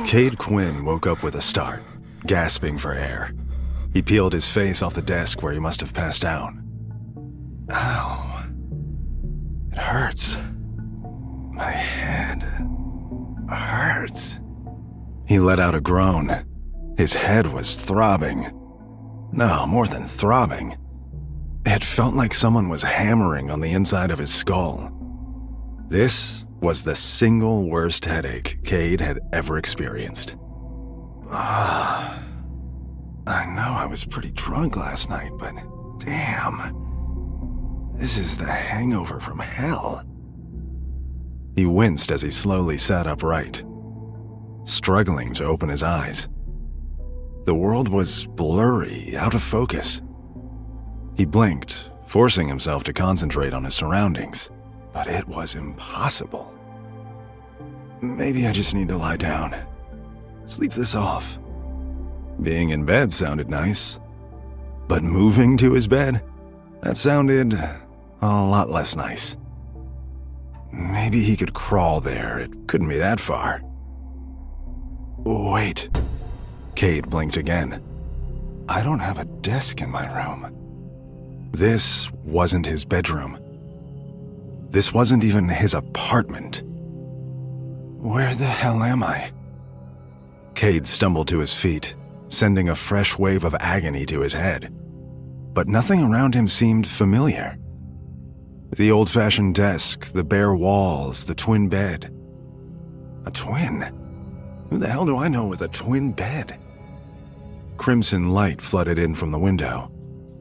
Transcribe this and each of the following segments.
Cade Quinn woke up with a start, gasping for air. He peeled his face off the desk where he must have passed out. Ow. It hurts. My head hurts. He let out a groan. His head was throbbing. No, more than throbbing. It felt like someone was hammering on the inside of his skull. This was the single worst headache Cade had ever experienced. I know I was pretty drunk last night, but damn. This is the hangover from hell. He winced as he slowly sat upright, struggling to open his eyes. The world was blurry, out of focus. He blinked, forcing himself to concentrate on his surroundings, but it was impossible. Maybe I just need to lie down, sleep this off. Being in bed sounded nice, but moving to his bed, that sounded a lot less nice. Maybe he could crawl there, it couldn't be that far. Wait, Cade blinked again. I don't have a desk in my room. This wasn't his bedroom. This wasn't even his apartment. Where the hell am I? Cade stumbled to his feet, sending a fresh wave of agony to his head. But nothing around him seemed familiar. The old-fashioned desk, the bare walls, the twin bed. A twin? Who the hell do I know with a twin bed? Crimson light flooded in from the window,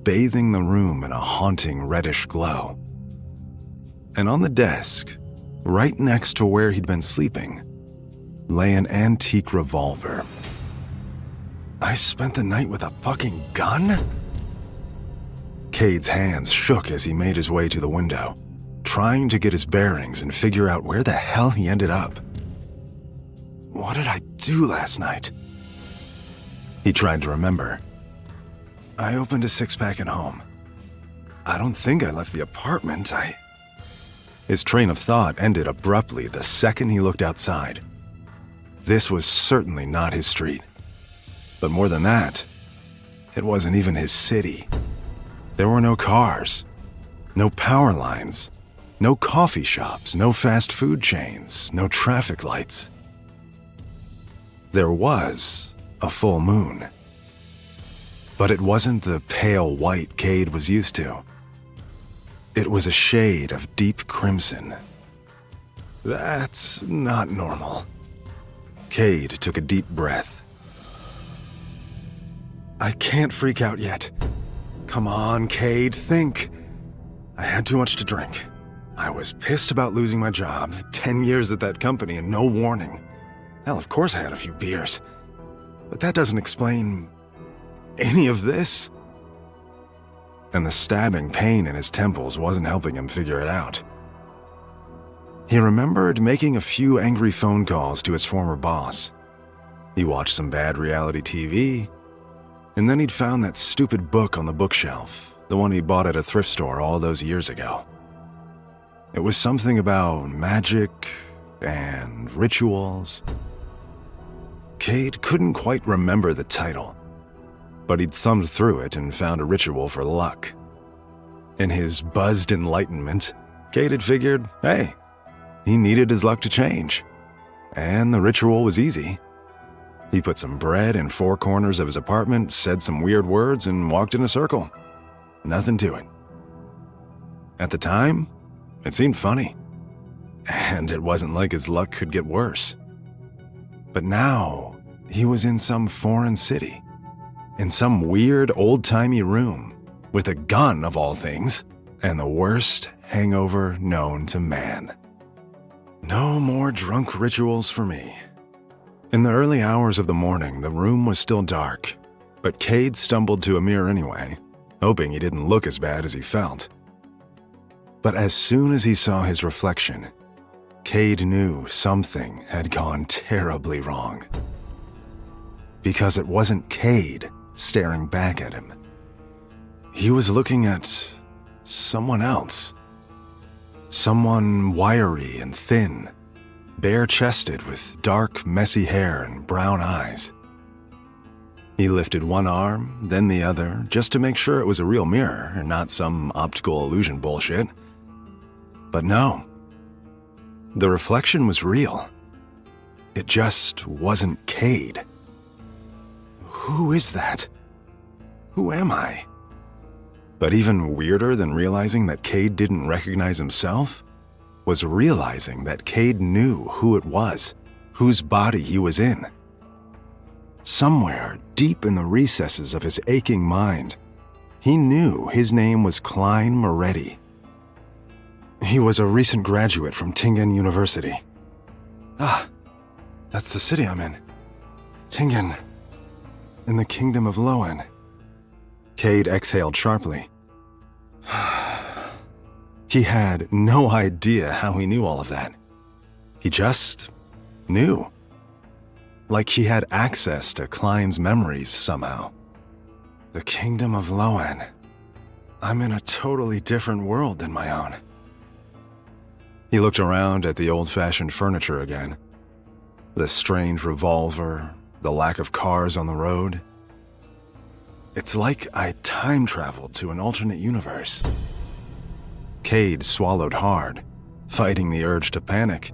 bathing the room in a haunting reddish glow. And on the desk, right next to where he'd been sleeping, lay an antique revolver. I spent the night with a fucking gun? Cade's hands shook as he made his way to the window, trying to get his bearings and figure out where the hell he ended up. What did I do last night? He tried to remember. I opened a six-pack at home. I don't think I left the apartment. His train of thought ended abruptly the second he looked outside. This was certainly not his street. But more than that, it wasn't even his city. There were no cars, no power lines, no coffee shops, no fast food chains, no traffic lights. There was a full moon. But it wasn't the pale white Cade was used to. It was a shade of deep crimson. That's not normal. Cade took a deep breath. I can't freak out yet. Come on, Cade, think. I had too much to drink. I was pissed about losing my job, 10 years at that company and no warning. Hell, of course I had a few beers. But that doesn't explain any of this. And the stabbing pain in his temples wasn't helping him figure it out. He remembered making a few angry phone calls to his former boss. He watched some bad reality TV, and then he'd found that stupid book on the bookshelf, the one he bought at a thrift store all those years ago. It was something about magic and rituals. Cade couldn't quite remember the title, but he'd thumbed through it and found a ritual for luck. In his buzzed enlightenment, Cade had figured, hey, he needed his luck to change. And the ritual was easy. He put some bread in four corners of his apartment, said some weird words, and walked in a circle. Nothing to it. At the time, it seemed funny. And it wasn't like his luck could get worse. But now, he was in some foreign city. In some weird old-timey room, with a gun of all things, and the worst hangover known to man. No more drunk rituals for me. In the early hours of the morning, the room was still dark, but Cade stumbled to a mirror anyway, hoping he didn't look as bad as he felt. But as soon as he saw his reflection, Cade knew something had gone terribly wrong. Because it wasn't Cade staring back at him. He was looking at someone else. Someone wiry and thin, bare-chested with dark, messy hair and brown eyes. He lifted one arm, then the other, just to make sure it was a real mirror and not some optical illusion bullshit. But no. The reflection was real. It just wasn't Cade. Who is that? Who am I? But even weirder than realizing that Cade didn't recognize himself was realizing that Cade knew who it was, whose body he was in. Somewhere deep in the recesses of his aching mind, he knew his name was Klein Moretti. He was a recent graduate from Tingen University. Ah, that's the city I'm in. Tingen, in the Kingdom of Lowen. Cade exhaled sharply. He had no idea how he knew all of that. He just knew. Like he had access to Klein's memories somehow. The Kingdom of Lowen. I'm in a totally different world than my own. He looked around at the old-fashioned furniture again. The strange revolver, the lack of cars on the road. It's like I time-traveled to an alternate universe. Cade swallowed hard, fighting the urge to panic.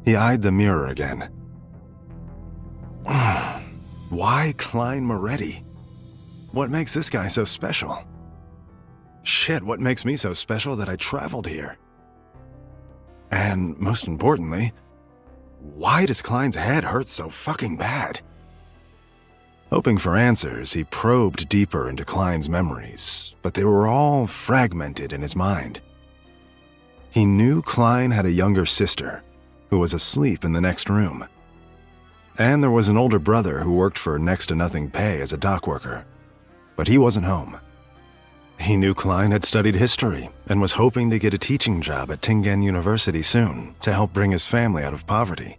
He eyed the mirror again. Why Klein Moretti? What makes this guy so special? Shit, what makes me so special that I traveled here? And most importantly, why does Klein's head hurt so fucking bad? Hoping for answers, he probed deeper into Klein's memories, but they were all fragmented in his mind. He knew Klein had a younger sister, who was asleep in the next room. And there was an older brother who worked for next to nothing pay as a dock worker, but he wasn't home. He knew Klein had studied history and was hoping to get a teaching job at Tingen University soon to help bring his family out of poverty.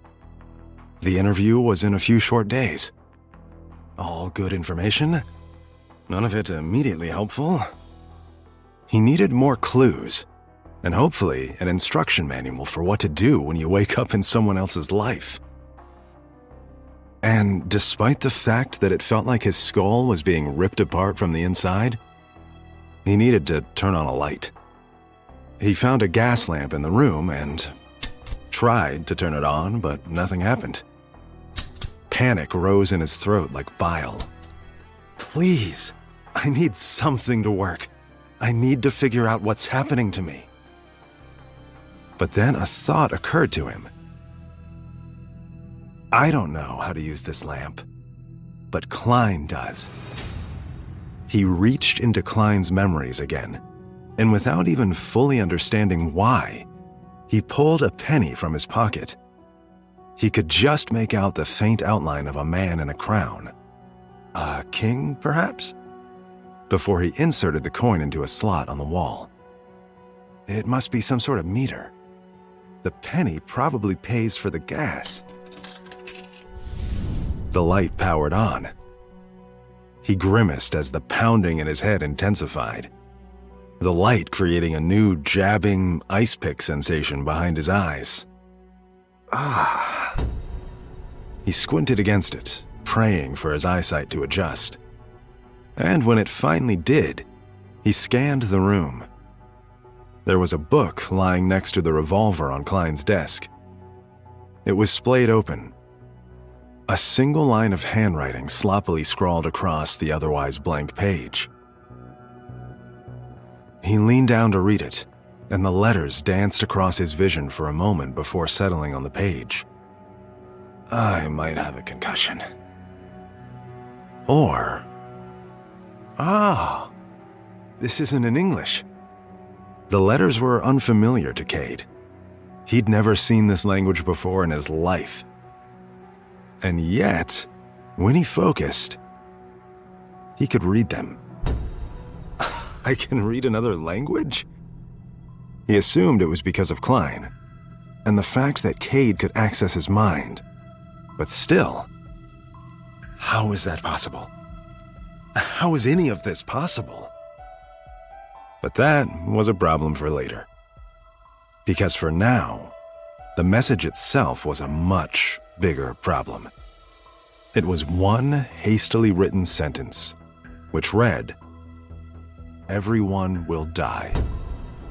The interview was in a few short days. All good information? None of it immediately helpful. He needed more clues, and hopefully an instruction manual for what to do when you wake up in someone else's life. And despite the fact that it felt like his skull was being ripped apart from the inside, he needed to turn on a light. He found a gas lamp in the room and tried to turn it on, but nothing happened. Panic rose in his throat like bile. Please, I need something to work. I need to figure out what's happening to me. But then a thought occurred to him. I don't know how to use this lamp, but Klein does. He reached into Klein's memories again, and without even fully understanding why, he pulled a penny from his pocket. He could just make out the faint outline of a man in a crown. A king, perhaps? Before he inserted the coin into a slot on the wall. It must be some sort of meter. The penny probably pays for the gas. The light powered on. He grimaced as the pounding in his head intensified, the light creating a new jabbing ice pick sensation behind his eyes. Ah. He squinted against it, praying for his eyesight to adjust. And when it finally did, he scanned the room. There was a book lying next to the revolver on Klein's desk. It was splayed open. A single line of handwriting sloppily scrawled across the otherwise blank page. He leaned down to read it, and the letters danced across his vision for a moment before settling on the page. I might have a concussion. Or... Ah, this isn't in English. The letters were unfamiliar to Cade. He'd never seen this language before in his life. And yet, when he focused, he could read them. I can read another language? He assumed it was because of Klein, and the fact that Cade could access his mind. But still, how is that possible? How is any of this possible? But that was a problem for later. Because for now, The message itself was a much bigger problem. It was one hastily written sentence, which read, "Everyone will die,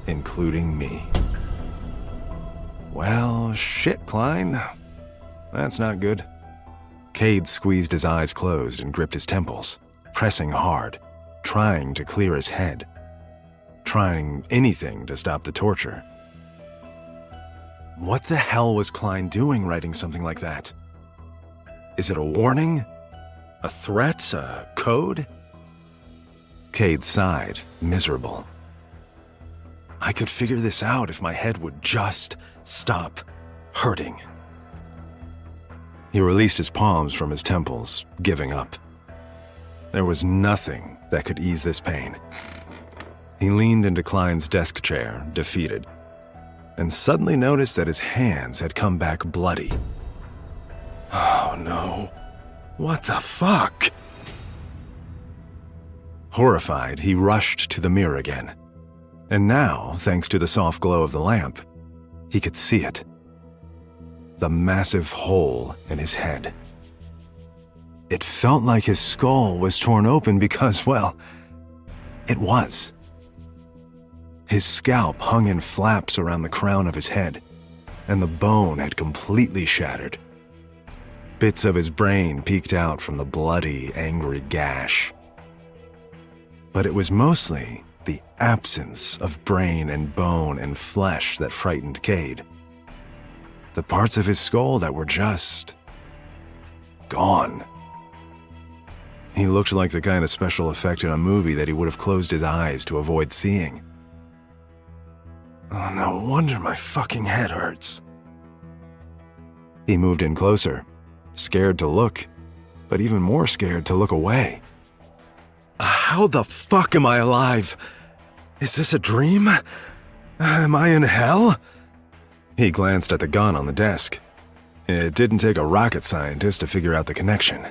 including me." Well, shit, Klein. That's not good. Cade squeezed his eyes closed and gripped his temples, pressing hard, trying to clear his head, trying anything to stop the torture. What the hell was Klein doing writing something like that? Is it a warning? A threat? A code? Cade sighed, miserable. I could figure this out if my head would just stop hurting. He released his palms from his temples, giving up. There was nothing that could ease this pain. He leaned into Klein's desk chair, defeated, and suddenly noticed that his hands had come back bloody. Oh no. What the fuck? Horrified, he rushed to the mirror again. And now, thanks to the soft glow of the lamp, he could see it. The massive hole in his head. It felt like his skull was torn open because, well, it was. His scalp hung in flaps around the crown of his head, and the bone had completely shattered. Bits of his brain peeked out from the bloody, angry gash. But it was mostly the absence of brain and bone and flesh that frightened Cade. The parts of his skull that were just gone. He looked like the kind of special effect in a movie that he would have closed his eyes to avoid seeing. Oh, no wonder my fucking head hurts. He moved in closer, scared to look, but even more scared to look away. How the fuck am I alive? Is this a dream? Am I in hell? He glanced at the gun on the desk. It didn't take a rocket scientist to figure out the connection.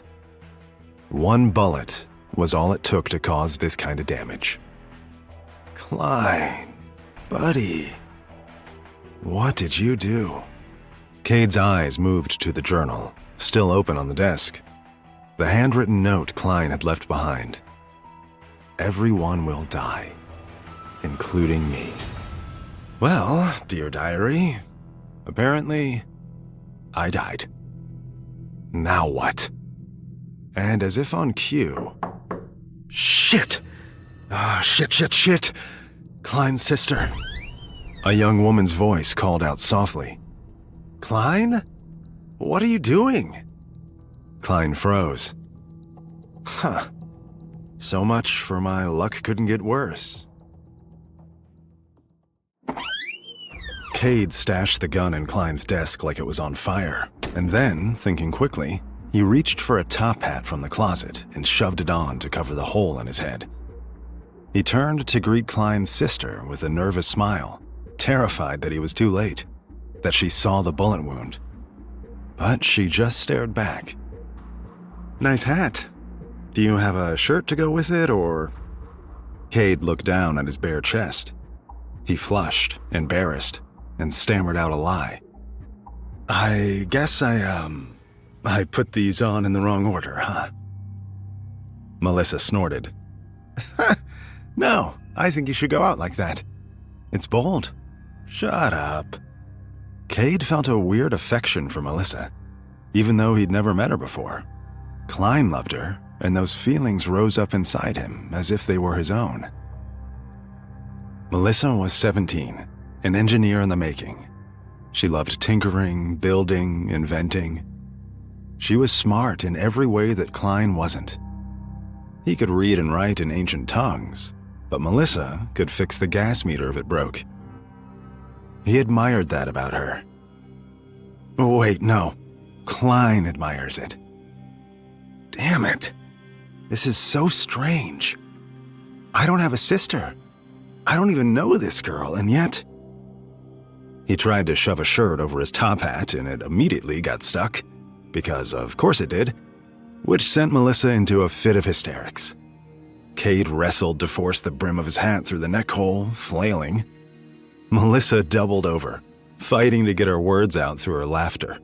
One bullet was all it took to cause this kind of damage. Klein, buddy, what did you do? Cade's eyes moved to the journal, still open on the desk. The handwritten note Klein had left behind. Everyone will die, including me. Well, dear diary, apparently, I died. Now what? And as if on cue... Shit! Shit. Klein's sister. A young woman's voice called out softly. Klein? What are you doing? Klein froze. Huh. So much for my luck couldn't get worse. Cade stashed the gun in Klein's desk like it was on fire, and then, thinking quickly, he reached for a top hat from the closet and shoved it on to cover the hole in his head. He turned to greet Klein's sister with a nervous smile, terrified that he was too late, that she saw the bullet wound. But she just stared back. Nice hat. Do you have a shirt to go with it, or... Cade looked down at his bare chest. He flushed, embarrassed, and stammered out a lie. I guess I put these on in the wrong order, huh? Melissa snorted. No, I think you should go out like that. It's bold. Shut up. Cade felt a weird affection for Melissa, even though he'd never met her before. Klein loved her, and those feelings rose up inside him as if they were his own. Melissa was 17, an engineer in the making. She loved tinkering, building, inventing. She was smart in every way that Klein wasn't. He could read and write in ancient tongues, but Melissa could fix the gas meter if it broke. He admired that about her. Wait, no. Klein admires it. Damn it. This is so strange. I don't have a sister. I don't even know this girl, and yet... He tried to shove a shirt over his top hat, and it immediately got stuck, because of course it did, which sent Melissa into a fit of hysterics. Cade wrestled to force the brim of his hat through the neck hole, flailing. Melissa doubled over, fighting to get her words out through her laughter.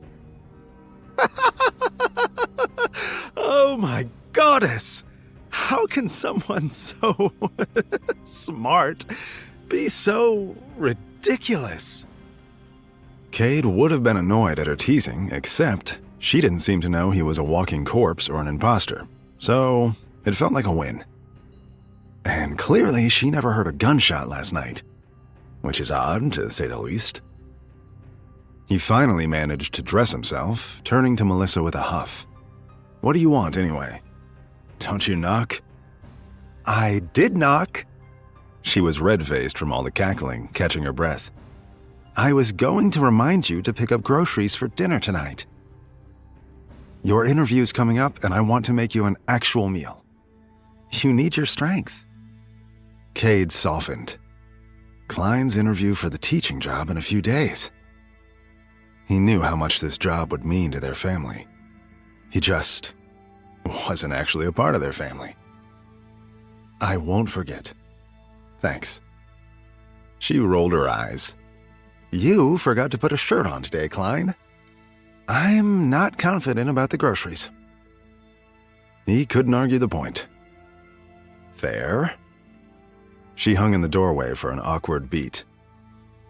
Oh my goddess! How can someone so smart be so ridiculous? Cade would have been annoyed at her teasing, except she didn't seem to know he was a walking corpse or an imposter, so it felt like a win. And clearly she never heard a gunshot last night, which is odd, to say the least. He finally managed to dress himself, turning to Melissa with a huff. "What do you want, anyway? Don't you knock?" "I did knock." She was red-faced from all the cackling, catching her breath. "I was going to remind you to pick up groceries for dinner tonight. Your interview's coming up, and I want to make you an actual meal. You need your strength." Cade softened. Klein's interview for the teaching job in a few days. He knew how much this job would mean to their family. He just wasn't actually a part of their family. "I won't forget. Thanks." She rolled her eyes. "You forgot to put a shirt on today, Klein. I'm not confident about the groceries." He couldn't argue the point. "Fair." She hung in the doorway for an awkward beat.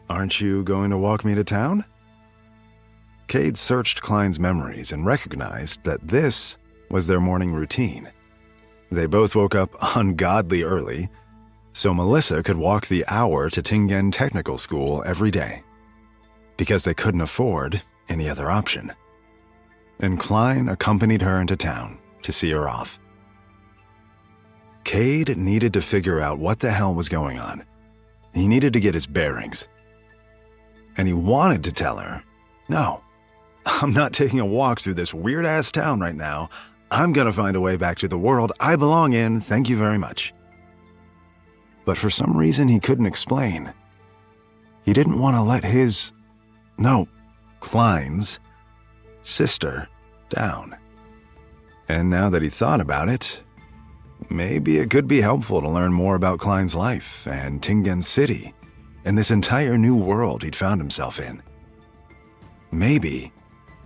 "Aren't you going to walk me to town?" Cade searched Klein's memories and recognized that this was their morning routine. They both woke up ungodly early, so Melissa could walk the hour to Tingen Technical School every day, because they couldn't afford any other option. And Klein accompanied her into town to see her off. Cade needed to figure out what the hell was going on. He needed to get his bearings. And he wanted to tell her, "No, I'm not taking a walk through this weird-ass town right now. I'm gonna find a way back to the world I belong in, thank you very much." But for some reason he couldn't explain. He didn't want to let Klein's sister down. And now that he thought about it, maybe it could be helpful to learn more about Klein's life and Tingen City and this entire new world he'd found himself in. Maybe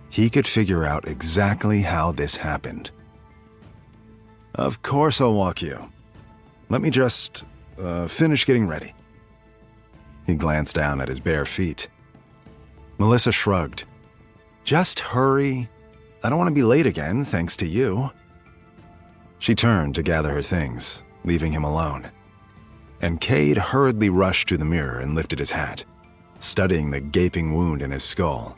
he could figure out exactly how this happened. "Of course I'll walk you. Let me just finish getting ready." He glanced down at his bare feet. Melissa shrugged. "Just hurry. I don't want to be late again, thanks to you." She turned to gather her things, leaving him alone. And Cade hurriedly rushed to the mirror and lifted his hat, studying the gaping wound in his skull.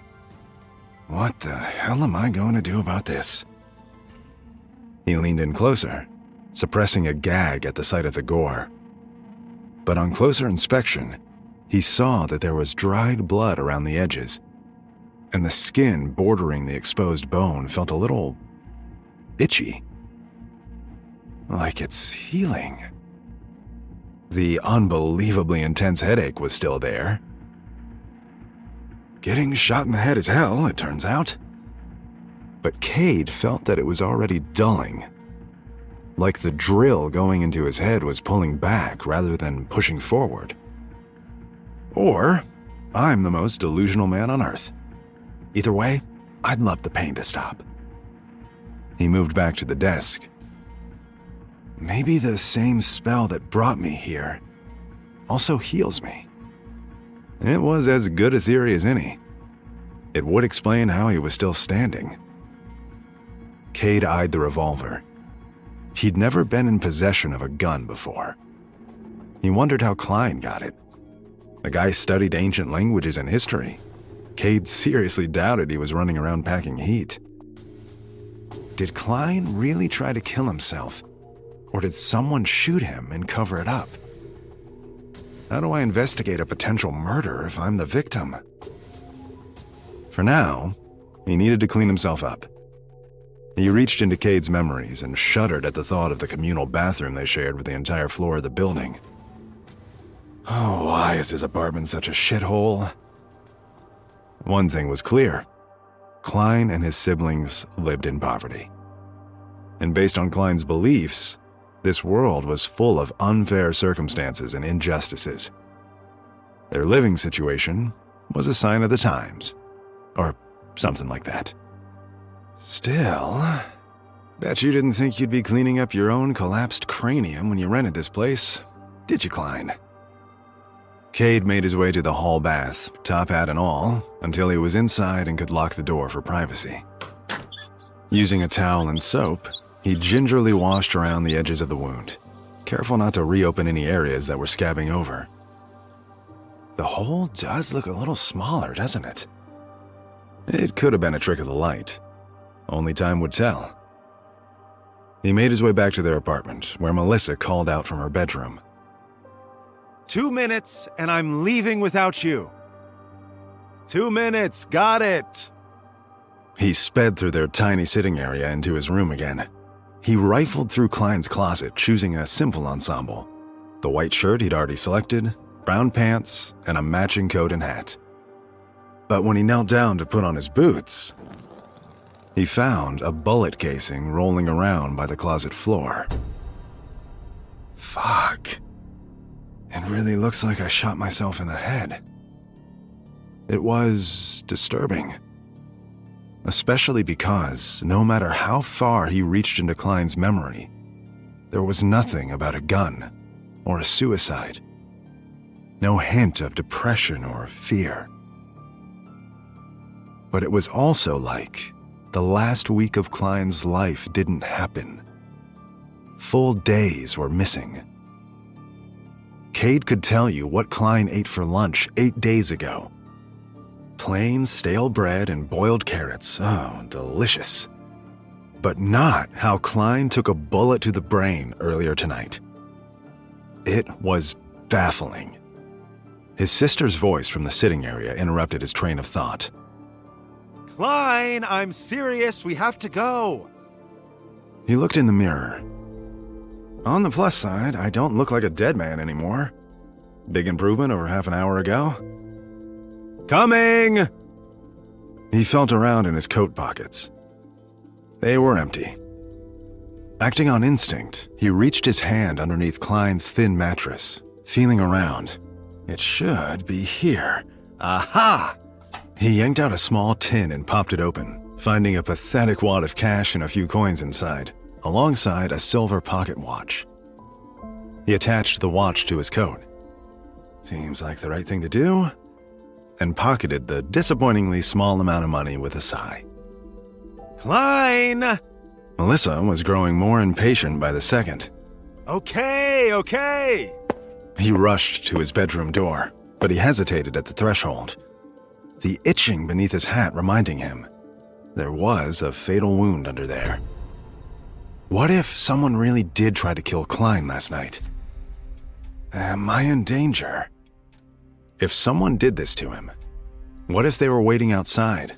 What the hell am I going to do about this? He leaned in closer, suppressing a gag at the sight of the gore. But on closer inspection, he saw that there was dried blood around the edges, and the skin bordering the exposed bone felt a little itchy. Like it's healing. The unbelievably intense headache was still there. Getting shot in the head is hell, it turns out. But Cade felt that it was already dulling. Like the drill going into his head was pulling back rather than pushing forward. Or, I'm the most delusional man on earth. Either way, I'd love the pain to stop. He moved back to the desk. Maybe the same spell that brought me here also heals me. It was as good a theory as any. It would explain how he was still standing. Cade eyed the revolver. He'd never been in possession of a gun before. He wondered how Klein got it. The guy studied ancient languages and history. Cade seriously doubted he was running around packing heat. Did Klein really try to kill himself? Or did someone shoot him and cover it up? How do I investigate a potential murder if I'm the victim? For now, he needed to clean himself up. He reached into Cade's memories and shuddered at the thought of the communal bathroom they shared with the entire floor of the building. Oh, why is this apartment such a shithole? One thing was clear. Klein and his siblings lived in poverty. And based on Klein's beliefs, this world was full of unfair circumstances and injustices. Their living situation was a sign of the times. Or something like that. Still, bet you didn't think you'd be cleaning up your own collapsed cranium when you rented this place, did you, Klein? Cade made his way to the hall bath, top hat and all, until he was inside and could lock the door for privacy. Using a towel and soap, he gingerly washed around the edges of the wound, careful not to reopen any areas that were scabbing over. The hole does look a little smaller, doesn't it? It could have been a trick of the light. Only time would tell. He made his way back to their apartment, where Melissa called out from her bedroom. 2 minutes, and I'm leaving without you. 2 minutes, got it. He sped through their tiny sitting area into his room again. He rifled through Klein's closet, choosing a simple ensemble. The white shirt he'd already selected, brown pants, and a matching coat and hat. But when he knelt down to put on his boots, he found a bullet casing rolling around by the closet floor. Fuck. It really looks like I shot myself in the head. It was disturbing. Especially because, no matter how far he reached into Klein's memory, there was nothing about a gun or a suicide. No hint of depression or fear. But it was also like the last week of Klein's life didn't happen. Full days were missing. Cade could tell you what Klein ate for lunch 8 days ago. Plain, stale bread and boiled carrots. Oh, delicious. But not how Klein took a bullet to the brain earlier tonight. It was baffling. His sister's voice from the sitting area interrupted his train of thought. Klein, I'm serious. We have to go. He looked in the mirror. On the plus side, I don't look like a dead man anymore. Big improvement over half an hour ago. Coming! He felt around in his coat pockets. They were empty. Acting on instinct, he reached his hand underneath Klein's thin mattress, feeling around. It should be here. Aha! He yanked out a small tin and popped it open, finding a pathetic wad of cash and a few coins inside, alongside a silver pocket watch. He attached the watch to his coat. Seems like the right thing to do, and pocketed the disappointingly small amount of money with a sigh. Klein! Melissa was growing more impatient by the second. Okay. He rushed to his bedroom door, but he hesitated at the threshold. The itching beneath his hat reminding him there was a fatal wound under there. What if someone really did try to kill Klein last night? Am I in danger? If someone did this to him, what if they were waiting outside,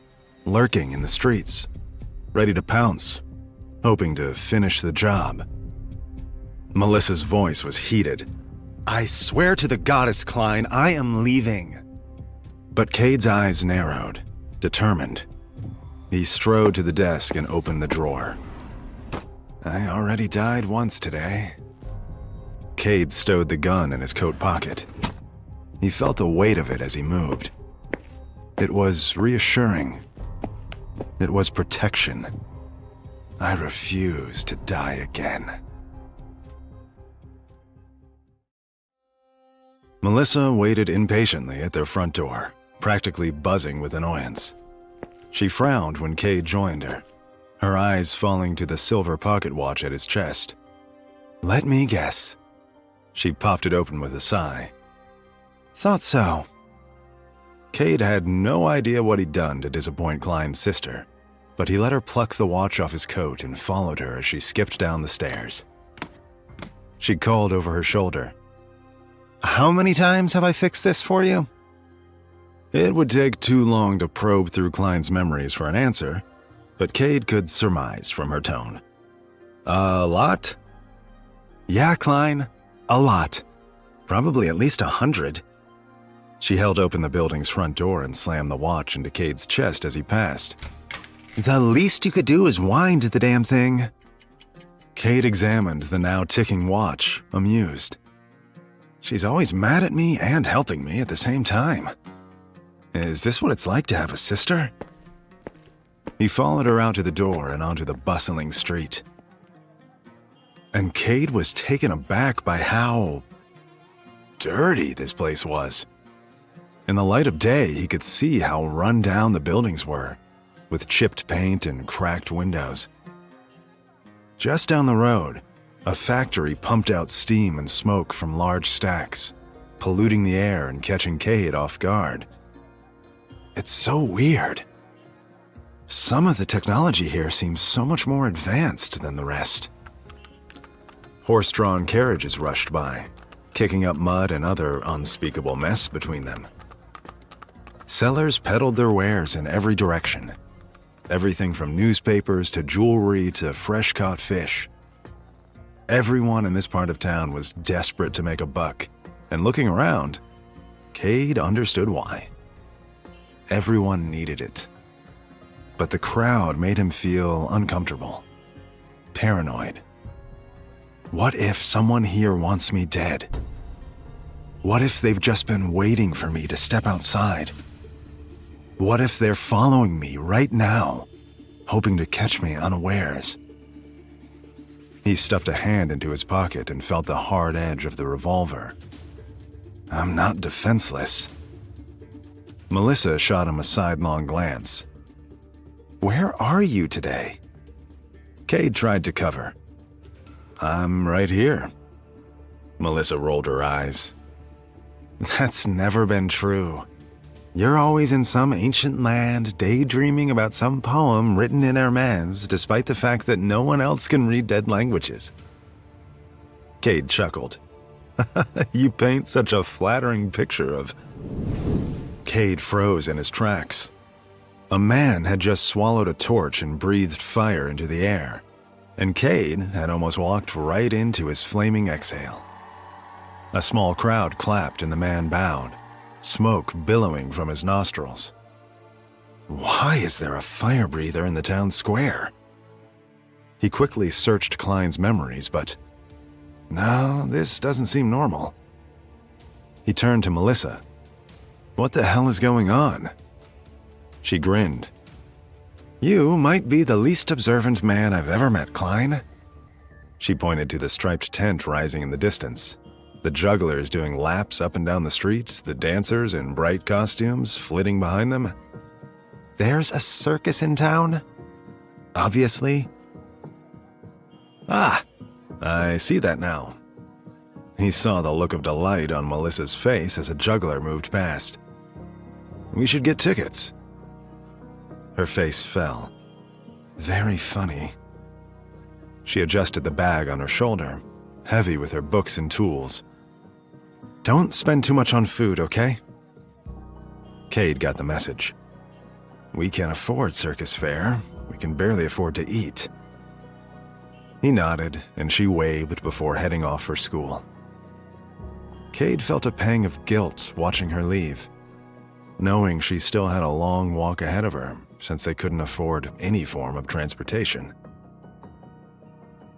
lurking in the streets, ready to pounce, hoping to finish the job? Melissa's voice was heated. I swear to the goddess, Klein, I am leaving. But Cade's eyes narrowed, determined. He strode to the desk and opened the drawer. I already died once today. Cade stowed the gun in his coat pocket. He felt the weight of it as he moved. It was reassuring. It was protection. I refuse to die again. Melissa waited impatiently at their front door, practically buzzing with annoyance. She frowned when Cade joined her, her eyes falling to the silver pocket watch at his chest. Let me guess. She popped it open with a sigh. Thought so. Cade had no idea what he'd done to disappoint Klein's sister, but he let her pluck the watch off his coat and followed her as she skipped down the stairs. She called over her shoulder. How many times have I fixed this for you? It would take too long to probe through Klein's memories for an answer, but Cade could surmise from her tone. A lot? Yeah, Klein, a lot. Probably at least 100. She held open the building's front door and slammed the watch into Cade's chest as he passed. The least you could do is wind the damn thing. Cade examined the now ticking watch, amused. She's always mad at me and helping me at the same time. Is this what it's like to have a sister? He followed her out to the door and onto the bustling street. And Cade was taken aback by how dirty this place was. In the light of day, he could see how run down the buildings were, with chipped paint and cracked windows. Just down the road, a factory pumped out steam and smoke from large stacks, polluting the air and catching Cade off guard. It's so weird. Some of the technology here seems so much more advanced than the rest. Horse-drawn carriages rushed by, kicking up mud and other unspeakable mess between them. Sellers peddled their wares in every direction. Everything from newspapers to jewelry to fresh-caught fish. Everyone in this part of town was desperate to make a buck, and looking around, Cade understood why. Everyone needed it. But the crowd made him feel uncomfortable, paranoid. What if someone here wants me dead? What if they've just been waiting for me to step outside? What if they're following me right now, hoping to catch me unawares? He stuffed a hand into his pocket and felt the hard edge of the revolver. I'm not defenseless. Melissa shot him a sidelong glance. Where are you today? Cade tried to cover. I'm right here. Melissa rolled her eyes. That's never been true. You're always in some ancient land, daydreaming about some poem written in Hermes, despite the fact that no one else can read dead languages. Cade chuckled. You paint such a flattering picture of... Cade froze in his tracks. A man had just swallowed a torch and breathed fire into the air, and Cade had almost walked right into his flaming exhale. A small crowd clapped and the man bowed, smoke billowing from his nostrils. Why is there a fire breather in the town square? He quickly searched Klein's memories, but no, this doesn't seem normal. He turned to Melissa. What the hell is going on? She grinned. You might be the least observant man I've ever met, Klein. She pointed to the striped tent rising in the distance, the jugglers doing laps up and down the streets, the dancers in bright costumes flitting behind them. There's a circus in town? Obviously. Ah, I see that now. He saw the look of delight on Melissa's face as a juggler moved past. We should get tickets. Her face fell. Very funny. She adjusted the bag on her shoulder, heavy with her books and tools. Don't spend too much on food, okay? Cade got the message. We can't afford circus fare. We can barely afford to eat. He nodded, and she waved before heading off for school. Cade felt a pang of guilt watching her leave, knowing she still had a long walk ahead of her since they couldn't afford any form of transportation.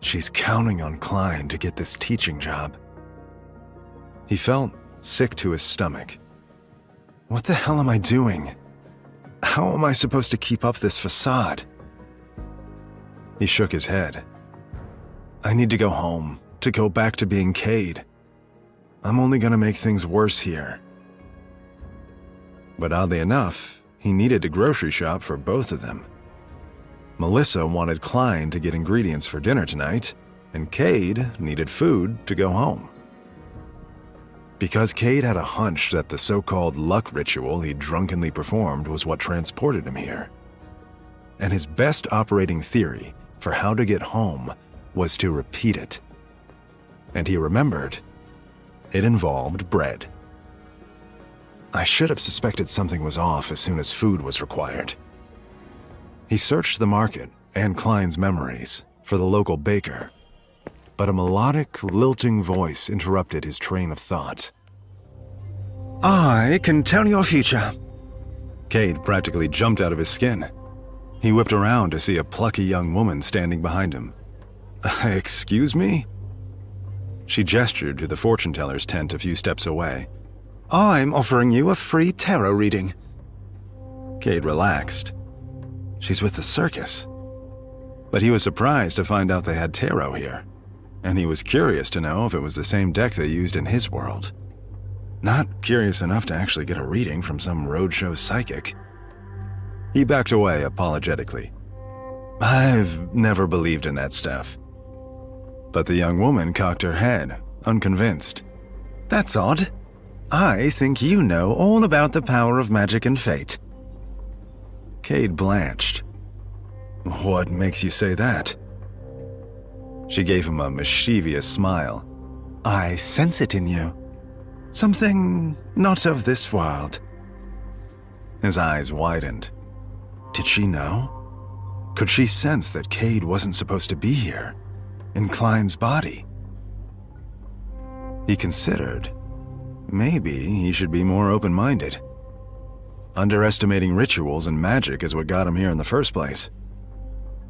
She's counting on Klein to get this teaching job. He felt sick to his stomach. What the hell am I doing? How am I supposed to keep up this facade? He shook his head. I need to go home, to go back to being Cade. I'm only gonna make things worse here. But oddly enough, he needed to grocery shop for both of them. Melissa wanted Klein to get ingredients for dinner tonight, and Cade needed food to go home. Because Cade had a hunch that the so-called luck ritual he drunkenly performed was what transported him here. And his best operating theory for how to get home was to repeat it. And he remembered, it involved bread. I should have suspected something was off as soon as food was required. He searched the market and Klein's memories for the local baker, but a melodic, lilting voice interrupted his train of thought. I can tell your future. Cade practically jumped out of his skin. He whipped around to see a plucky young woman standing behind him. Excuse me? She gestured to the fortune teller's tent a few steps away. I'm offering you a free tarot reading. Cade relaxed. She's with the circus. But he was surprised to find out they had tarot here, and he was curious to know if it was the same deck they used in his world. Not curious enough to actually get a reading from some roadshow psychic. He backed away apologetically. I've never believed in that stuff. But the young woman cocked her head, unconvinced. That's odd. I think you know all about the power of magic and fate. Cade blanched. What makes you say that? She gave him a mischievous smile. I sense it in you. Something not of this world. His eyes widened. Did she know? Could she sense that Cade wasn't supposed to be here, in Klein's body? He considered, maybe he should be more open-minded. Underestimating rituals and magic is what got him here in the first place.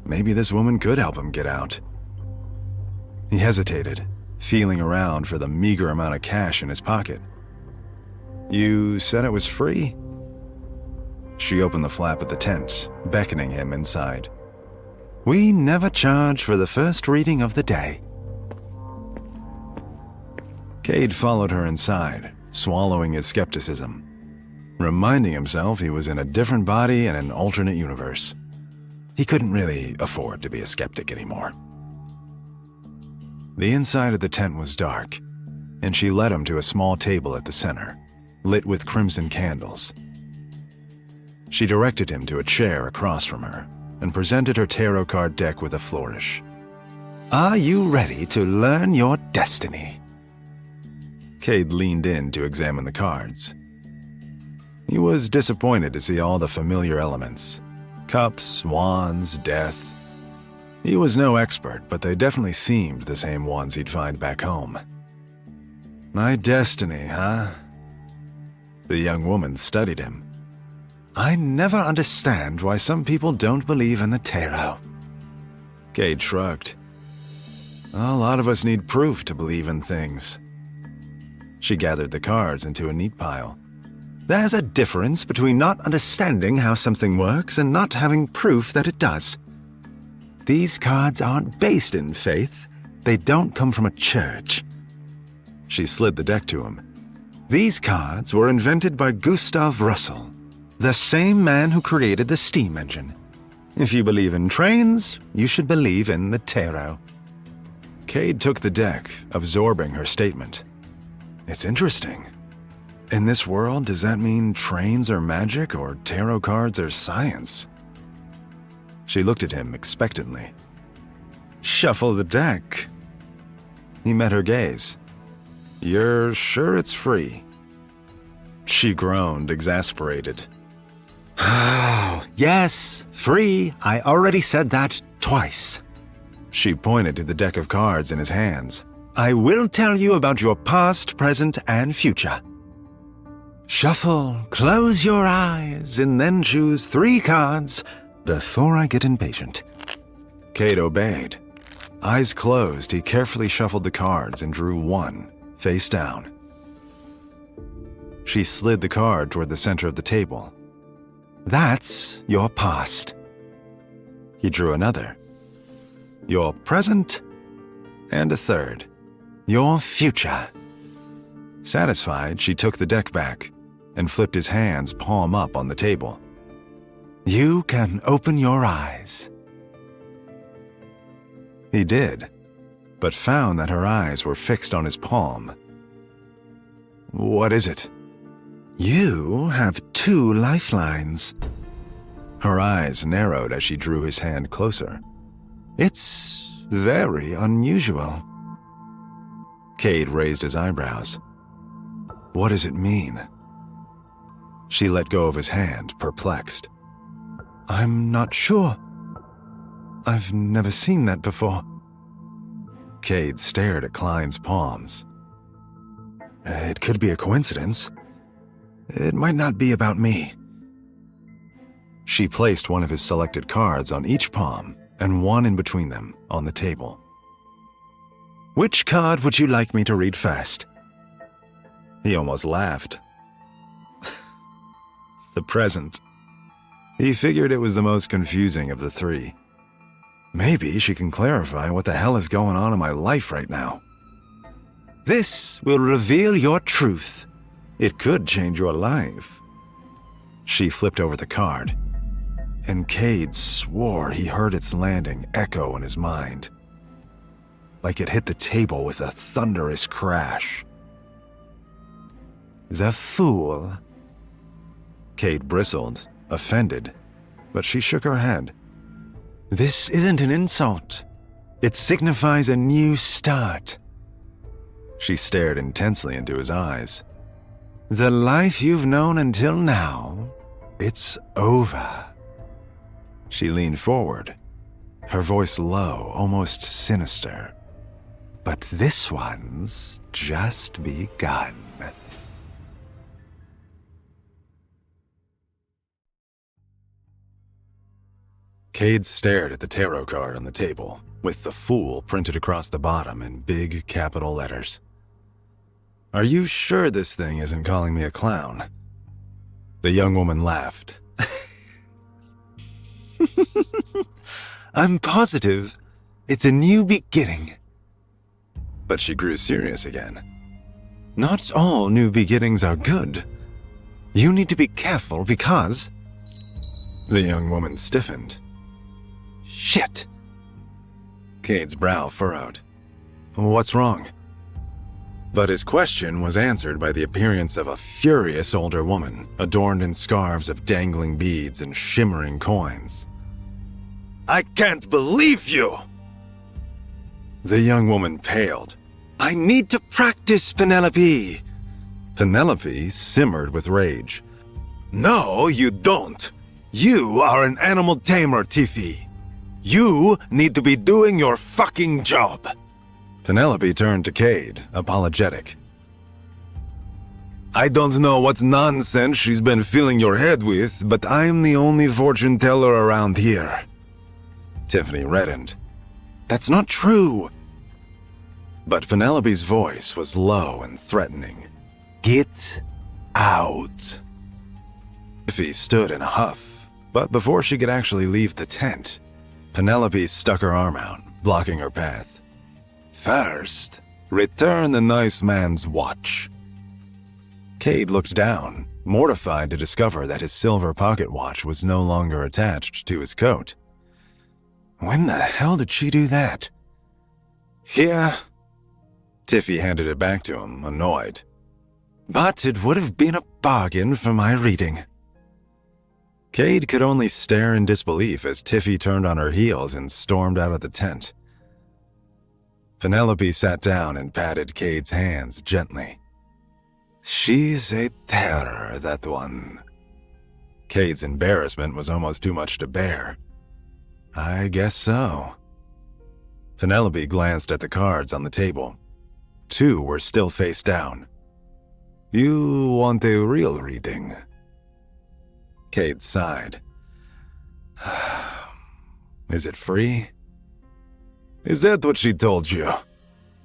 Maybe this woman could help him get out. He hesitated, feeling around for the meager amount of cash in his pocket. You said it was free? She opened the flap of the tent, beckoning him inside. We never charge for the first reading of the day. Cade followed her inside, swallowing his skepticism, reminding himself he was in a different body in an alternate universe. He couldn't really afford to be a skeptic anymore. The inside of the tent was dark, and she led him to a small table at the center, lit with crimson candles. She directed him to a chair across from her and presented her tarot card deck with a flourish. Are you ready to learn your destiny? Cade leaned in to examine the cards. He was disappointed to see all the familiar elements. Cups, wands, death. He was no expert, but they definitely seemed the same ones he'd find back home. My destiny, huh? The young woman studied him. I never understand why some people don't believe in the tarot. Cade shrugged. A lot of us need proof to believe in things. She gathered the cards into a neat pile. There's a difference between not understanding how something works and not having proof that it does. These cards aren't based in faith. They don't come from a church. She slid the deck to him. These cards were invented by Gustav Russell, the same man who created the steam engine. If you believe in trains, you should believe in the tarot. Cade took the deck, absorbing her statement. It's interesting. In this world, does that mean trains are magic or tarot cards are science? She looked at him expectantly. Shuffle the deck. He met her gaze. You're sure it's free? She groaned, exasperated. Oh, yes, free. I already said that twice. She pointed to the deck of cards in his hands. I will tell you about your past, present, and future. Shuffle, close your eyes, and then choose 3 cards before I get impatient. Cade obeyed. Eyes closed, he carefully shuffled the cards and drew 1, face down. She slid the card toward the center of the table. That's your past. He drew another. Your present, and a third. Your future. Satisfied, she took the deck back and flipped his hands palm up on the table. You can open your eyes. He did, but found that her eyes were fixed on his palm. What is it? You have 2 lifelines. Her eyes narrowed as she drew his hand closer. It's very unusual. Cade raised his eyebrows. What does it mean? She let go of his hand, perplexed. I'm not sure. I've never seen that before. Cade stared at Klein's palms. It could be a coincidence. It might not be about me. She placed one of his selected cards on each palm and one in between them on the table. Which card would you like me to read first? He almost laughed. The present. He figured it was the most confusing of the three. Maybe she can clarify what the hell is going on in my life right now. This will reveal your truth. It could change your life. She flipped over the card, and Cade swore he heard its landing echo in his mind, like it hit the table with a thunderous crash. The fool. Cade bristled, offended, but she shook her head. This isn't an insult. It signifies a new start. She stared intensely into his eyes. The life you've known until now, it's over. She leaned forward, her voice low, almost sinister. But this one's just begun. Cade stared at the tarot card on the table, with the Fool printed across the bottom in big capital letters. Are you sure this thing isn't calling me a clown? The young woman laughed. I'm positive it's a new beginning. But she grew serious again. Not all new beginnings are good. You need to be careful because... The young woman stiffened. Shit! Cade's brow furrowed. What's wrong? But his question was answered by the appearance of a furious older woman, adorned in scarves of dangling beads and shimmering coins. I can't believe you! The young woman paled. I need to practice, Penelope! Penelope simmered with rage. No, you don't. You are an animal tamer, Tiffy. You need to be doing your fucking job. Penelope turned to Cade, apologetic. I don't know what nonsense she's been filling your head with, but I'm the only fortune teller around here. Tiffany reddened. That's not true. But Penelope's voice was low and threatening. Get out. Tiffy stood in a huff, but before she could actually leave the tent, Penelope stuck her arm out, blocking her path. First, return the nice man's watch. Cade looked down, mortified to discover that his silver pocket watch was no longer attached to his coat. When the hell did she do that? Here. Tiffy handed it back to him, annoyed. But it would have been a bargain for my reading. Cade could only stare in disbelief as Tiffy turned on her heels and stormed out of the tent. Penelope sat down and patted Cade's hands gently. She's a terror, that one. Cade's embarrassment was almost too much to bear. I guess so. Penelope glanced at the cards on the table. 2 were still face down. You want a real reading? Cade sighed. Is it free? Is that what she told you?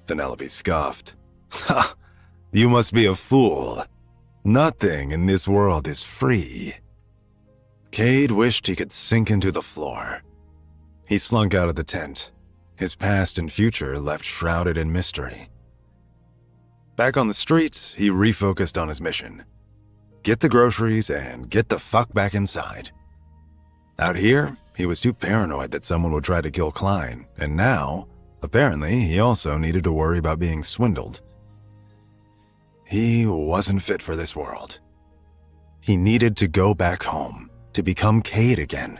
Penelope scoffed. Ha! You must be a fool. Nothing in this world is free. Cade wished he could sink into the floor. He slunk out of the tent, his past and future left shrouded in mystery. Back on the street, he refocused on his mission. Get the groceries and get the fuck back inside. Out here, he was too paranoid that someone would try to kill Klein, and now, apparently, he also needed to worry about being swindled. He wasn't fit for this world. He needed to go back home, to become Cade again.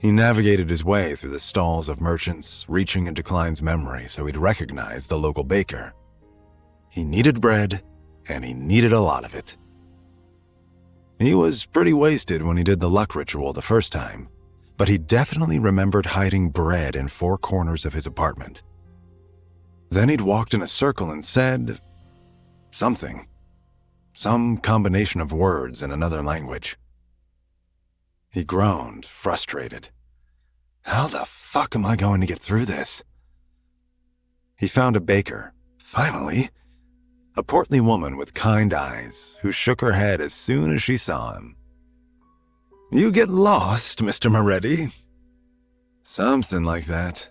He navigated his way through the stalls of merchants, reaching into Klein's memory so he'd recognize the local baker. He needed bread, and he needed a lot of it. He was pretty wasted when he did the luck ritual the first time, but he definitely remembered hiding bread in 4 corners of his apartment. Then he'd walked in a circle and said something. Some combination of words in another language. He groaned, frustrated. How the fuck am I going to get through this? He found a baker, finally. A portly woman with kind eyes who shook her head as soon as she saw him. You get lost, Mr. Moretti. Something like that.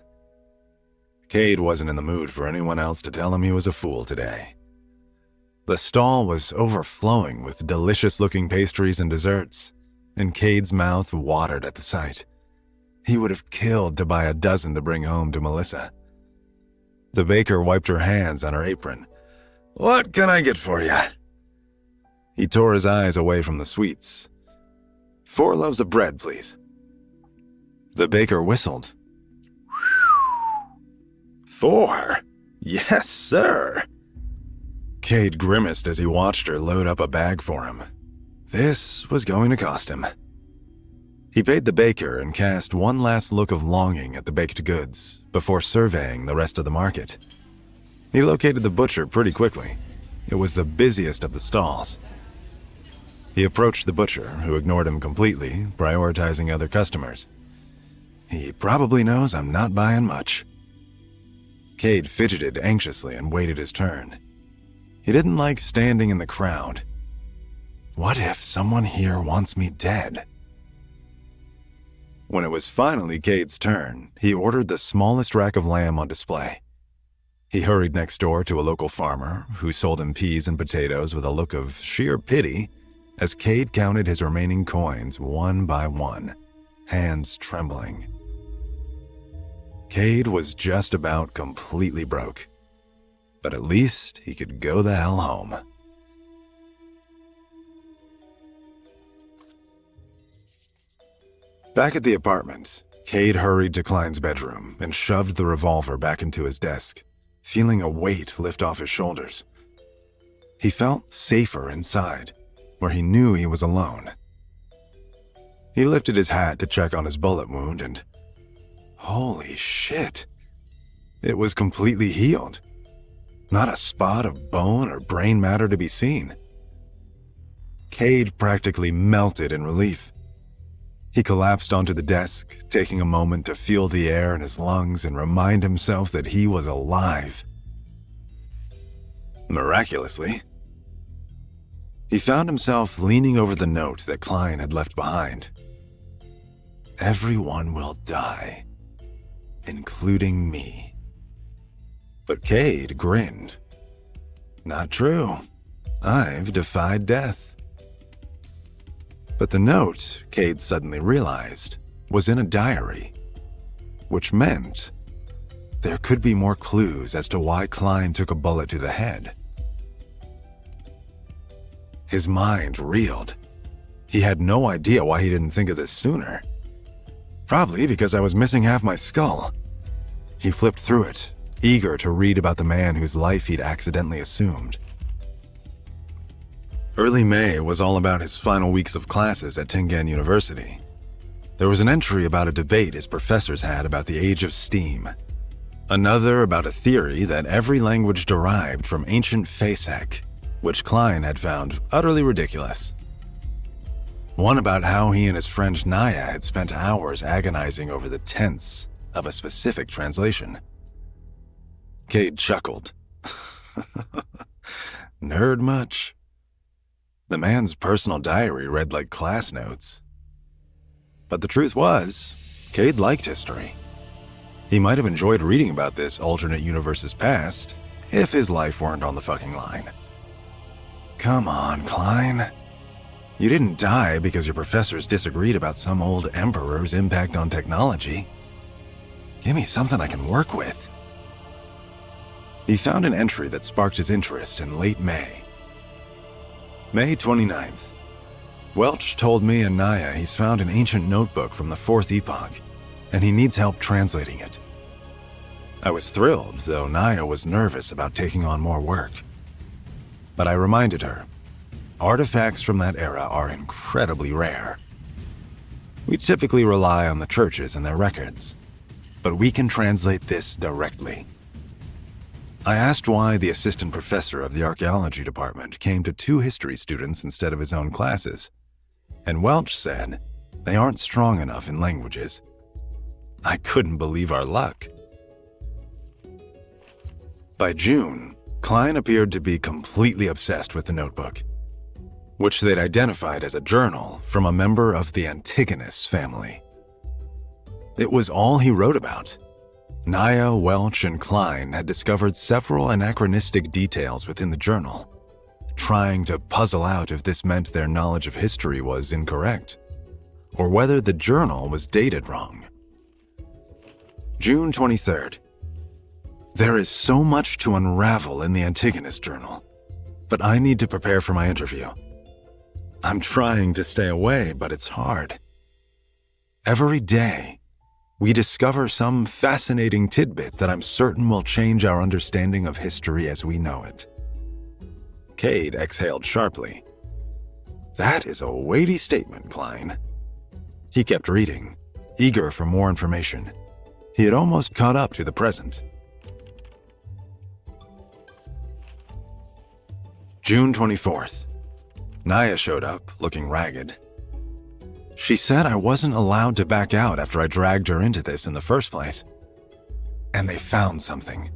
Cade wasn't in the mood for anyone else to tell him he was a fool today. The stall was overflowing with delicious-looking pastries and desserts, and Cade's mouth watered at the sight. He would have killed to buy a dozen to bring home to Melissa. The baker wiped her hands on her apron. "What can I get for you?" He tore his eyes away from the sweets. 4 loaves of bread, please." The baker whistled. 4? Yes, sir. Cade grimaced as he watched her load up a bag for him. This was going to cost him. He paid the baker and cast one last look of longing at the baked goods before surveying the rest of the market. He located the butcher pretty quickly. It was the busiest of the stalls. He approached the butcher, who ignored him completely, prioritizing other customers. He probably knows I'm not buying much. Cade fidgeted anxiously and waited his turn. He didn't like standing in the crowd. What if someone here wants me dead? When it was finally Cade's turn, he ordered the smallest rack of lamb on display. He hurried next door to a local farmer, who sold him peas and potatoes with a look of sheer pity as Cade counted his remaining coins one by one, hands trembling. Cade was just about completely broke, but at least he could go the hell home. Back at the apartment, Cade hurried to Klein's bedroom and shoved the revolver back into his desk, feeling a weight lift off his shoulders. He felt safer inside, where he knew he was alone. He lifted his hat to check on his bullet wound and... holy shit! It was completely healed. Not a spot of bone or brain matter to be seen. Cade practically melted in relief. He collapsed onto the desk, taking a moment to feel the air in his lungs and remind himself that he was alive. Miraculously, he found himself leaning over the note that Klein had left behind. Everyone will die, including me. But Cade grinned. Not true. I've defied death. But the note, Cade suddenly realized, was in a diary, which meant there could be more clues as to why Klein took a bullet to the head. His mind reeled. He had no idea why he didn't think of this sooner. Probably because I was missing half my skull. He flipped through it, eager to read about the man whose life he'd accidentally assumed. Early May was all about his final weeks of classes at Tengan University. There was an entry about a debate his professors had about the age of steam. Another about a theory that every language derived from ancient Phasek, which Klein had found utterly ridiculous. One about how he and his friend Naya had spent hours agonizing over the tense of a specific translation. Cade chuckled. Nerd much? The man's personal diary read like class notes. But the truth was, Cade liked history. He might have enjoyed reading about this alternate universe's past if his life weren't on the fucking line. Come on, Klein. You didn't die because your professors disagreed about some old emperor's impact on technology. Give me something I can work with. He found an entry that sparked his interest in late May. May 29th. Welch told me and Naya he's found an ancient notebook from the 4th epoch, and he needs help translating it. I was thrilled, though Naya was nervous about taking on more work. But I reminded her, artifacts from that era are incredibly rare. We typically rely on the churches and their records, but we can translate this directly. I asked why the assistant professor of the archaeology department came to 2 history students instead of his own classes, and Welch said they aren't strong enough in languages. I couldn't believe our luck. By June, Klein appeared to be completely obsessed with the notebook. which they'd identified as a journal from a member of the Antigonus family. It was all he wrote about. Naya, Welch, and Klein had discovered several anachronistic details within the journal, trying to puzzle out if this meant their knowledge of history was incorrect, or whether the journal was dated wrong. June 23rd. There is so much to unravel in the Antigonus journal, but I need to prepare for my interview. I'm trying to stay away, but it's hard. Every day, we discover some fascinating tidbit that I'm certain will change our understanding of history as we know it. Cade exhaled sharply. That is a weighty statement, Klein. He kept reading, eager for more information. He had almost caught up to the present. June 24th. Naya showed up, looking ragged. She said I wasn't allowed to back out after I dragged her into this in the first place. And they found something.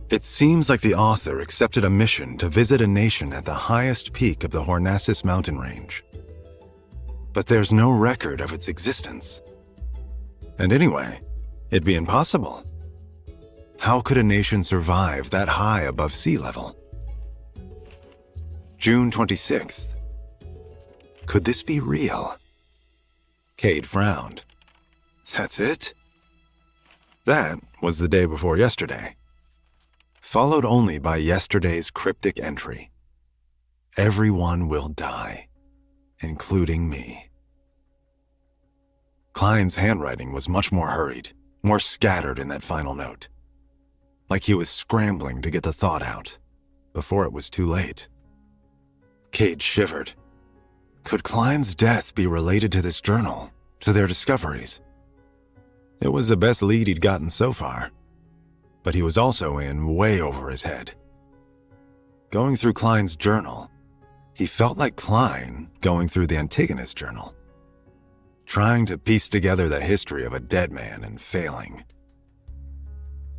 It seems like the author accepted a mission to visit a nation at the highest peak of the Hornassus mountain range. But there's no record of its existence. And anyway, it'd be impossible. How could a nation survive that high above sea level? June 26th. Could this be real? Cade frowned. That's it? That was the day before yesterday, followed only by yesterday's cryptic entry. Everyone will die, including me. Klein's handwriting was much more hurried, more scattered in that final note, like he was scrambling to get the thought out before it was too late. Cade shivered. Could Klein's death be related to this journal, to their discoveries? It was the best lead he'd gotten so far, but he was also in way over his head. Going through Klein's journal, he felt like Klein going through the Antigonus journal, trying to piece together the history of a dead man and failing.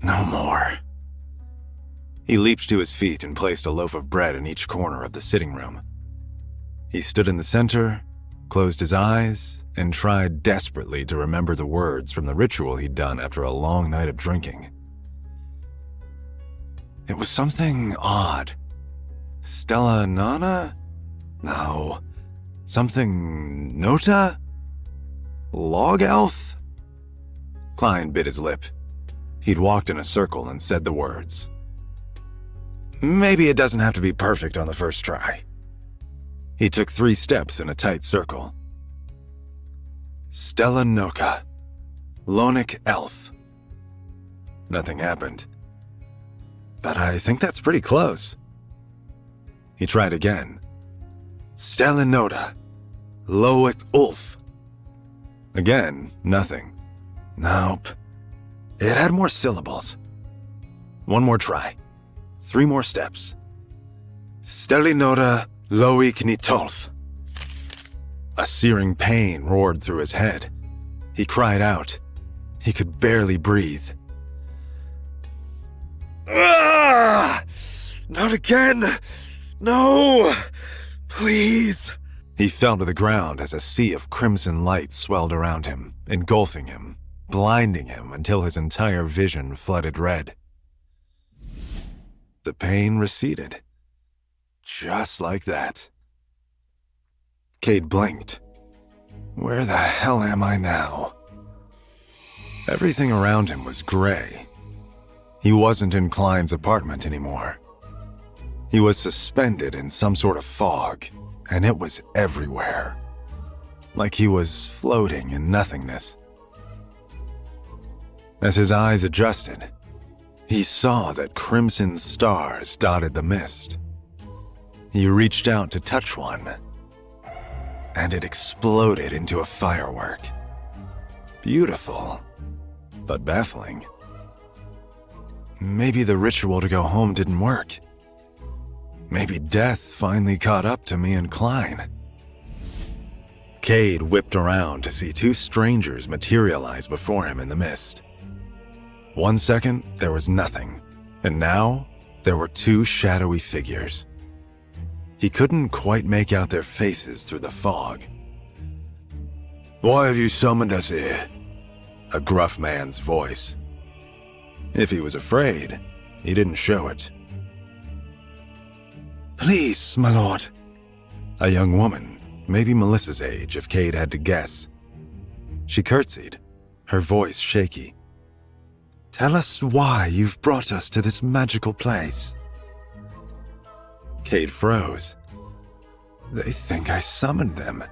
No more. He leaped to his feet and placed a loaf of bread in each corner of the sitting room. He stood in the center, closed his eyes, and tried desperately to remember the words from the ritual he'd done after a long night of drinking. It was something odd. Stella Nana? No. Something Nota? Log Elf? Klein bit his lip. He'd walked in a circle and said the words. Maybe it doesn't have to be perfect on the first try. He took 3 steps in a tight circle. Stella Noka. Lonic Elf. Nothing happened. But I think that's pretty close. He tried again. Stella Noda. Loic Ulf. Again, nothing. Nope. It had more syllables. One more try. 3 more steps. Stellinoda Loic Nitolf. A searing pain roared through his head. He cried out. He could barely breathe. Ah! Not again! No! Please! He fell to the ground as a sea of crimson light swelled around him, engulfing him, blinding him until his entire vision flooded red. The pain receded. Just like that. Cade blinked. Where the hell am I now? Everything around him was gray. He wasn't in Klein's apartment anymore. He was suspended in some sort of fog, and it was everywhere. Like he was floating in nothingness. As his eyes adjusted, he saw that crimson stars dotted the mist. He reached out to touch one, and it exploded into a firework. Beautiful, but baffling. Maybe the ritual to go home didn't work. Maybe death finally caught up to me and Klein. Cade whipped around to see 2 strangers materialize before him in the mist. 1 second, there was nothing, and now there were 2 shadowy figures. He couldn't quite make out their faces through the fog. "Why have you summoned us here?" A gruff man's voice. If he was afraid, he didn't show it. "Please, my lord." A young woman, maybe Melissa's age if Cade had to guess. She curtsied, her voice shaky. "Tell us why you've brought us to this magical place." Cade froze. They think I summoned them.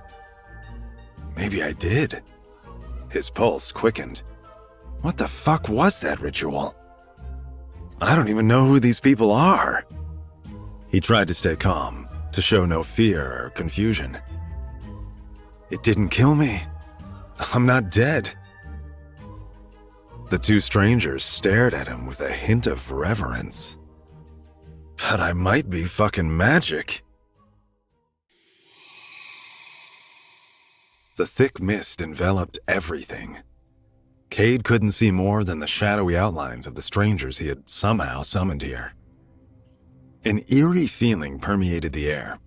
Maybe I did. His pulse quickened. What the fuck was that ritual? I don't even know who these people are. He tried to stay calm, to show no fear or confusion. It didn't kill me. I'm not dead. The two strangers stared at him with a hint of reverence. But I might be fucking magic. The thick mist enveloped everything. Cade couldn't see more than the shadowy outlines of the strangers he had somehow summoned here. An eerie feeling permeated the air.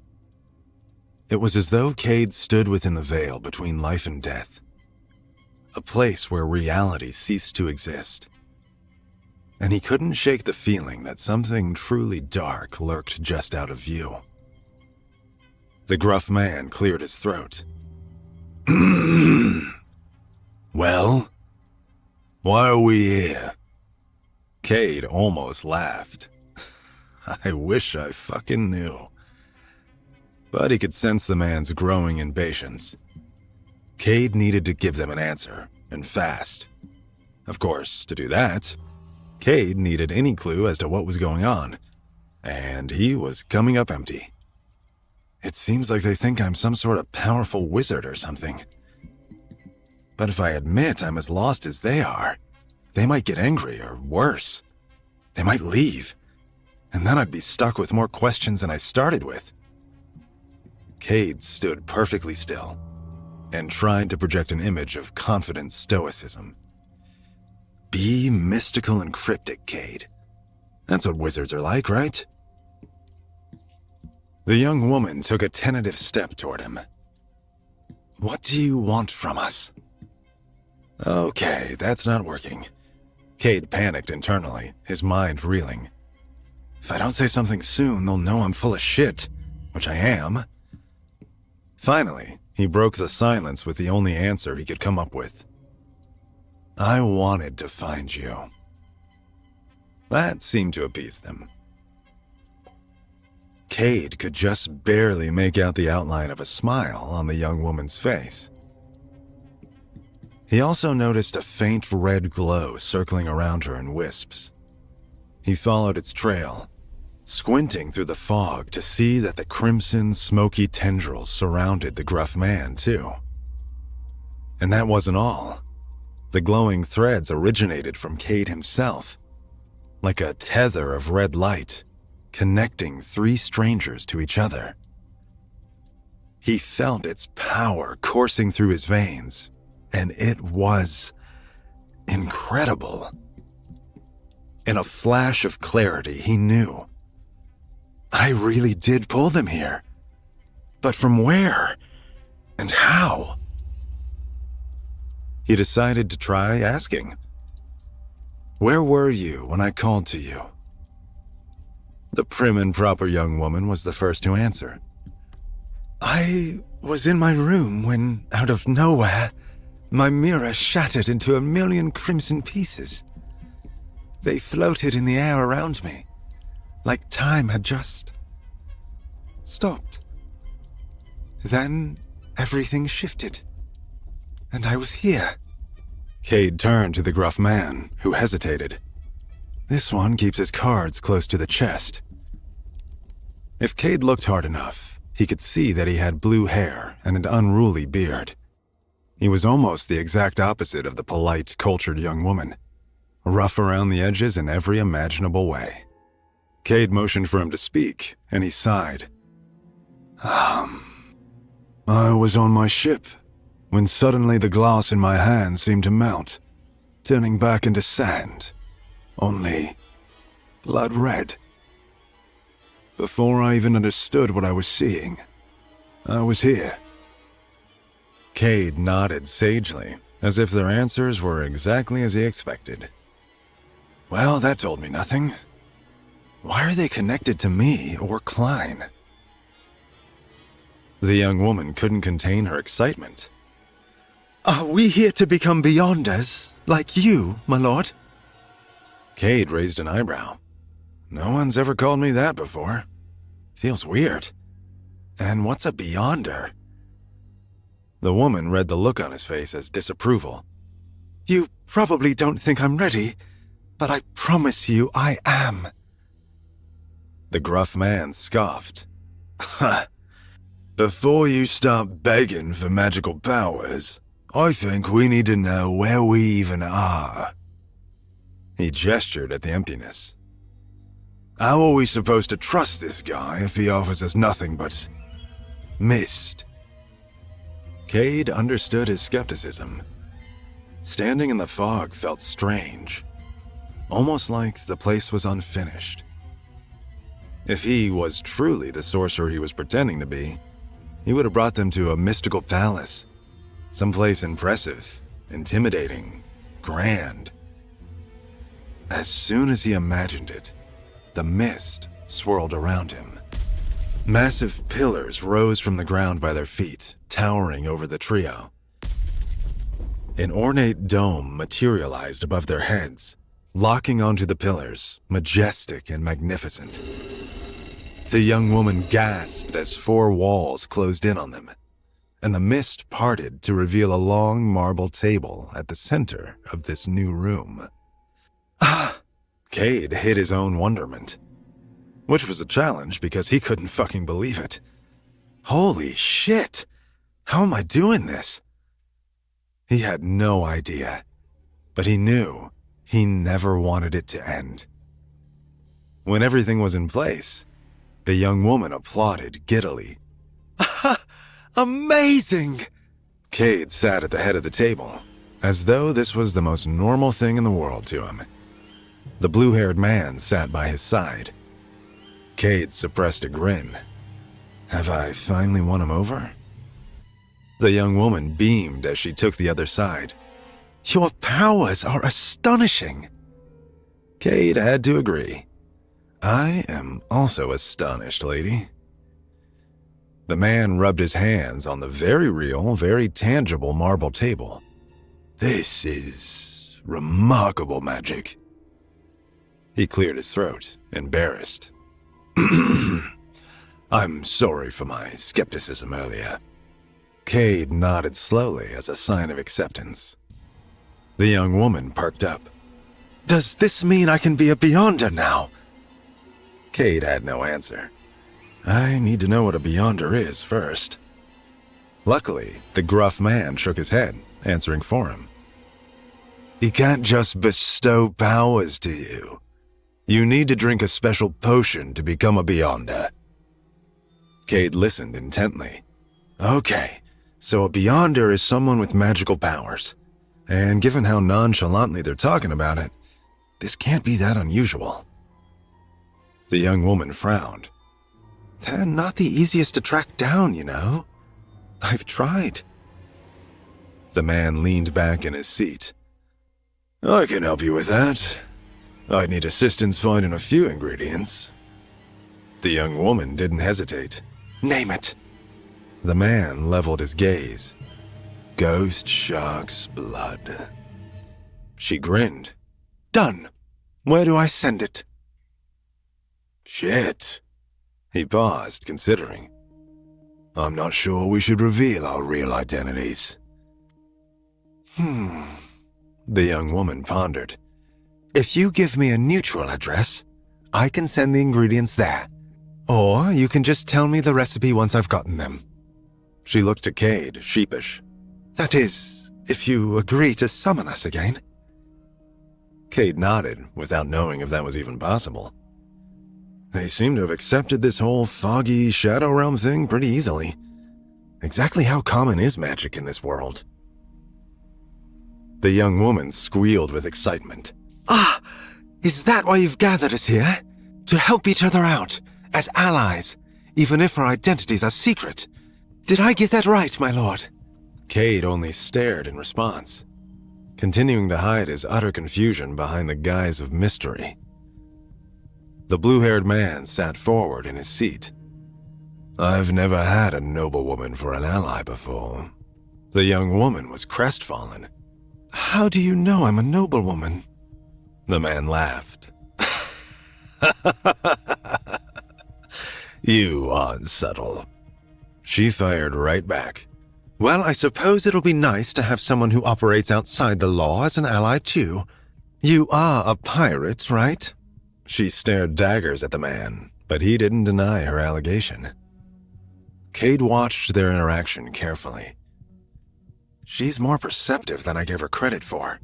It was as though Cade stood within the veil between life and death, a place where reality ceased to exist. And he couldn't shake the feeling that something truly dark lurked just out of view. The gruff man cleared his throat. "Well, why are we here?" Cade almost laughed. I wish I fucking knew. But he could sense the man's growing impatience. Cade needed to give them an answer, and fast. Of course, to do that, Cade needed any clue as to what was going on, and he was coming up empty. It seems like they think I'm some sort of powerful wizard or something. But if I admit I'm as lost as they are, they might get angry, or worse. They might leave, and then I'd be stuck with more questions than I started with. Cade stood perfectly still and tried to project an image of confident stoicism. Be mystical and cryptic, Cade. That's what wizards are like, right? The young woman took a tentative step toward him. "What do you want from us?" Okay, that's not working. Cade panicked internally, his mind reeling. If I don't say something soon, they'll know I'm full of shit, which I am. Finally, he broke the silence with the only answer he could come up with. "I wanted to find you." That seemed to appease them. Cade could just barely make out the outline of a smile on the young woman's face. He also noticed a faint red glow circling around her in wisps. He followed its trail, squinting through the fog to see that the crimson, smoky tendrils surrounded the gruff man, too. And that wasn't all. The glowing threads originated from Cade himself, like a tether of red light, connecting three strangers to each other. He felt its power coursing through his veins, and it was incredible. In a flash of clarity, he knew. I really did pull them here. But from where? And how? He decided to try asking. "Where were you when I called to you?" The prim and proper young woman was the first to answer. "I was in my room when, out of nowhere, my mirror shattered into a million crimson pieces. They floated in the air around me, like time had just stopped. Then everything shifted, and I was here." Cade turned to the gruff man, who hesitated. This one keeps his cards close to the chest. If Cade looked hard enough, he could see that he had blue hair and an unruly beard. He was almost the exact opposite of the polite, cultured young woman, rough around the edges in every imaginable way. Cade motioned for him to speak, and he sighed. I was on my ship, when suddenly the glass in my hand seemed to melt, turning back into sand, only blood red. before I even understood what I was seeing. I was here. Cade nodded sagely, as if their answers were exactly as he expected. Well, that told me nothing. Why are they connected to me or Klein? The young woman couldn't contain her excitement. Are we here to become Beyonders, like you, my lord? Cade raised an eyebrow. No one's ever called me that before. Feels weird. And what's a Beyonder? The woman read the look on his face as disapproval. You probably don't think I'm ready, but I promise you I am. The gruff man scoffed. Ha! Before you start begging for magical powers, I think we need to know where we even are. He gestured at the emptiness. How are we supposed to trust this guy if he offers us nothing but mist? Cade understood his skepticism. Standing in the fog felt strange, almost like the place was unfinished. If he was truly the sorcerer he was pretending to be, he would have brought them to a mystical palace, someplace impressive, intimidating, grand. As soon as he imagined it, the mist swirled around him. Massive pillars rose from the ground by their feet, towering over the trio. An ornate dome materialized above their heads, locking onto the pillars, majestic and magnificent. The young woman gasped as 4 walls closed in on them, and the mist parted to reveal a long marble table at the center of this new room. Ah! Cade hid his own wonderment, which was a challenge because he couldn't fucking believe it. Holy shit! How am I doing this? He had no idea, but he knew he never wanted it to end. When everything was in place, the young woman applauded giddily. Amazing! Cade sat at the head of the table, as though this was the most normal thing in the world to him. The blue-haired man sat by his side. Cade suppressed a grin. Have I finally won him over? The young woman beamed as she took the other side. Your powers are astonishing. Cade had to agree. I am also astonished, lady. The man rubbed his hands on the very real, very tangible marble table. This is remarkable magic. He cleared his throat, embarrassed. I'm sorry for my skepticism earlier. Cade nodded slowly as a sign of acceptance. The young woman perked up. Does this mean I can be a Beyonder now? Cade had no answer. I need to know what a Beyonder is first. Luckily, the gruff man shook his head, answering for him. He can't just bestow powers to you. You need to drink a special potion to become a Beyonder. Cade listened intently. Okay, so a Beyonder is someone with magical powers. And given how nonchalantly they're talking about it, this can't be that unusual. The young woman frowned. They're not the easiest to track down, you know. I've tried. The man leaned back in his seat. I can help you with that. I'd need assistance finding a few ingredients. The young woman didn't hesitate. Name it. The man leveled his gaze. Ghost shark's blood. She grinned. Done. Where do I send it? Shit. He paused, considering. I'm not sure we should reveal our real identities. The young woman pondered. If you give me a neutral address, I can send the ingredients there. Or you can just tell me the recipe once I've gotten them. She looked at Cade, sheepish. That is, if you agree to summon us again. Cade nodded, without knowing if that was even possible. They seem to have accepted this whole foggy shadow realm thing pretty easily. Exactly how common is magic in this world? The young woman squealed with excitement. Ah, is that why you've gathered us here? To help each other out, as allies, even if our identities are secret. Did I get that right, my lord? Cade only stared in response, continuing to hide his utter confusion behind the guise of mystery. The blue-haired man sat forward in his seat. I've never had a noblewoman for an ally before. The young woman was crestfallen. How do you know I'm a noblewoman? The man laughed. You aren't subtle. She fired right back. Well, I suppose it'll be nice to have someone who operates outside the law as an ally too. You are a pirate, right? She stared daggers at the man, but he didn't deny her allegation. Cade watched their interaction carefully. She's more perceptive than I gave her credit for,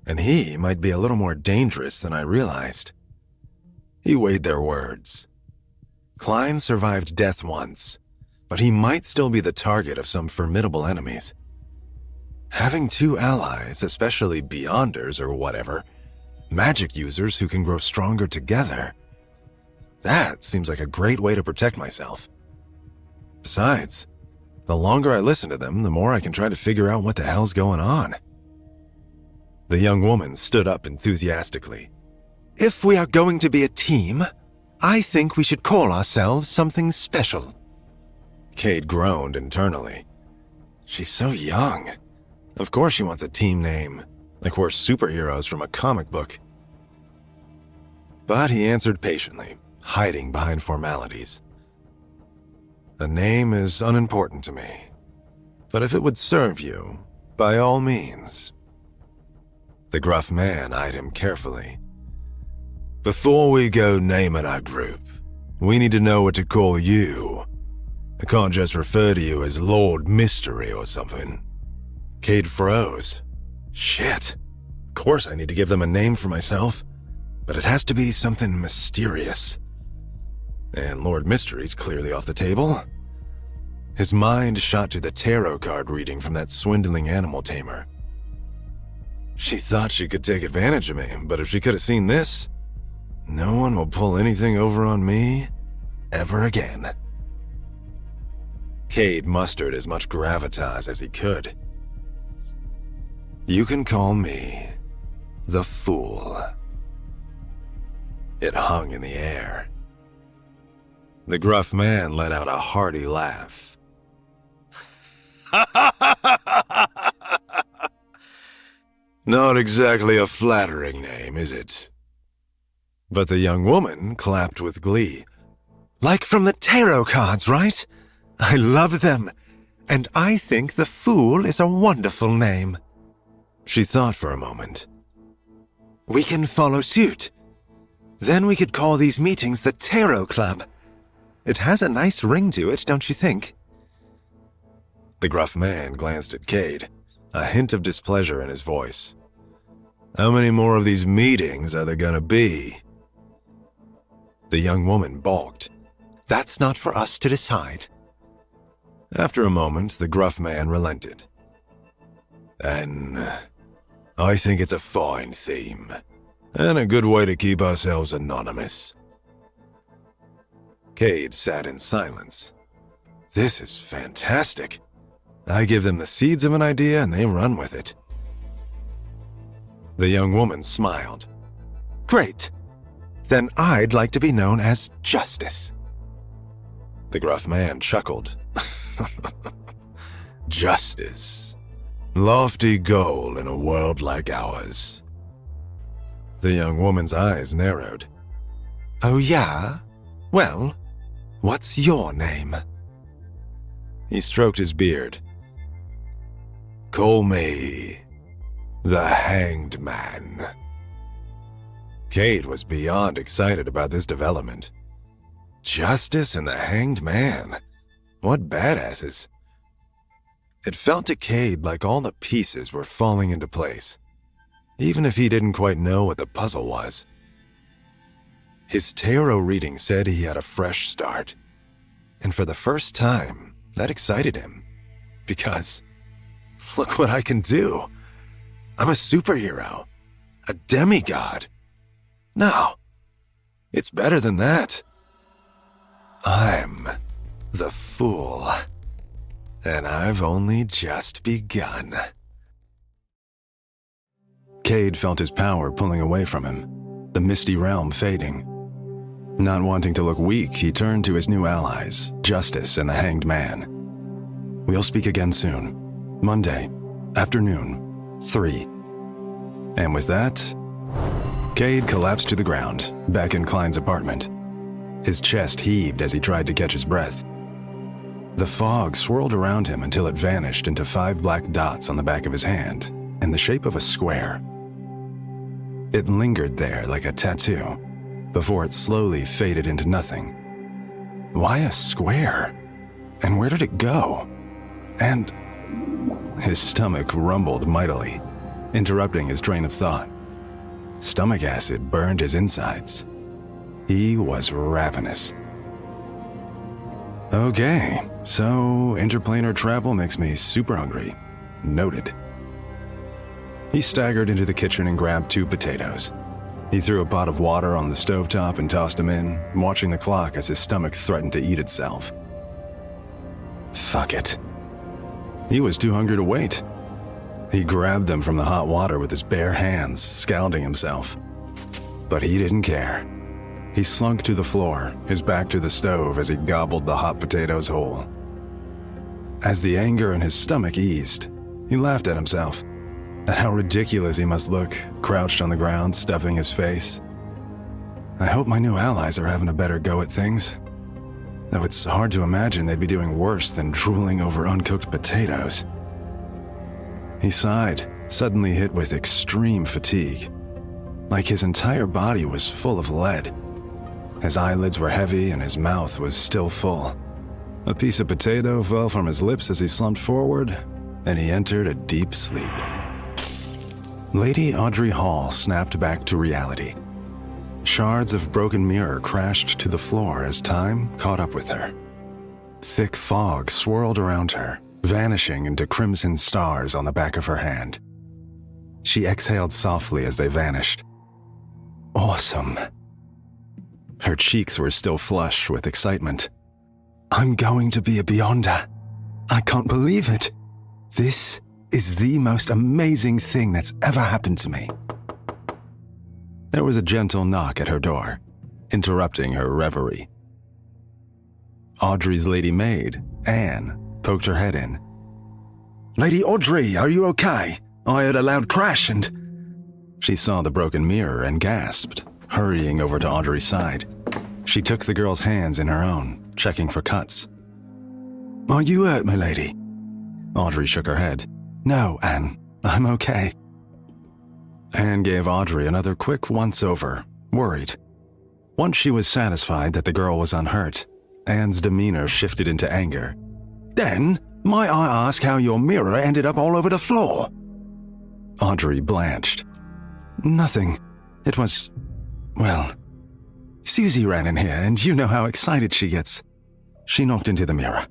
and he might be a little more dangerous than I realized. He weighed their words. Klein survived death once, but he might still be the target of some formidable enemies. Having two allies, especially Beyonders or whatever, magic users who can grow stronger together, that seems like a great way to protect myself. Besides, the longer I listen to them, the more I can try to figure out what the hell's going on. The young woman stood up enthusiastically. If we are going to be a team, I think we should call ourselves something special. Cade groaned internally. She's so young. Of course she wants a team name, like we're superheroes from a comic book. But he answered patiently, hiding behind formalities. The name is unimportant to me, but if it would serve you, by all means. The gruff man eyed him carefully. Before we go naming our group, we need to know what to call you. I can't just refer to you as Lord Mystery or something. Cade froze. Shit. Of course I need to give them a name for myself, but it has to be something mysterious. And Lord Mystery's clearly off the table. His mind shot to the tarot card reading from that swindling animal tamer. She thought she could take advantage of me, but if she could have seen this, no one will pull anything over on me ever again. Cade mustered as much gravitas as he could. You can call me the Fool. It hung in the air. The gruff man let out a hearty laugh. Not exactly a flattering name, is it? But the young woman clapped with glee. Like from the tarot cards, right? I love them, and I think the Fool is a wonderful name. She thought for a moment. We can follow suit. Then we could call these meetings the Tarot Club. It has a nice ring to it, don't you think? The gruff man glanced at Cade, a hint of displeasure in his voice. How many more of these meetings are there gonna be? The young woman balked. That's not for us to decide. After a moment, the gruff man relented. Then, I think it's a fine theme, and a good way to keep ourselves anonymous. Cade sat in silence. This is fantastic. I give them the seeds of an idea and they run with it. The young woman smiled. Great. Then I'd like to be known as Justice. The gruff man chuckled. Justice. Lofty goal in a world like ours. The young woman's eyes narrowed. Oh yeah? Well, what's your name? He stroked his beard. Call me the Hanged Man. Cade was beyond excited about this development. Justice and the Hanged Man. What badasses. It felt to Cade like all the pieces were falling into place, even if he didn't quite know what the puzzle was. His tarot reading said he had a fresh start, and for the first time, that excited him, because look what I can do. I'm a superhero, a demigod. No, it's better than that. I'm the fool. And I've only just begun. Cade felt his power pulling away from him, the misty realm fading. Not wanting to look weak, he turned to his new allies, Justice and the Hanged Man. We'll speak again soon. Monday, afternoon, 3. And with that, Cade collapsed to the ground, back in Klein's apartment. His chest heaved as he tried to catch his breath. The fog swirled around him until it vanished into 5 black dots on the back of his hand, in the shape of a square. It lingered there like a tattoo, before it slowly faded into nothing. Why a square? And where did it go? And his stomach rumbled mightily, interrupting his train of thought. Stomach acid burned his insides. He was ravenous. Okay, so interplanar travel makes me super hungry. Noted. He staggered into the kitchen and grabbed 2 potatoes. He threw a pot of water on the stovetop and tossed them in, watching the clock as his stomach threatened to eat itself. Fuck it. He was too hungry to wait. He grabbed them from the hot water with his bare hands, scalding himself. But he didn't care. He slunk to the floor, his back to the stove as he gobbled the hot potatoes whole. As the anger in his stomach eased, he laughed at himself, at how ridiculous he must look, crouched on the ground, stuffing his face. I hope my new allies are having a better go at things. Though it's hard to imagine they'd be doing worse than drooling over uncooked potatoes. He sighed, suddenly hit with extreme fatigue. Like his entire body was full of lead. His eyelids were heavy and his mouth was still full. A piece of potato fell from his lips as he slumped forward, and he entered a deep sleep. Lady Audrey Hall snapped back to reality. Shards of broken mirror crashed to the floor as time caught up with her. Thick fog swirled around her, vanishing into crimson stars on the back of her hand. She exhaled softly as they vanished. Awesome. Her cheeks were still flush with excitement. I'm going to be a Beyonder. I can't believe it. This is the most amazing thing that's ever happened to me. There was a gentle knock at her door, interrupting her reverie. Audrey's lady maid, Anne, poked her head in. Lady Audrey, are you okay? I heard a loud crash and... She saw the broken mirror and gasped, hurrying over to Audrey's side. She took the girl's hands in her own, checking for cuts. Are you hurt, my lady? Audrey shook her head. No, Anne, I'm okay. Anne gave Audrey another quick once-over, worried. Once she was satisfied that the girl was unhurt, Anne's demeanor shifted into anger. Then, might I ask how your mirror ended up all over the floor? Audrey blanched. Nothing. It was... well... Susie ran in here, and you know how excited she gets. She knocked into the mirror.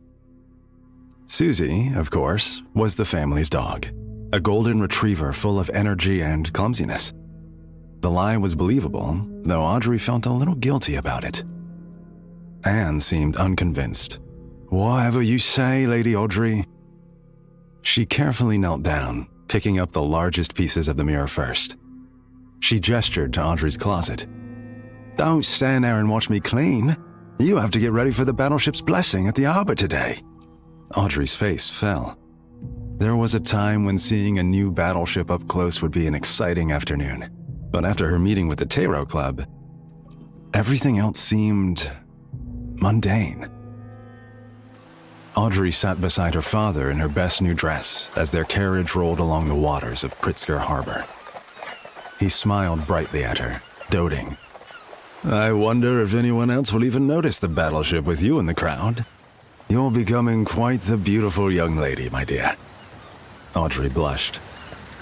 Susie, of course, was the family's dog, a golden retriever full of energy and clumsiness. The lie was believable, though Audrey felt a little guilty about it. Anne seemed unconvinced. Whatever you say, Lady Audrey. She carefully knelt down, picking up the largest pieces of the mirror first. She gestured to Audrey's closet. Don't stand there and watch me clean. You have to get ready for the battleship's blessing at the harbor today. Audrey's face fell. There was a time when seeing a new battleship up close would be an exciting afternoon. But after her meeting with the Tarot Club, everything else seemed mundane. Audrey sat beside her father in her best new dress as their carriage rolled along the waters of Pritzker Harbor. He smiled brightly at her, doting. I wonder if anyone else will even notice the battleship with you in the crowd. You're becoming quite the beautiful young lady, my dear. Audrey blushed.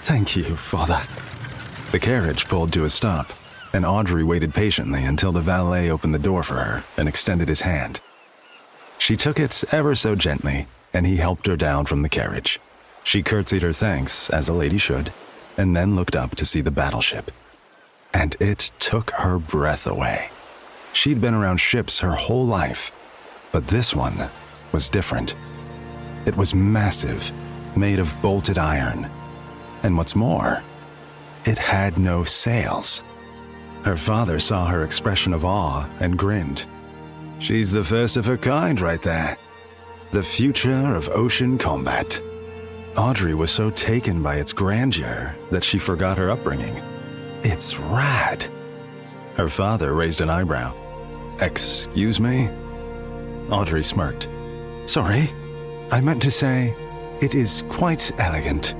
Thank you, Father. The carriage pulled to a stop, and Audrey waited patiently until the valet opened the door for her and extended his hand. She took it ever so gently, and he helped her down from the carriage. She curtsied her thanks, as a lady should, and then looked up to see the battleship. And it took her breath away. She'd been around ships her whole life, But this one was different. It was massive, made of bolted iron. And what's more, it had no sails. Her father saw her expression of awe and grinned. She's the first of her kind right there. The future of ocean combat. Audrey was so taken by its grandeur that she forgot her upbringing. It's rad. Her father raised an eyebrow. Excuse me? Audrey smirked. Sorry, I meant to say, it is quite elegant.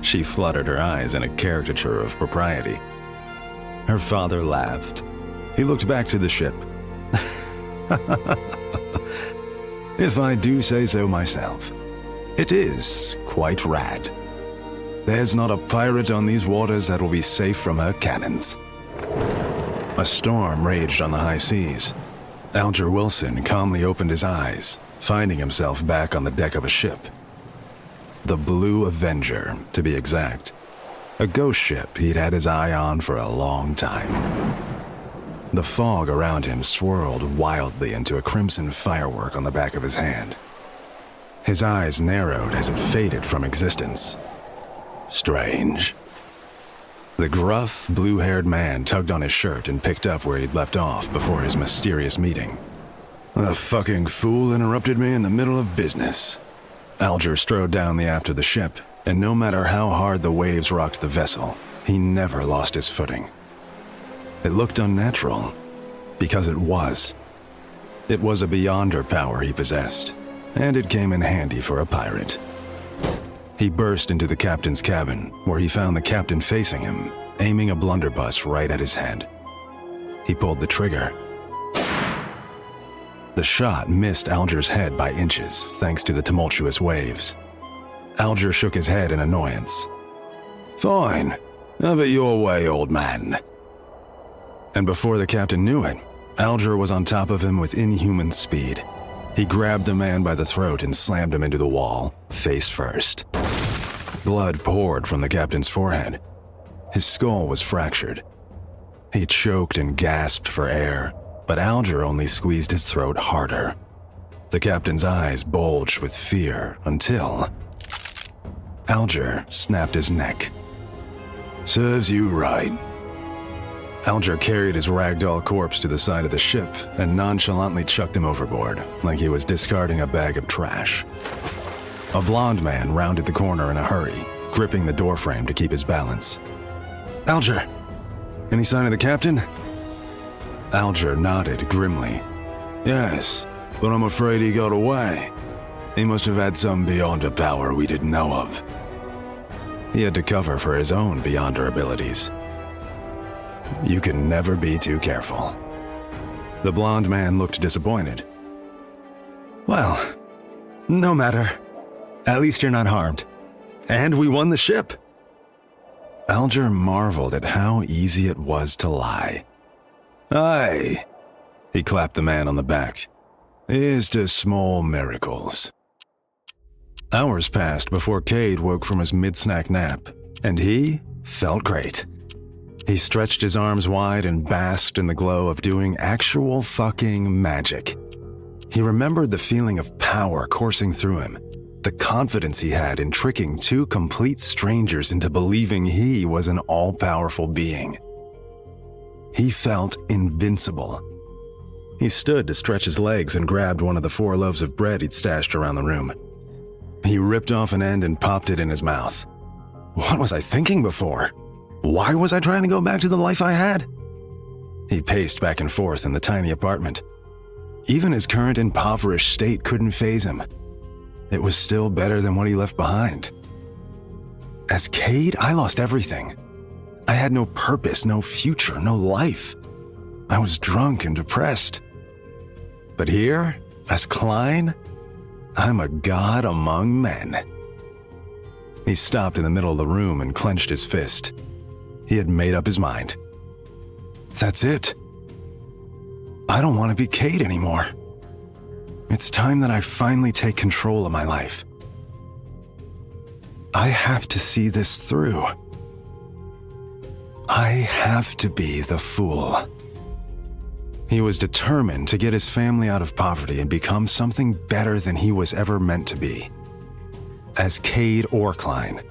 She fluttered her eyes in a caricature of propriety. Her father laughed. He looked back to the ship. If I do say so myself, it is quite rad. There's not a pirate on these waters that will be safe from her cannons. A storm raged on the high seas. Alger Wilson calmly opened his eyes, finding himself back on the deck of a ship. The Blue Avenger, to be exact. A ghost ship he'd had his eye on for a long time. The fog around him swirled wildly into a crimson firework on the back of his hand. His eyes narrowed as it faded from existence. Strange. The gruff, blue-haired man tugged on his shirt and picked up where he'd left off before his mysterious meeting. The fucking fool interrupted me in the middle of business. Alger strode down the aft of the ship, and no matter how hard the waves rocked the vessel, he never lost his footing. It looked unnatural, because it was. It was a beyonder power he possessed, and it came in handy for a pirate. He burst into the captain's cabin, where he found the captain facing him, aiming a blunderbuss right at his head. He pulled the trigger. The shot missed Alger's head by inches, thanks to the tumultuous waves. Alger shook his head in annoyance. Fine. Have it your way, old man. And before the captain knew it, Alger was on top of him with inhuman speed. He grabbed the man by the throat and slammed him into the wall, face first. Blood poured from the captain's forehead. His skull was fractured. He choked and gasped for air, but Alger only squeezed his throat harder. The captain's eyes bulged with fear until Alger snapped his neck. Serves you right. Alger carried his ragdoll corpse to the side of the ship and nonchalantly chucked him overboard, like he was discarding a bag of trash. A blond man rounded the corner in a hurry, gripping the doorframe to keep his balance. Alger, any sign of the captain? Alger nodded grimly. Yes, but I'm afraid he got away. He must have had some beyonder power we didn't know of. He had to cover for his own beyonder abilities. You can never be too careful. The blond man looked disappointed. Well, no matter. At least you're not harmed. And we won the ship. Alger marveled at how easy it was to lie. Aye. He clapped the man on the back. Here's to small miracles. Hours passed before Cade woke from his mid-snack nap, and he felt great. He stretched his arms wide and basked in the glow of doing actual fucking magic. He remembered the feeling of power coursing through him, the confidence he had in tricking two complete strangers into believing he was an all-powerful being. He felt invincible. He stood to stretch his legs and grabbed one of the 4 loaves of bread he'd stashed around the room. He ripped off an end and popped it in his mouth. What was I thinking before? Why was I trying to go back to the life I had? He paced back and forth in the tiny apartment. Even his current impoverished state couldn't faze him. It was still better than what he left behind. As Cade, I lost everything. I had no purpose, no future, no life. I was drunk and depressed. But here, as Klein, I'm a god among men. He stopped in the middle of the room and clenched his fist. He had made up his mind. That's it. I don't want to be Cade anymore. It's time that I finally take control of my life. I have to see this through. I have to be the fool. He was determined to get his family out of poverty and become something better than he was ever meant to be. As Cade Orkline,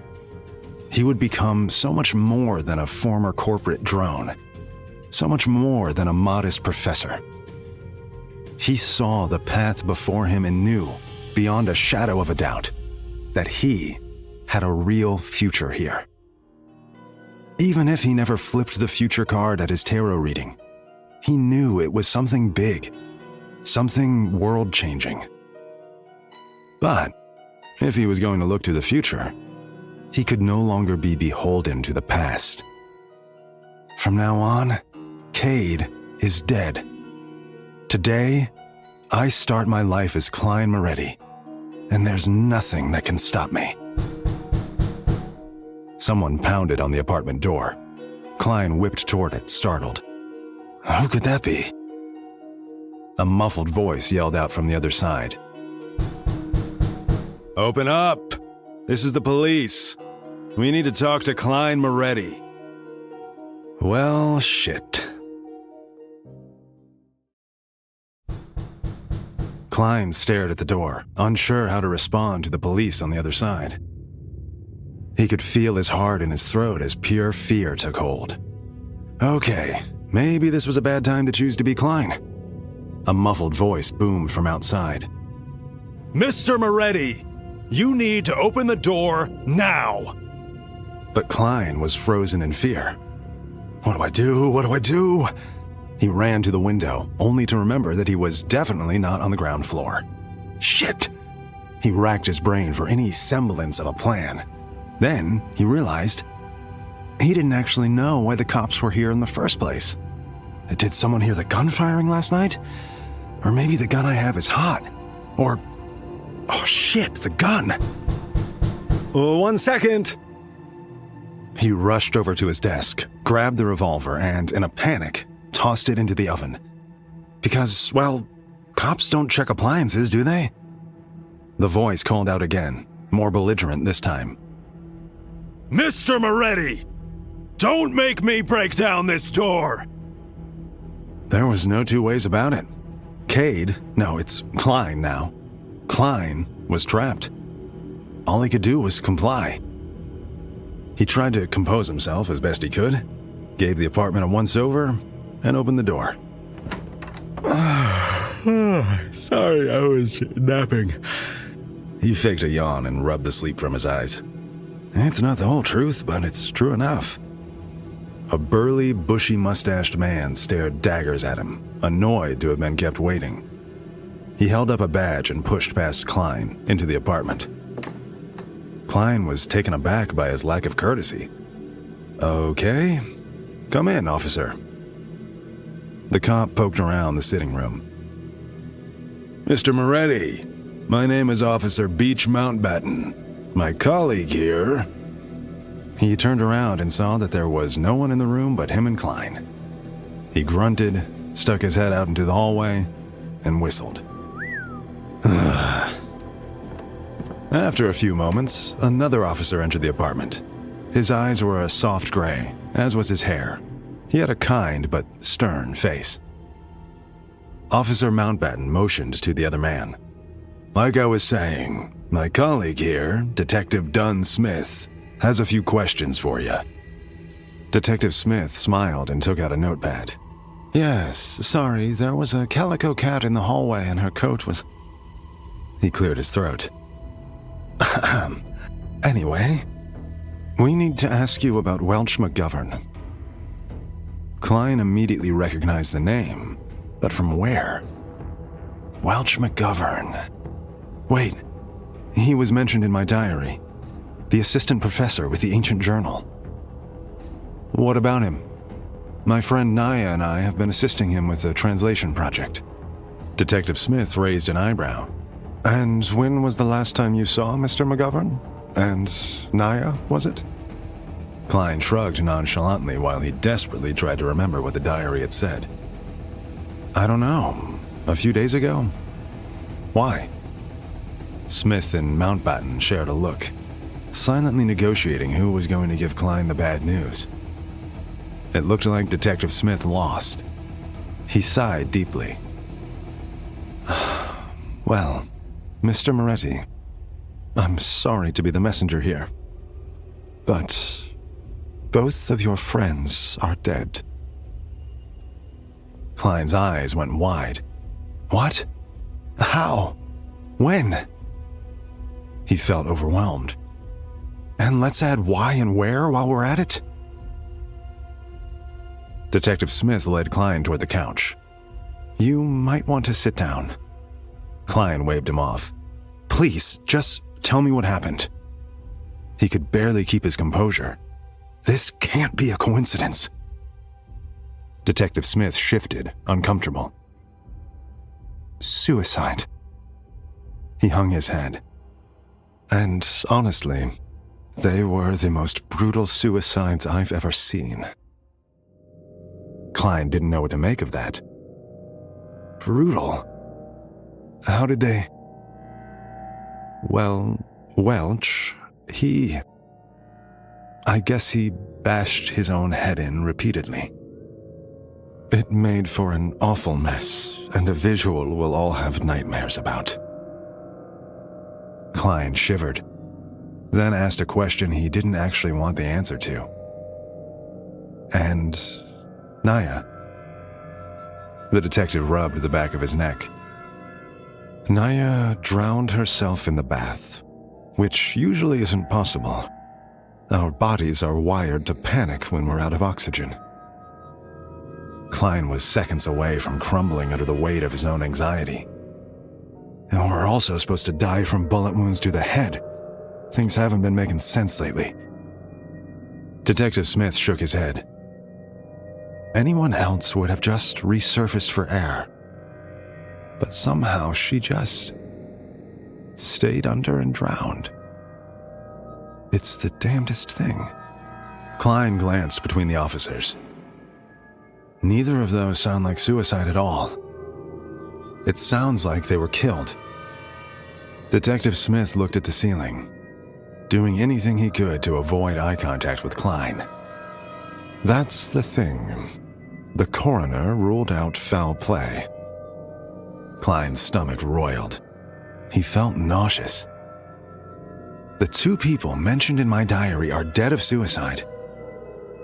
he would become so much more than a former corporate drone, so much more than a modest professor. He saw the path before him and knew, beyond a shadow of a doubt, that he had a real future here. Even if he never flipped the future card at his tarot reading, he knew it was something big, something world-changing. But if he was going to look to the future, he could no longer be beholden to the past. From now on, Cade is dead. Today, I start my life as Klein Moretti, and there's nothing that can stop me. Someone pounded on the apartment door. Klein whipped toward it, startled. Who could that be? A muffled voice yelled out from the other side. Open up! This is the police. We need to talk to Klein Moretti. Well, shit. Klein stared at the door, unsure how to respond to the police on the other side. He could feel his heart in his throat as pure fear took hold. Okay, maybe this was a bad time to choose to be Klein. A muffled voice boomed from outside. Mr. Moretti, you need to open the door now! But Klein was frozen in fear. What do I do? What do I do? He ran to the window, only to remember that he was definitely not on the ground floor. Shit! He racked his brain for any semblance of a plan. Then he realized he didn't actually know why the cops were here in the first place. Did someone hear the gun firing last night? Or maybe the gun I have is hot. Or, oh shit, the gun! Oh, 1 second! He rushed over to his desk, grabbed the revolver, and, in a panic, tossed it into the oven. Because, well, cops don't check appliances, do they? The voice called out again, more belligerent this time. Mr. Moretti! Don't make me break down this door! There was no two ways about it. Cade, no, it's Klein now. Klein was trapped. All he could do was comply. He tried to compose himself as best he could, gave the apartment a once-over, and opened the door. Sorry, I was napping. He faked a yawn and rubbed the sleep from his eyes. It's not the whole truth, but it's true enough. A burly, bushy-mustached man stared daggers at him, annoyed to have been kept waiting. He held up a badge and pushed past Klein into the apartment. Klein was taken aback by his lack of courtesy. Okay, come in, officer. The cop poked around the sitting room. Mr. Moretti, my name is Officer Beach Mountbatten. My colleague here... He turned around and saw that there was no one in the room but him and Klein. He grunted, stuck his head out into the hallway, and whistled. After a few moments, another officer entered the apartment. His eyes were a soft gray, as was his hair. He had a kind but stern face. Officer Mountbatten motioned to the other man. Like I was saying, my colleague here, Detective Dunn Smith, has a few questions for you. Detective Smith smiled and took out a notepad. Yes, sorry, there was a calico cat in the hallway and her coat was... He cleared his throat. Anyway, we need to ask you about Welch McGovern. Klein immediately recognized the name, but from where? Welch McGovern. Wait, he was mentioned in my diary. The assistant professor with the ancient journal. What about him? My friend Naya and I have been assisting him with a translation project. Detective Smith raised an eyebrow. And when was the last time you saw Mr. McGovern? And Naya, was it? Klein shrugged nonchalantly while he desperately tried to remember what the diary had said. I don't know. A few days ago? Why? Smith and Mountbatten shared a look, silently negotiating who was going to give Klein the bad news. It looked like Detective Smith lost. He sighed deeply. Well, Mr. Moretti, I'm sorry to be the messenger here, but both of your friends are dead. Klein's eyes went wide. What? How? When? He felt overwhelmed. And let's add why and where while we're at it. Detective Smith led Klein toward the couch. You might want to sit down. Klein waved him off. Please, just tell me what happened. He could barely keep his composure. This can't be a coincidence. Detective Smith shifted, uncomfortable. Suicide. He hung his head. And honestly, they were the most brutal suicides I've ever seen. Klein didn't know what to make of that. Brutal? How did they... Well, Welch, I guess he bashed his own head in repeatedly. It made for an awful mess, and a visual we'll all have nightmares about. Klein shivered, then asked a question he didn't actually want the answer to. And Naya? The detective rubbed the back of his neck. Naya drowned herself in the bath, which usually isn't possible. Our bodies are wired to panic when we're out of oxygen. Klein was seconds away from crumbling under the weight of his own anxiety. And we're also supposed to die from bullet wounds to the head. Things haven't been making sense lately. Detective Smith shook his head. Anyone else would have just resurfaced for air. But somehow she just stayed under and drowned. It's the damnedest thing. Klein glanced between the officers. Neither of those sound like suicide at all. It sounds like they were killed. Detective Smith looked at the ceiling, doing anything he could to avoid eye contact with Klein. That's the thing. The coroner ruled out foul play. Klein's stomach roiled. He felt nauseous. The two people mentioned in my diary are dead of suicide,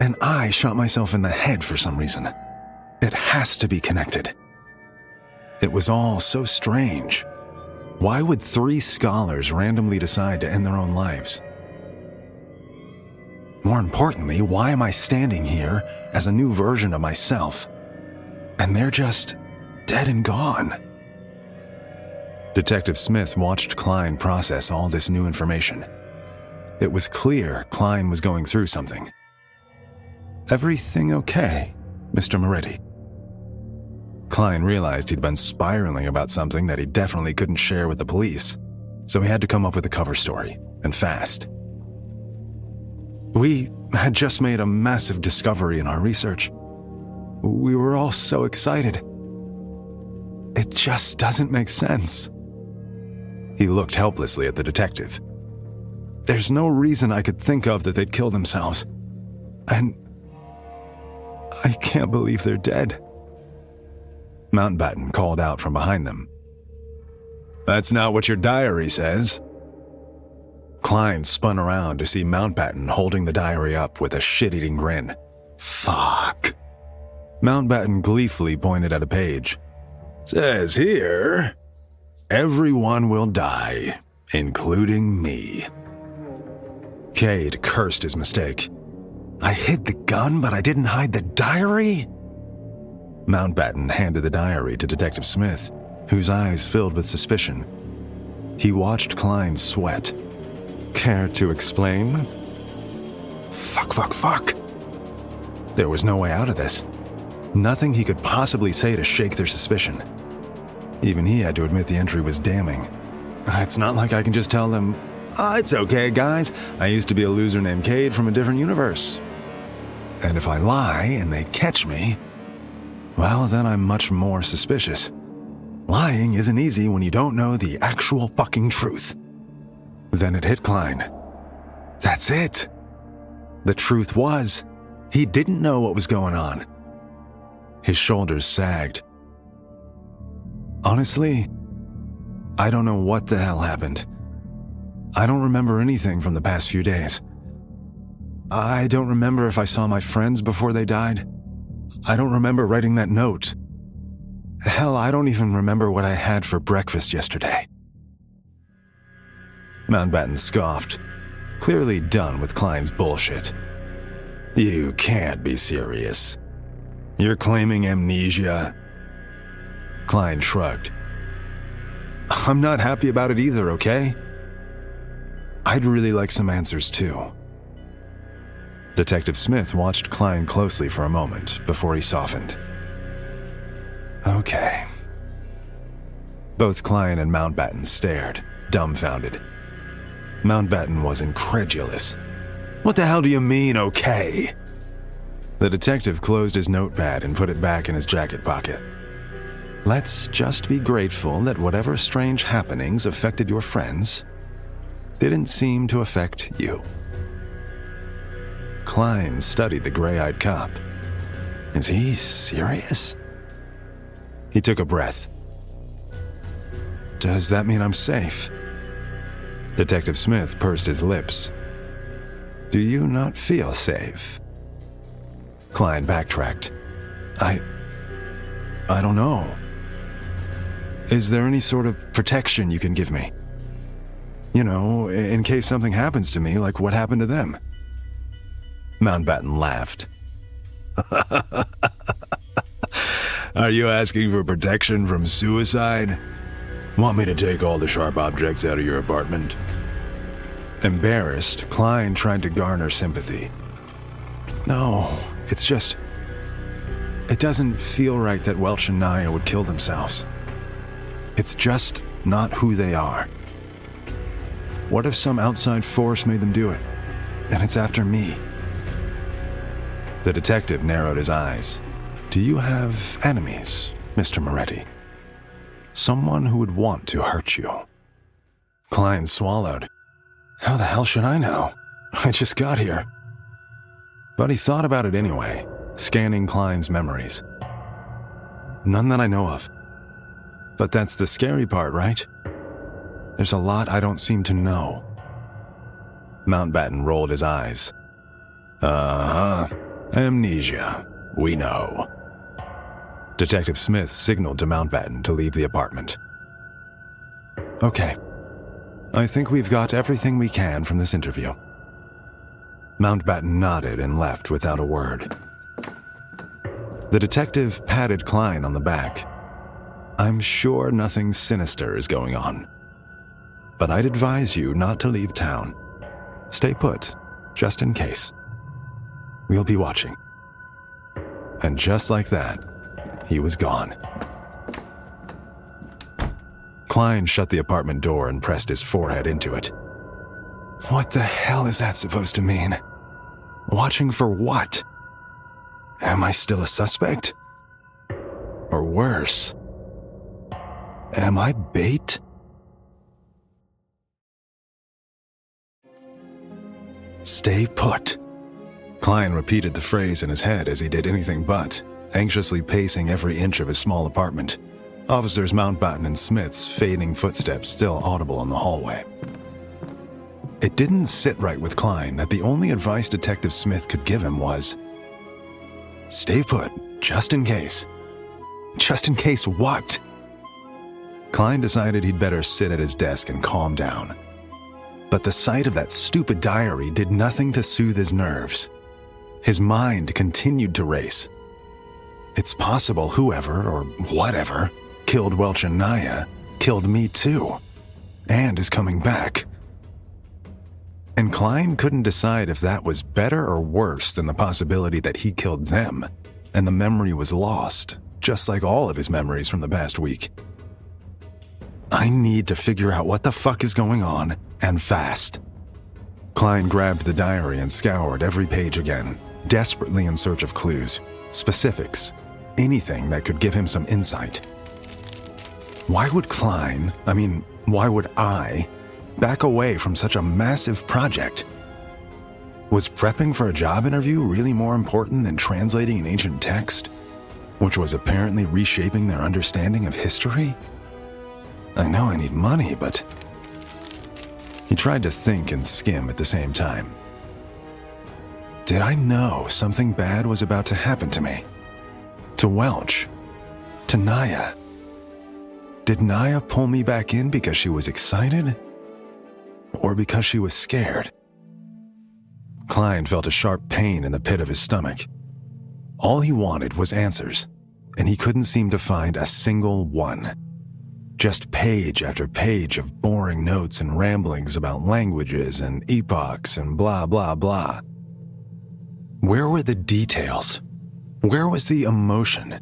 and I shot myself in the head for some reason. It has to be connected. It was all so strange. Why would 3 scholars randomly decide to end their own lives? More importantly, why am I standing here as a new version of myself, and they're just dead and gone? Detective Smith watched Klein process all this new information. It was clear Klein was going through something. Everything okay, Mr. Moretti? Klein realized he'd been spiraling about something that he definitely couldn't share with the police, so he had to come up with a cover story, and fast. We had just made a massive discovery in our research. We were all so excited. It just doesn't make sense. He looked helplessly at the detective. There's no reason I could think of that they'd kill themselves. And I can't believe they're dead. Mountbatten called out from behind them. That's not what your diary says. Klein spun around to see Mountbatten holding the diary up with a shit-eating grin. Fuck. Mountbatten gleefully pointed at a page. Says here, everyone will die, including me. Cade cursed his mistake. I hid the gun, but I didn't hide the diary? Mountbatten handed the diary to Detective Smith, whose eyes filled with suspicion. He watched Klein sweat. Care to explain? Fuck. There was no way out of this. Nothing he could possibly say to shake their suspicion. Even he had to admit the entry was damning. It's not like I can just tell them, it's okay, guys. I used to be a loser named Cade from a different universe. And if I lie and they catch me, well, then I'm much more suspicious. Lying isn't easy when you don't know the actual fucking truth. Then it hit Klein. That's it. The truth was, he didn't know what was going on. His shoulders sagged. Honestly, I don't know what the hell happened. I don't remember anything from the past few days. I don't remember if I saw my friends before they died. I don't remember writing that note. Hell, I don't even remember what I had for breakfast yesterday. Mountbatten scoffed, clearly done with Klein's bullshit. You can't be serious. You're claiming amnesia? Klein shrugged. I'm not happy about it either, okay? I'd really like some answers too. Detective Smith watched Klein closely for a moment before he softened. Okay. Both Klein and Mountbatten stared, dumbfounded. Mountbatten was incredulous. What the hell do you mean, okay? The detective closed his notepad and put it back in his jacket pocket. Let's just be grateful that whatever strange happenings affected your friends didn't seem to affect you. Klein studied the gray-eyed cop. Is he serious? He took a breath. Does that mean I'm safe? Detective Smith pursed his lips. Do you not feel safe? Klein backtracked. I don't know. Is there any sort of protection you can give me? You know, in case something happens to me, like what happened to them? Mountbatten laughed. Are you asking for protection from suicide? Want me to take all the sharp objects out of your apartment? Embarrassed, Klein tried to garner sympathy. No, it's just... It doesn't feel right that Welch and Naya would kill themselves. It's just not who they are. What if some outside force made them do it, and it's after me? The detective narrowed his eyes. Do you have enemies, Mr. Moretti? Someone who would want to hurt you? Klein swallowed. How the hell should I know? I just got here. But he thought about it anyway, scanning Klein's memories. None that I know of. But that's the scary part, right? There's a lot I don't seem to know. Mountbatten rolled his eyes. Uh-huh. Amnesia. We know. Detective Smith signaled to Mountbatten to leave the apartment. Okay. I think we've got everything we can from this interview. Mountbatten nodded and left without a word. The detective patted Klein on the back. I'm sure nothing sinister is going on. But I'd advise you not to leave town. Stay put, just in case. We'll be watching. And just like that, he was gone. Klein shut the apartment door and pressed his forehead into it. What the hell is that supposed to mean? Watching for what? Am I still a suspect? Or worse, am I bait? Stay put. Klein repeated the phrase in his head as he did anything but, anxiously pacing every inch of his small apartment. Officers Mountbatten and Smith's fading footsteps still audible in the hallway. It didn't sit right with Klein that the only advice Detective Smith could give him was, stay put, just in case. Just in case what? Klein decided he'd better sit at his desk and calm down. But the sight of that stupid diary did nothing to soothe his nerves. His mind continued to race. It's possible whoever, or whatever, killed Welch and Naya killed me too, and is coming back. And Klein couldn't decide if that was better or worse than the possibility that he killed them, and the memory was lost, just like all of his memories from the past week. I need to figure out what the fuck is going on, and fast. Klein grabbed the diary and scoured every page again, desperately in search of clues, specifics, anything that could give him some insight. Why would why would I back away from such a massive project? Was prepping for a job interview really more important than translating an ancient text? which was apparently reshaping their understanding of history? I know I need money, but... He tried to think and skim at the same time. Did I know something bad was about to happen to me? To Welch? To Naya? Did Naya pull me back in because she was excited? Or because she was scared? Klein felt a sharp pain in the pit of his stomach. All he wanted was answers, and he couldn't seem to find a single one. Just page after page of boring notes and ramblings about languages and epochs and blah blah blah. Where were the details? Where was the emotion?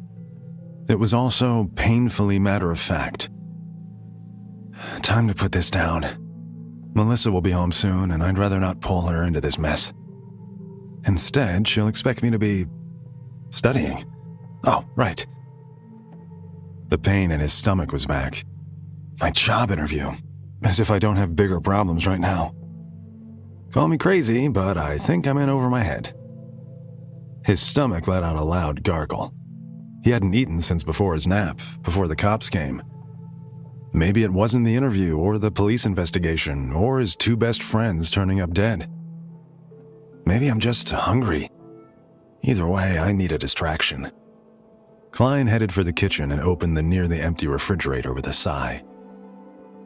It was all so painfully matter-of-fact. Time to put this down. Melissa will be home soon, and I'd rather not pull her into this mess. Instead, she'll expect me to be... studying. Oh, right. The pain in his stomach was back. My job interview. As if I don't have bigger problems right now. Call me crazy, but I think I'm in over my head. His stomach let out a loud gargle. He hadn't eaten since before his nap, before the cops came. Maybe it wasn't the interview or the police investigation or his two best friends turning up dead. Maybe I'm just hungry. Either way, I need a distraction. Klein headed for the kitchen and opened the nearly empty refrigerator with a sigh.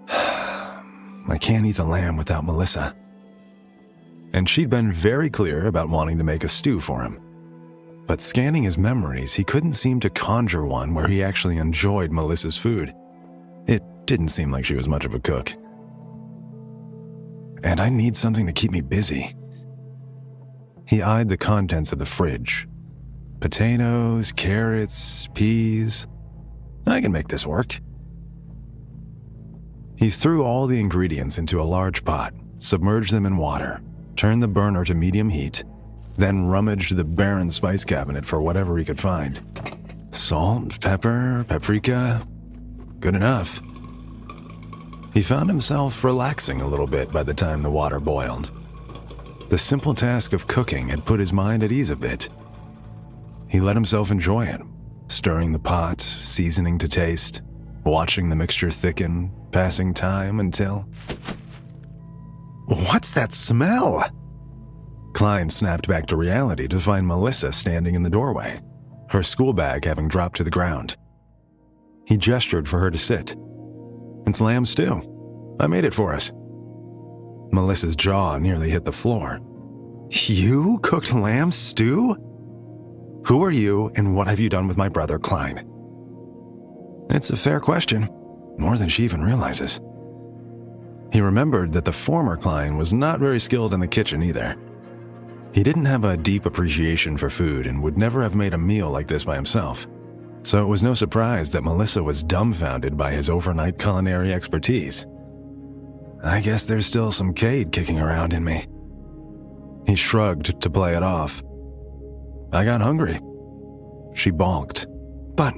I can't eat the lamb without Melissa. And she'd been very clear about wanting to make a stew for him. But scanning his memories, he couldn't seem to conjure one where he actually enjoyed Melissa's food. It didn't seem like she was much of a cook. And I need something to keep me busy. He eyed the contents of the fridge. Potatoes, carrots, peas. I can make this work. He threw all the ingredients into a large pot, submerged them in water, turned the burner to medium heat, then rummaged the barren spice cabinet for whatever he could find. Salt, pepper, paprika. Good enough. He found himself relaxing a little bit by the time the water boiled. The simple task of cooking had put his mind at ease a bit. He let himself enjoy it, stirring the pot, seasoning to taste, watching the mixture thicken, passing time until... What's that smell? Klein snapped back to reality to find Melissa standing in the doorway, her school bag having dropped to the ground. He gestured for her to sit. It's lamb stew. I made it for us. Melissa's jaw nearly hit the floor. You cooked lamb stew? Who are you, and what have you done with my brother, Klein? It's a fair question, more than she even realizes. He remembered that the former Klein was not very skilled in the kitchen either. He didn't have a deep appreciation for food and would never have made a meal like this by himself, so it was no surprise that Melissa was dumbfounded by his overnight culinary expertise. I guess there's still some Cade kicking around in me. He shrugged to play it off. I got hungry. She balked. But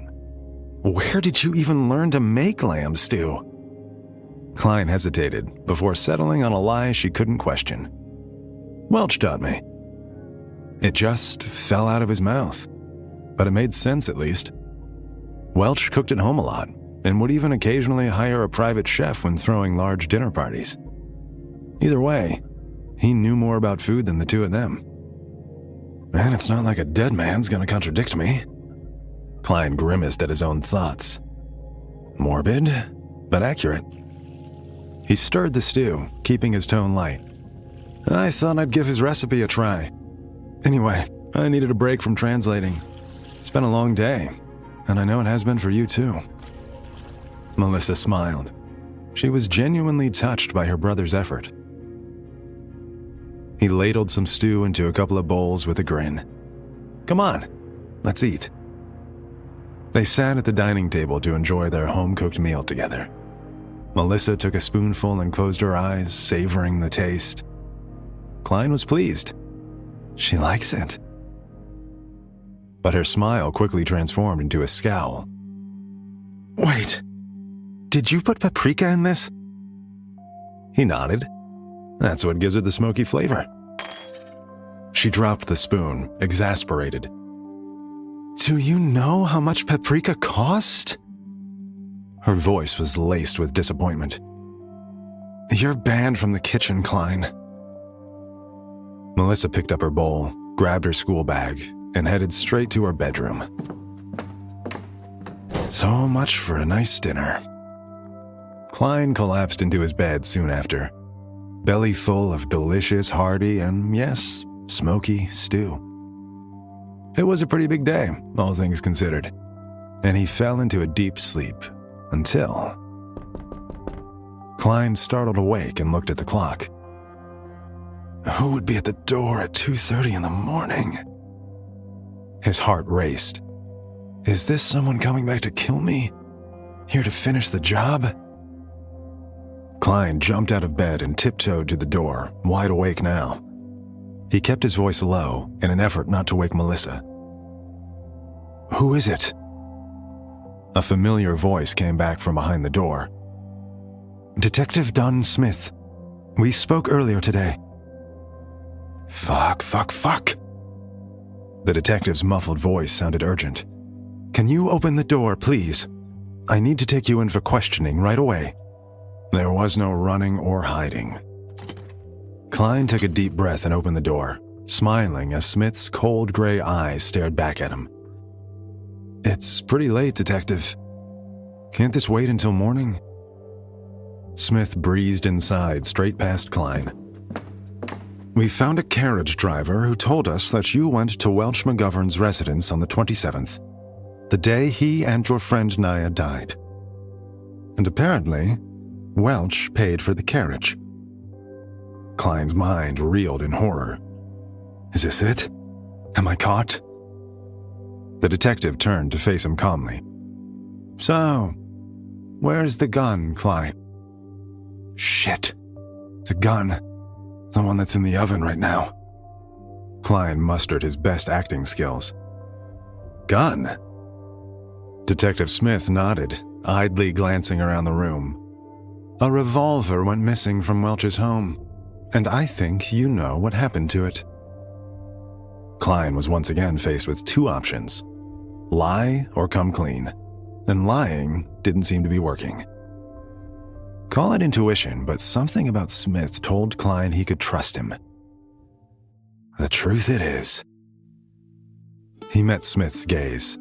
where did you even learn to make lamb stew? Klein hesitated before settling on a lie she couldn't question. Welch taught me. It just fell out of his mouth, but it made sense at least. Welch cooked at home a lot and would even occasionally hire a private chef when throwing large dinner parties. Either way, he knew more about food than the two of them. And it's not like a dead man's gonna contradict me. Klein grimaced at his own thoughts. Morbid, but accurate. He stirred the stew, keeping his tone light. I thought I'd give his recipe a try. Anyway, I needed a break from translating. It's been a long day, and I know it has been for you too. Melissa smiled. She was genuinely touched by her brother's effort. He ladled some stew into a couple of bowls with a grin. Come on, let's eat. They sat at the dining table to enjoy their home-cooked meal together. Melissa took a spoonful and closed her eyes, savoring the taste. Klein was pleased. She likes it. But her smile quickly transformed into a scowl. Wait, did you put paprika in this? He nodded. That's what gives it the smoky flavor. She dropped the spoon, exasperated. Do you know how much paprika cost? Her voice was laced with disappointment. You're banned from the kitchen, Klein. Melissa picked up her bowl, grabbed her school bag, and headed straight to her bedroom. So much for a nice dinner. Klein collapsed into his bed soon after, belly full of delicious, hearty, and yes, smoky stew. It was a pretty big day, all things considered, and he fell into a deep sleep until Klein startled awake and looked at the clock. Who would be at the door at 2:30 in the morning? His heart raced. Is this someone coming back to kill me? Here to finish the job? Klein jumped out of bed and tiptoed to the door, wide awake now. He kept his voice low in an effort not to wake Melissa. Who is it? A familiar voice came back from behind the door. Detective Dunn Smith. We spoke earlier today. Fuck. The detective's muffled voice sounded urgent. Can you open the door, please? I need to take you in for questioning right away. There was no running or hiding. Klein took a deep breath and opened the door, smiling as Smith's cold gray eyes stared back at him. It's pretty late, Detective. Can't this wait until morning? Smith breezed inside, straight past Klein. We found a carriage driver who told us that you went to Welch McGovern's residence on the 27th, the day he and your friend Naya died. And apparently, Welch paid for the carriage. Klein's mind reeled in horror. Is this it? Am I caught? The detective turned to face him calmly. So, where's the gun, Klein? Shit. The gun. The one that's in the oven right now. Klein mustered his best acting skills. Gun? Detective Smith nodded, idly glancing around the room. A revolver went missing from Welch's home, and I think you know what happened to it. Klein was once again faced with two options: lie or come clean, and lying didn't seem to be working. Call it intuition, but something about Smith told Klein he could trust him. The truth it is. He met Smith's gaze.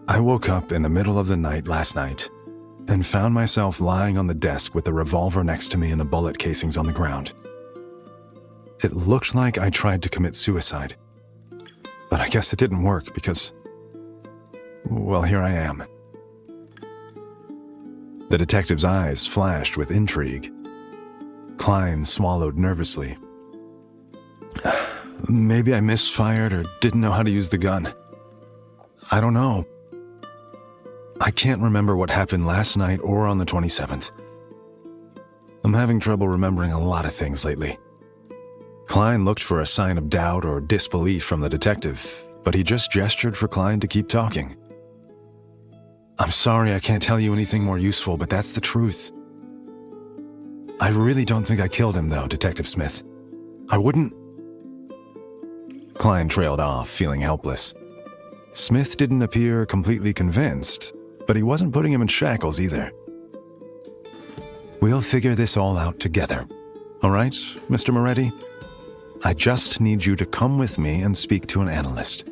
I woke up in the middle of the night last night and found myself lying on the desk with the revolver next to me and the bullet casings on the ground. It looked like I tried to commit suicide, but I guess it didn't work because, well, here I am. The detective's eyes flashed with intrigue. Klein swallowed nervously. Maybe I misfired or didn't know how to use the gun. I don't know. I can't remember what happened last night or on the 27th. I'm having trouble remembering a lot of things lately. Klein looked for a sign of doubt or disbelief from the detective, but he just gestured for Klein to keep talking. I'm sorry I can't tell you anything more useful, but that's the truth. I really don't think I killed him, though, Detective Smith. I wouldn't... Klein trailed off, feeling helpless. Smith didn't appear completely convinced, but he wasn't putting him in shackles either. We'll figure this all out together. All right, Mr. Moretti? I just need you to come with me and speak to an analyst.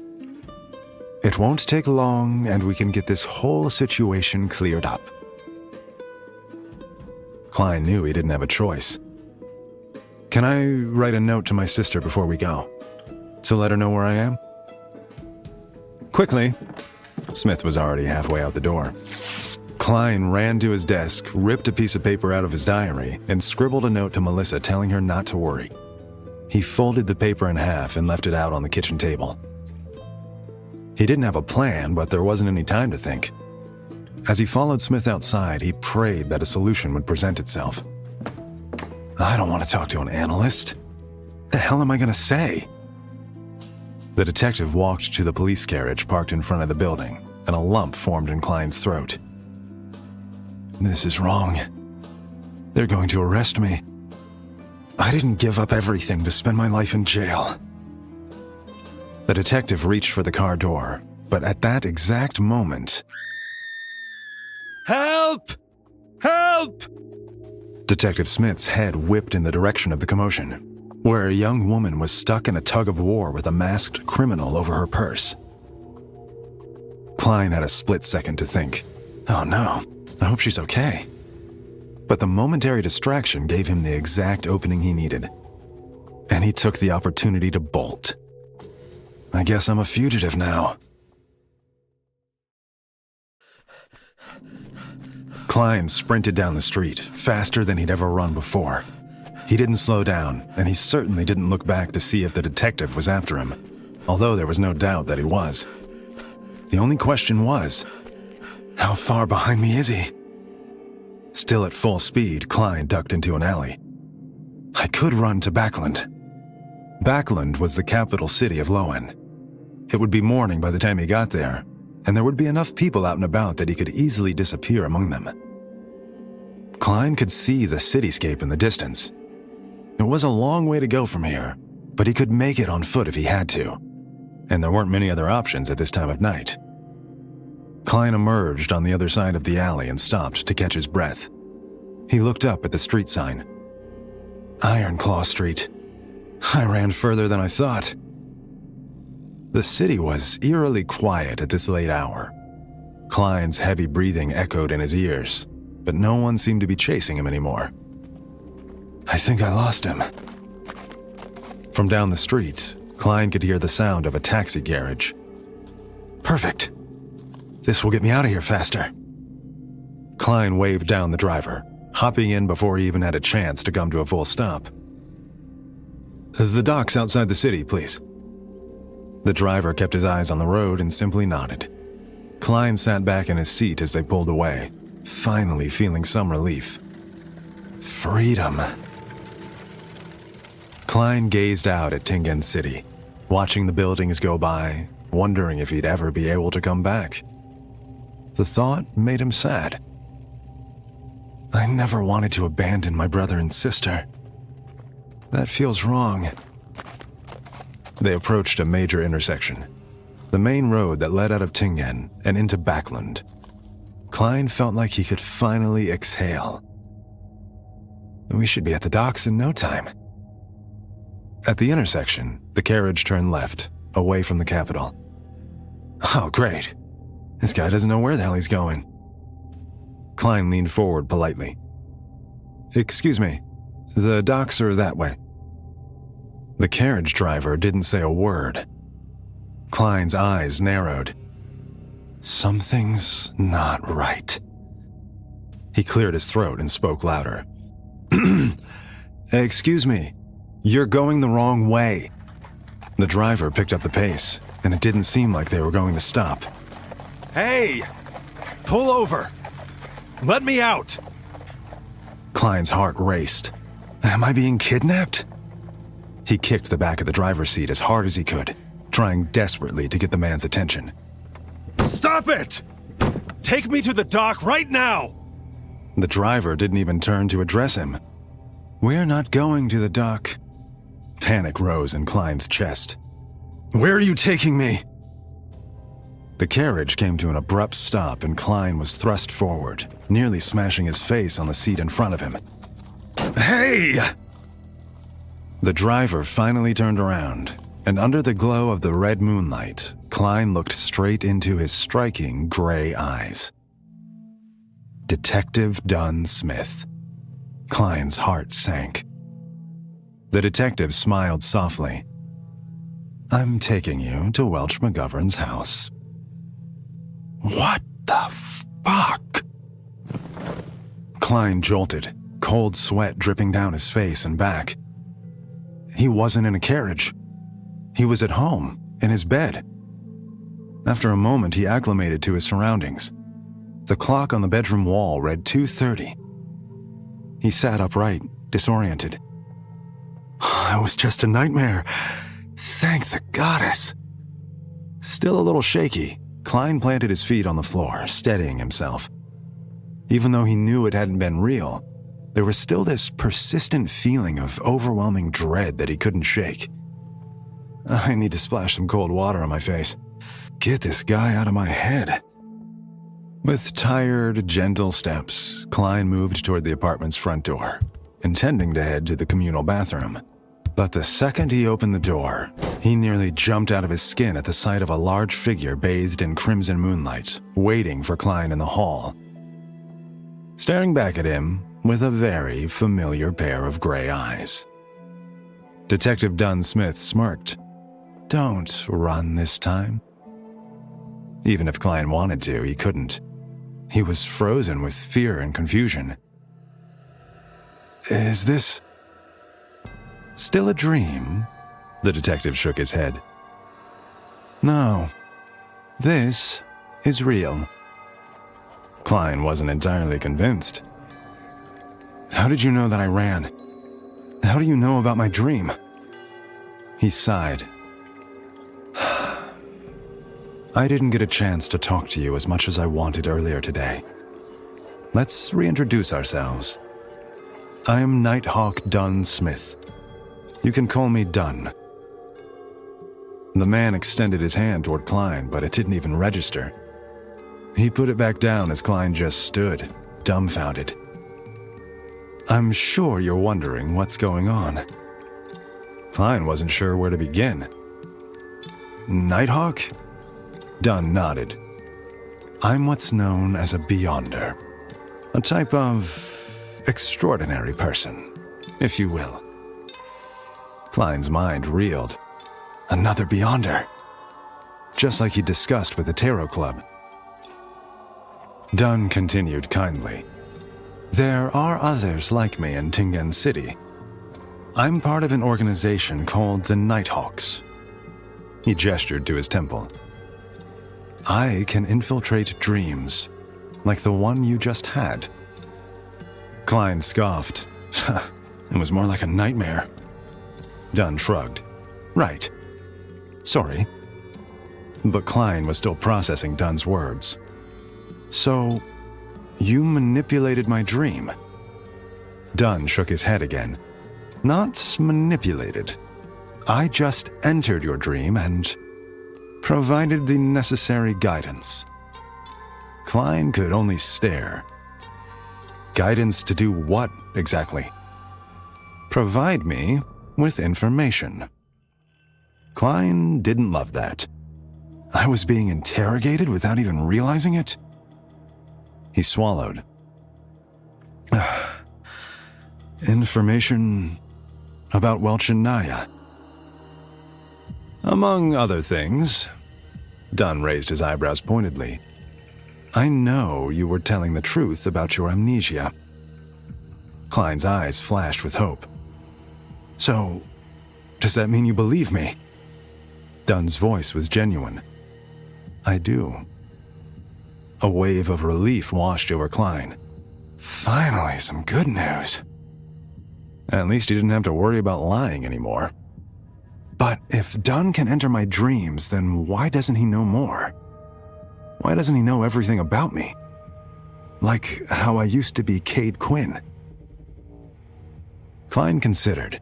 It won't take long, and we can get this whole situation cleared up. Klein knew he didn't have a choice. Can I write a note to my sister before we go? To let her know where I am? Quickly. Smith was already halfway out the door. Klein ran to his desk, ripped a piece of paper out of his diary, and scribbled a note to Melissa telling her not to worry. He folded the paper in half and left it out on the kitchen table. He didn't have a plan, but there wasn't any time to think. As he followed Smith outside, he prayed that a solution would present itself. I don't want to talk to an analyst. The hell am I going to say? The detective walked to the police carriage parked in front of the building, and a lump formed in Klein's throat. This is wrong. They're going to arrest me. I didn't give up everything to spend my life in jail. The detective reached for the car door, but at that exact moment... Help! Help! Detective Smith's head whipped in the direction of the commotion, where a young woman was stuck in a tug-of-war with a masked criminal over her purse. Klein had a split second to think, "Oh no, I hope she's okay." But the momentary distraction gave him the exact opening he needed, and he took the opportunity to bolt. I guess I'm a fugitive now. Klein sprinted down the street, faster than he'd ever run before. He didn't slow down, and he certainly didn't look back to see if the detective was after him, although there was no doubt that he was. The only question was, how far behind me is he? Still at full speed, Klein ducked into an alley. I could run to Backland. Backland was the capital city of Loen. It would be morning by the time he got there, and there would be enough people out and about that he could easily disappear among them. Klein could see the cityscape in the distance. It was a long way to go from here, but he could make it on foot if he had to, and there weren't many other options at this time of night. Klein emerged on the other side of the alley and stopped to catch his breath. He looked up at the street sign. Ironclaw Street. I ran further than I thought. The city was eerily quiet at this late hour. Klein's heavy breathing echoed in his ears, but no one seemed to be chasing him anymore. I think I lost him. From down the street, Klein could hear the sound of a taxi garage. Perfect. This will get me out of here faster. Klein waved down the driver, hopping in before he even had a chance to come to a full stop. The docks outside the city, please. The driver kept his eyes on the road and simply nodded. Klein sat back in his seat as they pulled away, finally feeling some relief. Freedom. Klein gazed out at Tingen City, watching the buildings go by, wondering if he'd ever be able to come back. The thought made him sad. I never wanted to abandon my brother and sister. That feels wrong. They approached a major intersection, the main road that led out of Tingen and into Backland. Klein felt like he could finally exhale. We should be at the docks in no time. At the intersection, the carriage turned left, away from the capital. Oh, great. This guy doesn't know where the hell he's going. Klein leaned forward politely. Excuse me, the docks are that way. The carriage driver didn't say a word. Klein's eyes narrowed. Something's not right. He cleared his throat and spoke louder. Excuse me, you're going the wrong way. The driver picked up the pace, and it didn't seem like they were going to stop. Hey! Pull over! Let me out! Klein's heart raced. Am I being kidnapped? He kicked the back of the driver's seat as hard as he could, trying desperately to get the man's attention. Stop it! Take me to the dock right now! The driver didn't even turn to address him. We're not going to the dock. Panic rose in Klein's chest. Where are you taking me? The carriage came to an abrupt stop and Klein was thrust forward, nearly smashing his face on the seat in front of him. Hey! The driver finally turned around, and under the glow of the red moonlight, Klein looked straight into his striking gray eyes. Detective Dunn Smith. Klein's heart sank. The detective smiled softly. I'm taking you to Welch McGovern's house. What the fuck? Klein jolted, cold sweat dripping down his face and back. He wasn't in a carriage. He was at home, in his bed. After a moment, he acclimated to his surroundings. The clock on the bedroom wall read 2:30. He sat upright, disoriented. It was just a nightmare. Thank the goddess. Still a little shaky, Klein planted his feet on the floor, steadying himself. Even though he knew it hadn't been real, there was still this persistent feeling of overwhelming dread that he couldn't shake. I need to splash some cold water on my face. Get this guy out of my head. With tired, gentle steps, Klein moved toward the apartment's front door, intending to head to the communal bathroom. But the second he opened the door, he nearly jumped out of his skin at the sight of a large figure bathed in crimson moonlight, waiting for Klein in the hall. Staring back at him with a very familiar pair of gray eyes. Detective Dunn Smith smirked. Don't run this time. Even if Klein wanted to, he couldn't. He was frozen with fear and confusion. Is this still a dream? The detective shook his head. No, this is real. Klein wasn't entirely convinced. How did you know that I ran? How do you know about my dream? He sighed. I didn't get a chance to talk to you as much as I wanted earlier today. Let's reintroduce ourselves. I am Nighthawk Dunn Smith. You can call me Dunn. The man extended his hand toward Klein, but it didn't even register. He put it back down as Klein just stood, dumbfounded. I'm sure you're wondering what's going on. Klein wasn't sure where to begin. Nighthawk? Dunn nodded. I'm what's known as a Beyonder. A type of extraordinary person, if you will. Klein's mind reeled. Another Beyonder. Just like he discussed with the Tarot Club. Dunn continued kindly. There are others like me in Tingen City. I'm part of an organization called the Nighthawks. He gestured to his temple. I can infiltrate dreams, like the one you just had. Klein scoffed. It was more like a nightmare. Dunn shrugged. Right. Sorry. But Klein was still processing Dunn's words. So, you manipulated my dream? Dunn shook his head again. Not manipulated. I just entered your dream and provided the necessary guidance. Klein could only stare. Guidance to do what, exactly? Provide me with information. Klein didn't love that. I was being interrogated without even realizing it? He swallowed. Information about Welch and Naya. Among other things, Dunn raised his eyebrows pointedly. I know you were telling the truth about your amnesia. Klein's eyes flashed with hope. So, does that mean you believe me? Dunn's voice was genuine. I do. A wave of relief washed over Klein. Finally, some good news. At least he didn't have to worry about lying anymore. But if Dunn can enter my dreams, then why doesn't he know more? Why doesn't he know everything about me? Like how I used to be Cade Quinn. Klein considered.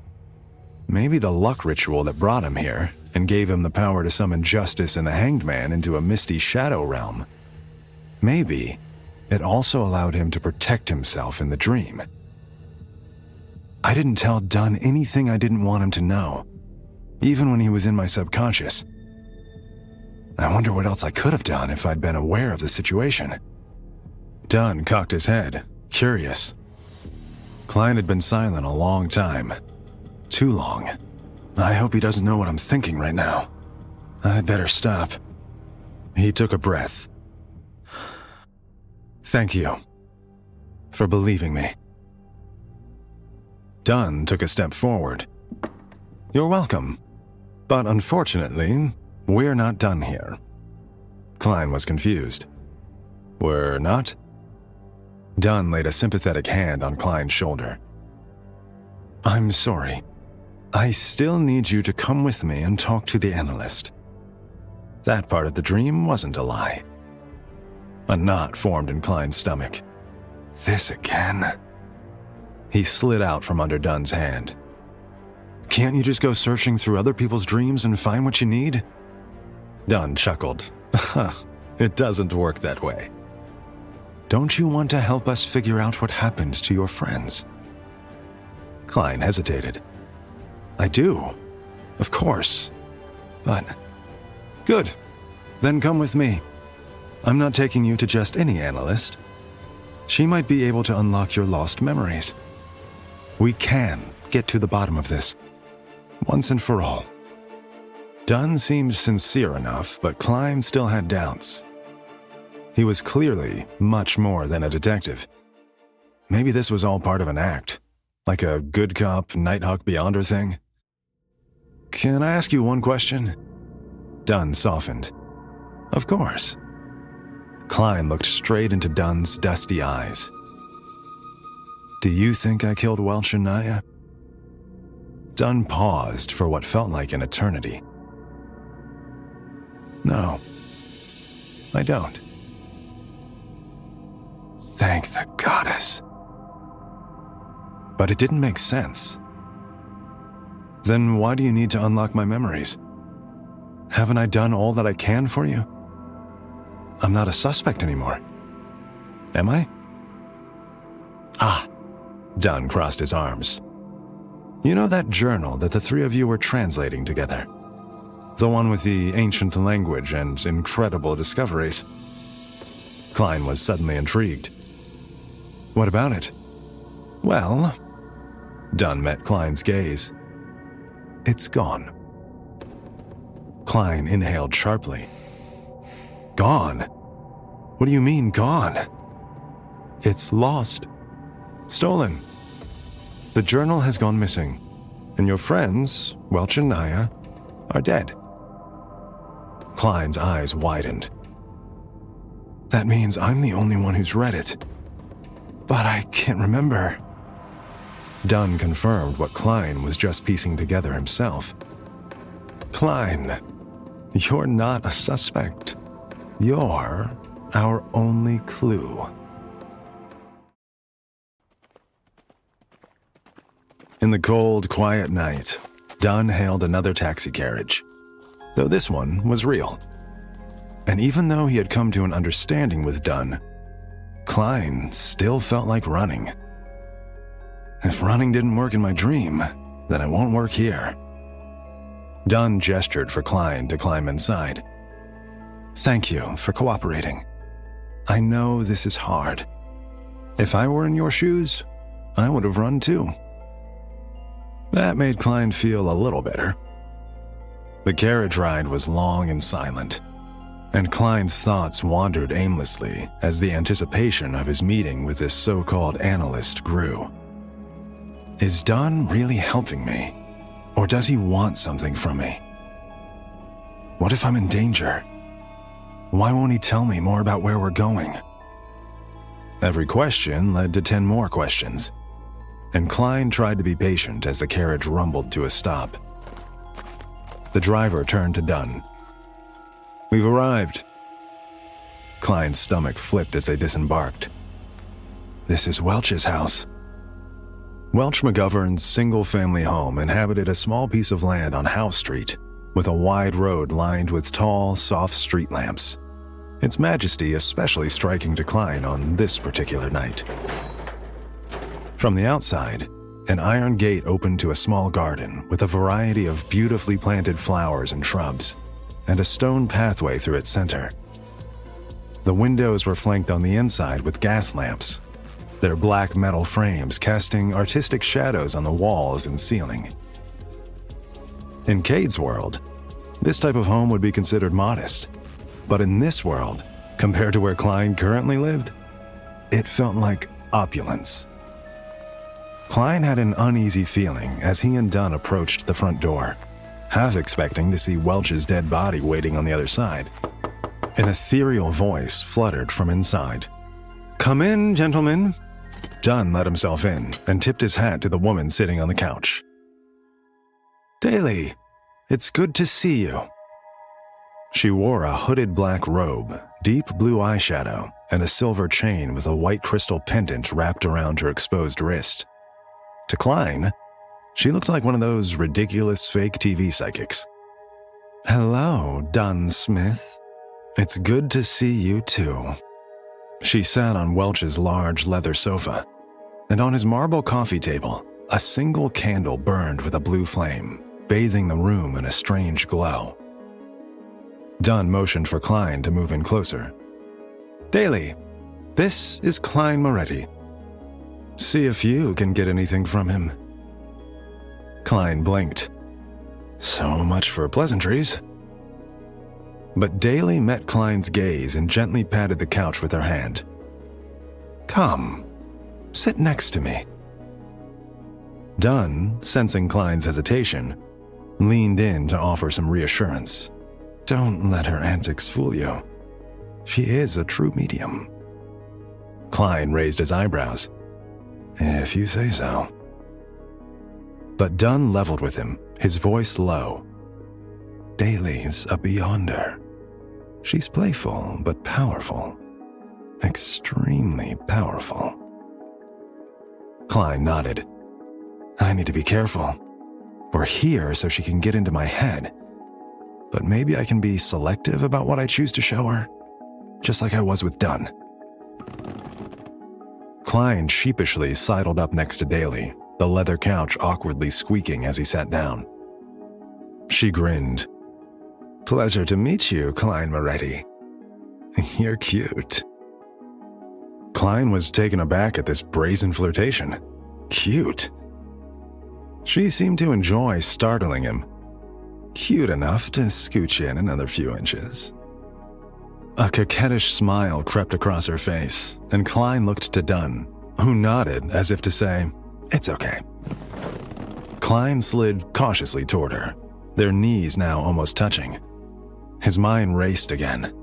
Maybe the luck ritual that brought him here and gave him the power to summon justice and the Hanged Man into a misty shadow realm. Maybe it also allowed him to protect himself in the dream. I didn't tell Dunn anything I didn't want him to know, even when he was in my subconscious. I wonder what else I could have done if I'd been aware of the situation. Dunn cocked his head, curious. Klein had been silent a long time. Too long. I hope he doesn't know what I'm thinking right now. I'd better stop. He took a breath. Thank you for believing me. Dunn took a step forward. You're welcome. But unfortunately, we're not done here. Klein was confused. We're not? Dunn laid a sympathetic hand on Klein's shoulder. I'm sorry. I still need you to come with me and talk to the analyst. That part of the dream wasn't a lie. A knot formed in Klein's stomach. This again? He slid out from under Dunn's hand. Can't you just go searching through other people's dreams and find what you need? Dunn chuckled. It doesn't work that way. Don't you want to help us figure out what happened to your friends? Klein hesitated. I do. Of course. But... Good. Then come with me. I'm not taking you to just any analyst. She might be able to unlock your lost memories. We can get to the bottom of this, once and for all. Dunn seemed sincere enough, but Klein still had doubts. He was clearly much more than a detective. Maybe this was all part of an act, like a good cop, Nighthawk Beyonder thing. Can I ask you one question? Dunn softened. Of course. Klein looked straight into Dunn's dusty eyes. Do you think I killed Welch and Naya? Dunn paused for what felt like an eternity. No, I don't. Thank the goddess. But it didn't make sense. Then why do you need to unlock my memories? Haven't I done all that I can for you? I'm not a suspect anymore. Am I? Ah, Dunn crossed his arms. You know that journal that the three of you were translating together? The one with the ancient language and incredible discoveries? Klein was suddenly intrigued. What about it? Well, Dunn met Klein's gaze. It's gone. Klein inhaled sharply. Gone? What do you mean, gone? It's lost. Stolen. The journal has gone missing, and your friends, Welch and Naya, are dead. Klein's eyes widened. That means I'm the only one who's read it. But I can't remember. Dunn confirmed what Klein was just piecing together himself. Klein, you're not a suspect. You're our only clue. In the cold, quiet night, Dunn hailed another taxi carriage, though this one was real. And even though he had come to an understanding with Dunn, Klein still felt like running. If running didn't work in my dream, then it won't work here. Dunn gestured for Klein to climb inside. Thank you for cooperating. I know this is hard. If I were in your shoes, I would have run too. That made Klein feel a little better. The carriage ride was long and silent, and Klein's thoughts wandered aimlessly as the anticipation of his meeting with this so-called analyst grew. Is Dunn really helping me, or does he want something from me? What if I'm in danger? Why won't he tell me more about where we're going? Every question led to 10 more questions, and Klein tried to be patient as the carriage rumbled to a stop. The driver turned to Dunn. We've arrived. Klein's stomach flipped as they disembarked. This is Welch's house. Welch McGovern's single-family home inhabited a small piece of land on Howe Street, with a wide road lined with tall, soft street lamps, its majesty especially striking to Klein on this particular night. From the outside, an iron gate opened to a small garden with a variety of beautifully planted flowers and shrubs, and a stone pathway through its center. The windows were flanked on the inside with gas lamps, their black metal frames casting artistic shadows on the walls and ceiling. In Cade's world, this type of home would be considered modest, but in this world, compared to where Klein currently lived, it felt like opulence. Klein had an uneasy feeling as he and Dunn approached the front door, half expecting to see Welch's dead body waiting on the other side. An ethereal voice fluttered from inside. Come in, gentlemen. Dunn let himself in and tipped his hat to the woman sitting on the couch. Daly, it's good to see you. She wore a hooded black robe, deep blue eyeshadow, and a silver chain with a white crystal pendant wrapped around her exposed wrist. To Klein, She looked like one of those ridiculous fake TV psychics. "Hello, Dunn Smith. It's good to see you too." She sat on Welch's large leather sofa, and on his marble coffee table, a single candle burned with a blue flame, bathing the room in a strange glow. Dunn motioned for Klein to move in closer. "Daly, this is Klein Moretti. See if you can get anything from him." Klein blinked. So much for pleasantries. But Daly met Klein's gaze and gently patted the couch with her hand. "Come, sit next to me." Dunn, sensing Klein's hesitation, leaned in to offer some reassurance. "Don't let her antics fool you. She is a true medium." Klein raised his eyebrows. "If you say so." But Dunn leveled with him, his voice low. "Daly's a beyonder. She's playful but powerful. Extremely powerful." Klein nodded. "I need to be careful. We're here so she can get into my head. But maybe I can be selective about what I choose to show her, just like I was with Dunn." Klein sheepishly sidled up next to Daly, the leather couch awkwardly squeaking as he sat down. She grinned. "Pleasure to meet you, Klein Moretti. You're cute." Klein was taken aback at this brazen flirtation. Cute. She seemed to enjoy startling him. Cute enough to scooch in another few inches. A coquettish smile crept across her face, and Klein looked to Dunn, who nodded as if to say, "It's okay." Klein slid cautiously toward her, their knees now almost touching. His mind raced again.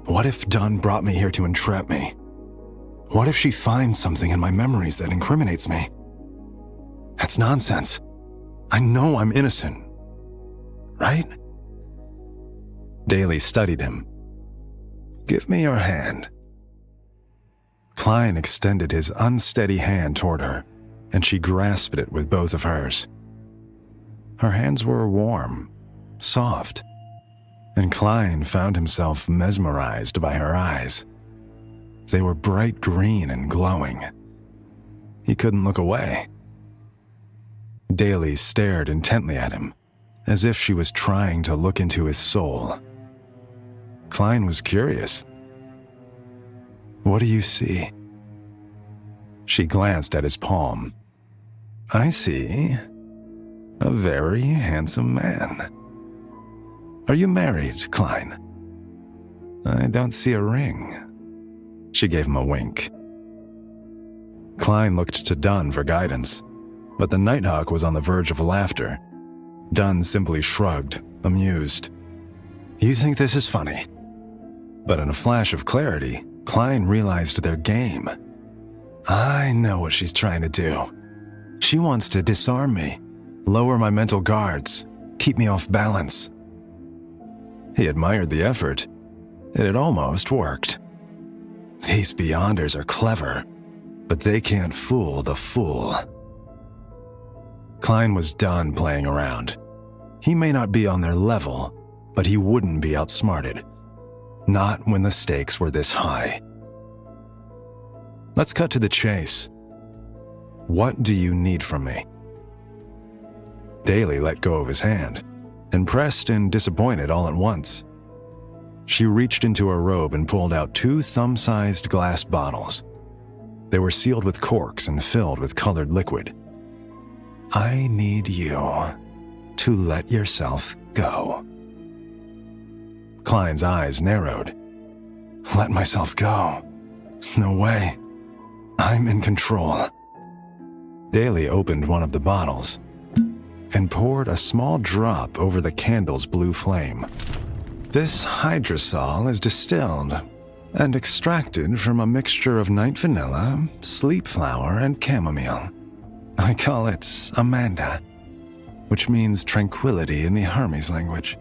What if Dunn brought me here to entrap me? What if she finds something in my memories that incriminates me? That's nonsense. I know I'm innocent. Right? Daly studied him. "Give me your hand." Klein extended his unsteady hand toward her, and she grasped it with both of hers. Her hands were warm, soft, and Klein found himself mesmerized by her eyes. They were bright green and glowing. He couldn't look away. Daly stared intently at him, as if she was trying to look into his soul. Klein was curious. "What do you see?" She glanced at his palm. "I see a very handsome man. Are you married, Klein?" "I don't see a ring." She gave him a wink. Klein looked to Dunn for guidance, but the Nighthawk was on the verge of laughter. Dunn simply shrugged, amused. "You think this is funny?" But in a flash of clarity, Klein realized their game. "I know what she's trying to do. She wants to disarm me, lower my mental guards, keep me off balance." He admired the effort. It had almost worked. These Beyonders are clever, but they can't fool the fool. Klein was done playing around. He may not be on their level, but he wouldn't be outsmarted. Not when the stakes were this high. Let's cut to the chase. What do you need from me? Daly let go of his hand, impressed and disappointed all at once. She reached into her robe and pulled out 2 thumb-sized glass bottles. They were sealed with corks and filled with colored liquid. "I need you to let yourself go." Klein's eyes narrowed. "Let myself go? No way. I'm in control." Daly opened one of the bottles and poured a small drop over the candle's blue flame. "This hydrosol is distilled and extracted from a mixture of night vanilla, sleep flower, and chamomile. I call it Amanda, which means tranquility in the Hermes language.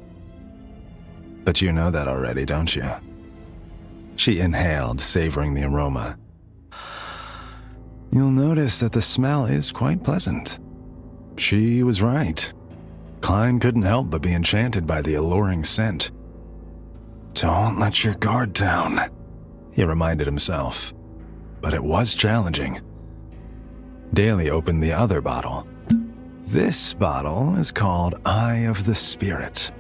But you know that already, don't you?" She inhaled, savoring the aroma. "You'll notice that the smell is quite pleasant." she was right. Klein couldn't help but be enchanted by the alluring scent. Don't let your guard down, he reminded himself. But it was challenging. Daly opened the other bottle. This bottle is called Eye of the Spirit.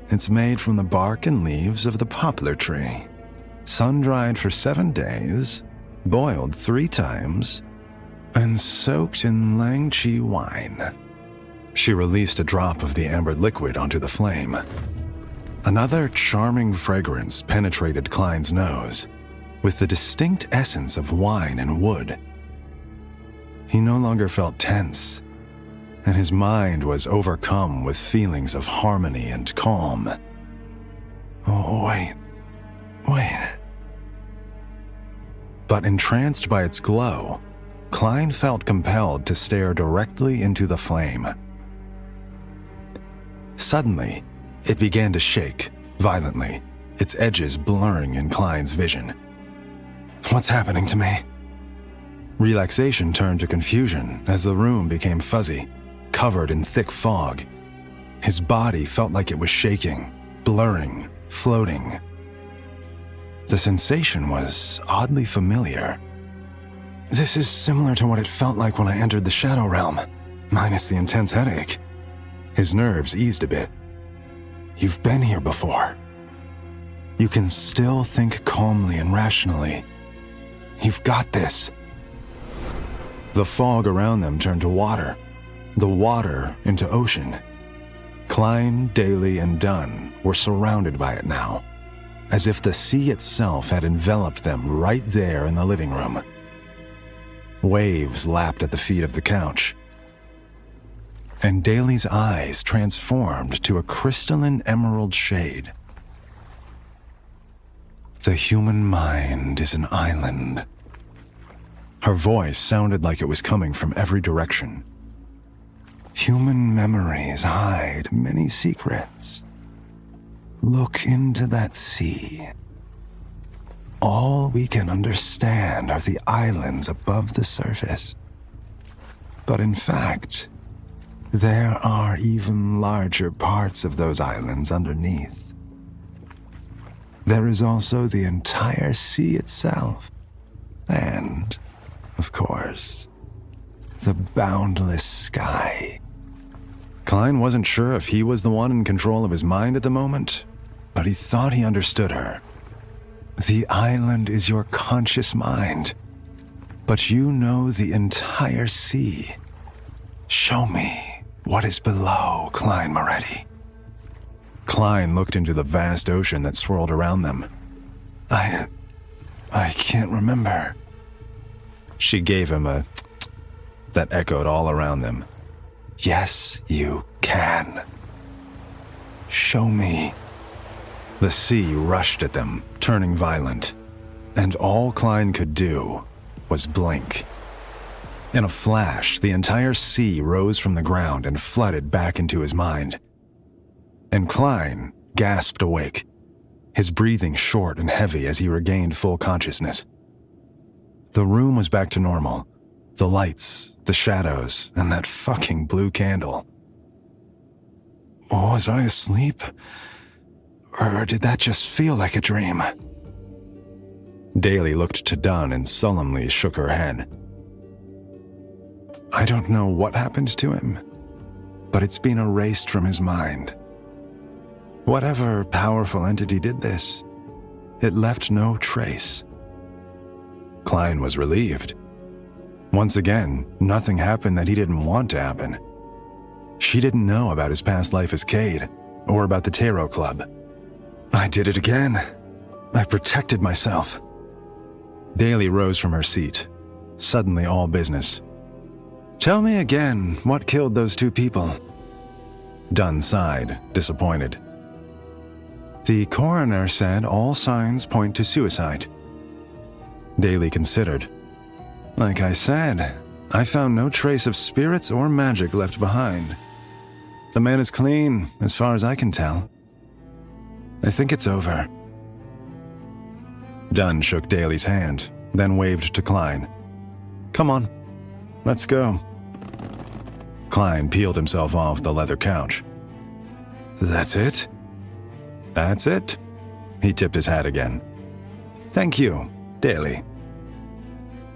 It's made from the bark and leaves of the poplar tree, sun-dried for 7 days, boiled 3 times, and soaked in Langchi wine. She released a drop of the amber liquid onto the flame. Another charming fragrance penetrated Klein's nose, with the distinct essence of wine and wood. He no longer felt tense, and his mind was overcome with feelings of harmony and calm. Oh, wait. But entranced by its glow, Klein felt compelled to stare directly into the flame. Suddenly, it began to shake, violently, its edges blurring in Klein's vision. What's happening to me? Relaxation turned to confusion as the room became fuzzy, covered in thick fog. His body felt like it was shaking, blurring, floating. The sensation was oddly familiar. This is similar to what it felt like when I entered the Shadow Realm, minus the intense headache. His nerves eased a bit. You've been here before. You can still think calmly and rationally. You've got this. The fog around them turned to water, the water into ocean. Klein, Daly, and Dunn were surrounded by it now, as if the sea itself had enveloped them right there in the living room. Waves lapped at the feet of the couch, and Daly's eyes transformed to a crystalline emerald shade. The human mind is an island. Her voice sounded like it was coming from every direction. Human memories hide many secrets. Look into that sea. All we can understand are the islands above the surface. But in fact, there are even larger parts of those islands underneath. There is also the entire sea itself, and, of course, the boundless sky. Klein wasn't sure if he was the one in control of his mind at the moment, but he thought he understood her. The island is your conscious mind, but you know the entire sea. Show me what is below, Klein Moretti. Klein looked into the vast ocean that swirled around them. I can't remember. She gave him a that echoed all around them. Yes, you can. Show me. The sea rushed at them, turning violent, and all Klein could do was blink. In a flash, the entire sea rose from the ground and flooded back into his mind. And Klein gasped awake, his breathing short and heavy as he regained full consciousness. The room was back to normal. The lights, the shadows, and that fucking blue candle. Was I asleep? Or did that just feel like a dream? Daly looked to Dunn and solemnly shook her head. I don't know what happened to him, but it's been erased from his mind. Whatever powerful entity did this, it left no trace. Klein was relieved. Once again, nothing happened that he didn't want to happen. She didn't know about his past life as Cade, or about the Tarot Club. I did it again. I protected myself. Daly rose from her seat, suddenly all business. Tell me again what killed those 2 people. Dunn sighed, disappointed. The coroner said all signs point to suicide. Daly considered. Like I said, I found no trace of spirits or magic left behind. The man is clean, as far as I can tell. I think it's over. Dunn shook Daly's hand, then waved to Klein. Come on, let's go. Klein peeled himself off the leather couch. That's it? That's it. He tipped his hat again. Thank you, Daly.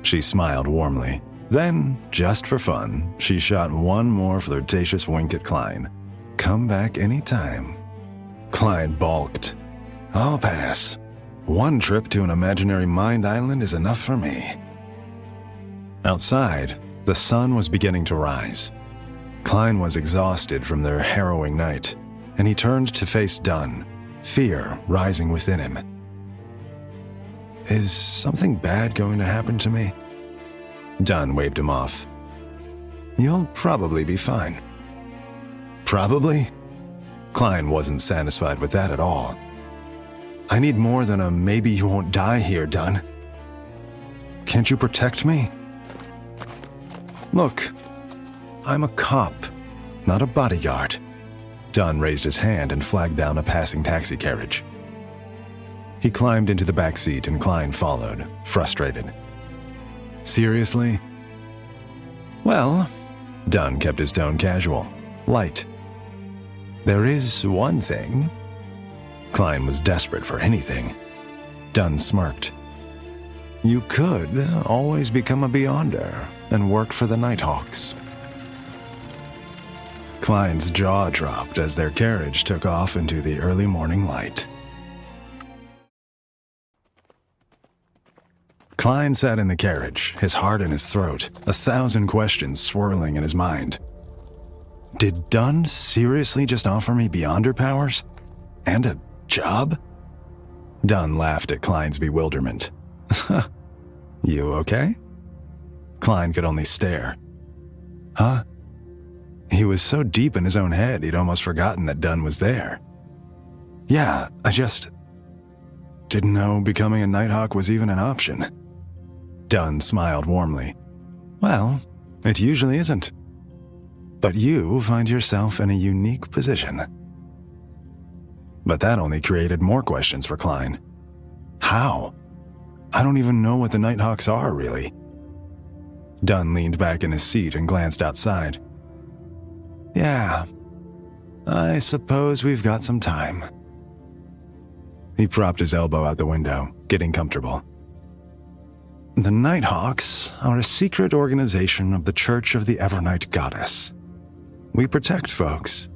She smiled warmly. Then, just for fun, she shot one more flirtatious wink at Klein. Come back anytime. Klein balked. I'll pass. One trip to an imaginary mind island is enough for me. Outside, the sun was beginning to rise. Klein was exhausted from their harrowing night, and he turned to face Dunn, fear rising within him. Is something bad going to happen to me? Dunn waved him off. You'll probably be fine. Probably? Klein wasn't satisfied with that at all. I need more than a maybe you won't die here, Dunn. Can't you protect me? Look, I'm a cop, not a bodyguard. Dunn raised his hand and flagged down a passing taxi carriage. He climbed into the back seat and Klein followed, frustrated. Seriously? Well, Dunn kept his tone casual, light. There is one thing. Klein was desperate for anything. Dunn smirked. You could always become a Beyonder and work for the Nighthawks. Klein's jaw dropped as their carriage took off into the early morning light. Klein sat in the carriage, his heart in his throat, 1,000 questions swirling in his mind. Did Dunn seriously just offer me Beyonder powers? And a job? Dunn laughed at Klein's bewilderment. You okay? Klein could only stare. Huh? He was so deep in his own head he'd almost forgotten that Dunn was there. Yeah, I just didn't know becoming a Nighthawk was even an option. Dunn smiled warmly. Well, it usually isn't. But you find yourself in a unique position. But that only created more questions for Klein. How? I don't even know what the Nighthawks are, really. Dunn leaned back in his seat and glanced outside. Yeah, I suppose we've got some time. He propped his elbow out the window, getting comfortable. The Nighthawks are a secret organization of the Church of the Evernight Goddess. We protect folks,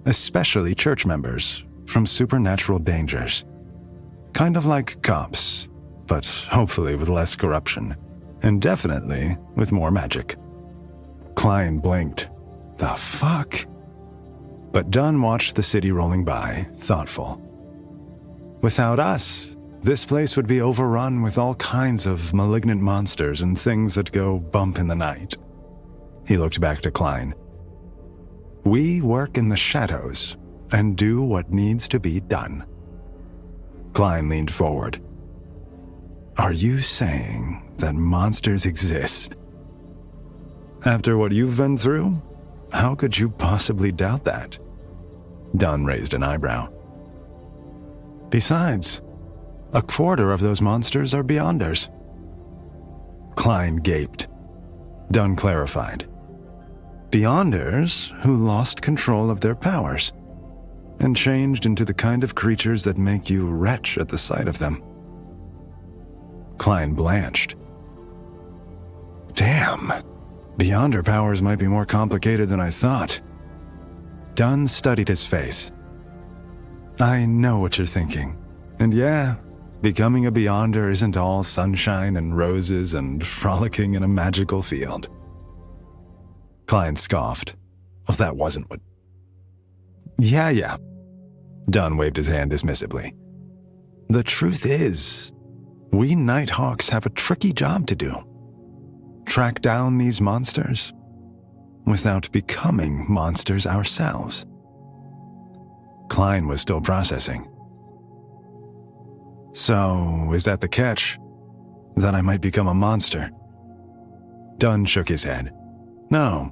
especially church members, from supernatural dangers. Kind of like cops, but hopefully with less corruption, and definitely with more magic. Klein blinked. The fuck? But Dunn watched the city rolling by, thoughtful. Without us, this place would be overrun with all kinds of malignant monsters and things that go bump in the night. He looked back to Klein. We work in the shadows and do what needs to be done. Klein leaned forward. Are you saying that monsters exist? After what you've been through, how could you possibly doubt that? Dunn raised an eyebrow. Besides, a quarter of those monsters are Beyonders. Klein gaped. Dunn clarified. Beyonders who lost control of their powers and changed into the kind of creatures that make you retch at the sight of them. Klein blanched. Damn, Beyonder powers might be more complicated than I thought. Dunn studied his face. I know what you're thinking. And yeah, becoming a Beyonder isn't all sunshine and roses and frolicking in a magical field. Klein scoffed. Well, that wasn't what... Yeah. Dunn waved his hand dismissively. The truth is, we Nighthawks have a tricky job to do. Track down these monsters without becoming monsters ourselves. Klein was still processing. So, is that the catch? That I might become a monster? Dunn shook his head. No.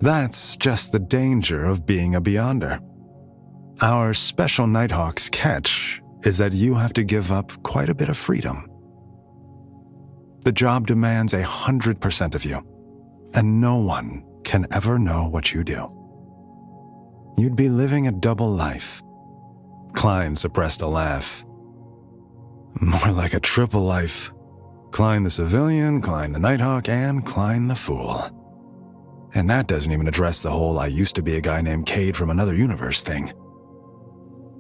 That's just the danger of being a Beyonder. Our special Nighthawk's catch is that you have to give up quite a bit of freedom. The job demands 100% of you, and no one can ever know what you do. You'd be living a double life. Klein suppressed a laugh. More like a triple life. Klein the civilian, Klein the Nighthawk, and Klein the fool. And that doesn't even address the whole I used to be a guy named Cade from another universe thing.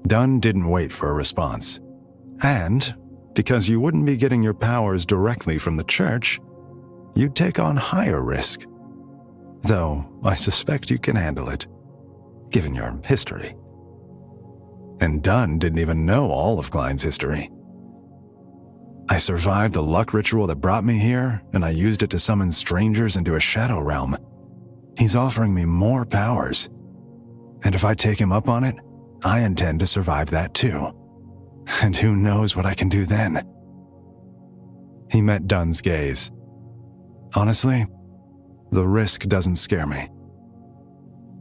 Dunn didn't wait for a response. And, because you wouldn't be getting your powers directly from the church, you'd take on higher risk. Though, I suspect you can handle it, given your history. And Dunn didn't even know all of Klein's history. I survived the luck ritual that brought me here, and I used it to summon strangers into a shadow realm. He's offering me more powers. And if I take him up on it, I intend to survive that too. And who knows what I can do then? He met Dunn's gaze. Honestly, the risk doesn't scare me.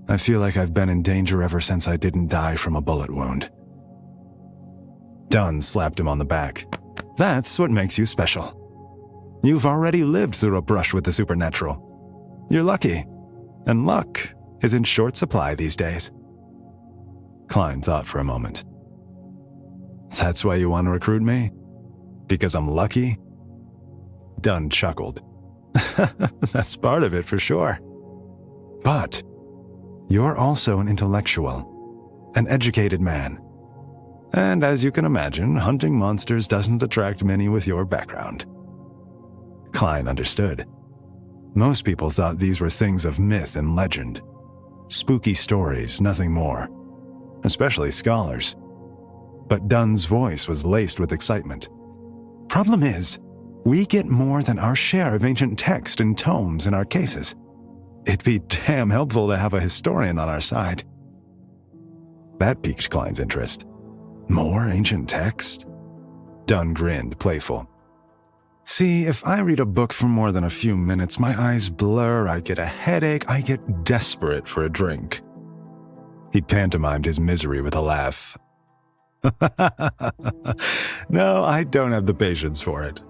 I feel like I've been in danger ever since I didn't die from a bullet wound. Dunn slapped him on the back. That's what makes you special. You've already lived through a brush with the supernatural. You're lucky, and luck is in short supply these days. Klein thought for a moment. That's why you want to recruit me? Because I'm lucky? Dunn chuckled. That's part of it for sure. But you're also an intellectual, an educated man. And as you can imagine, hunting monsters doesn't attract many with your background. Klein understood. Most people thought these were things of myth and legend. Spooky stories, nothing more. Especially scholars. But Dunn's voice was laced with excitement. Problem is, we get more than our share of ancient text and tomes in our cases. It'd be damn helpful to have a historian on our side. That piqued Klein's interest. More ancient text? Dunn grinned, playful. See, if I read a book for more than a few minutes, my eyes blur, I get a headache, I get desperate for a drink. He pantomimed his misery with a laugh. No, I don't have the patience for it.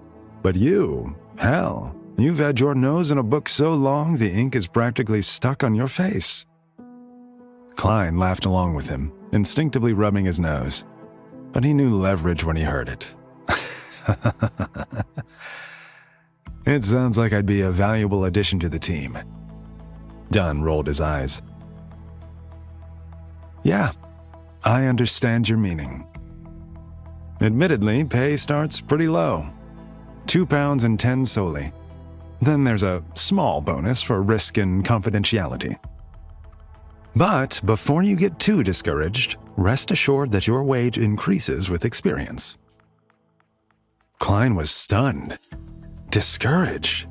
But you, hell, you've had your nose in a book so long the ink is practically stuck on your face. Klein laughed along with him, instinctively rubbing his nose. But he knew leverage when he heard it. It sounds like I'd be a valuable addition to the team. Dunn rolled his eyes. Yeah, I understand your meaning. Admittedly, pay starts pretty low. £2 and 10 solely. Then there's a small bonus for risk and confidentiality. But before you get too discouraged, rest assured that your wage increases with experience. Klein was stunned. Discouraged?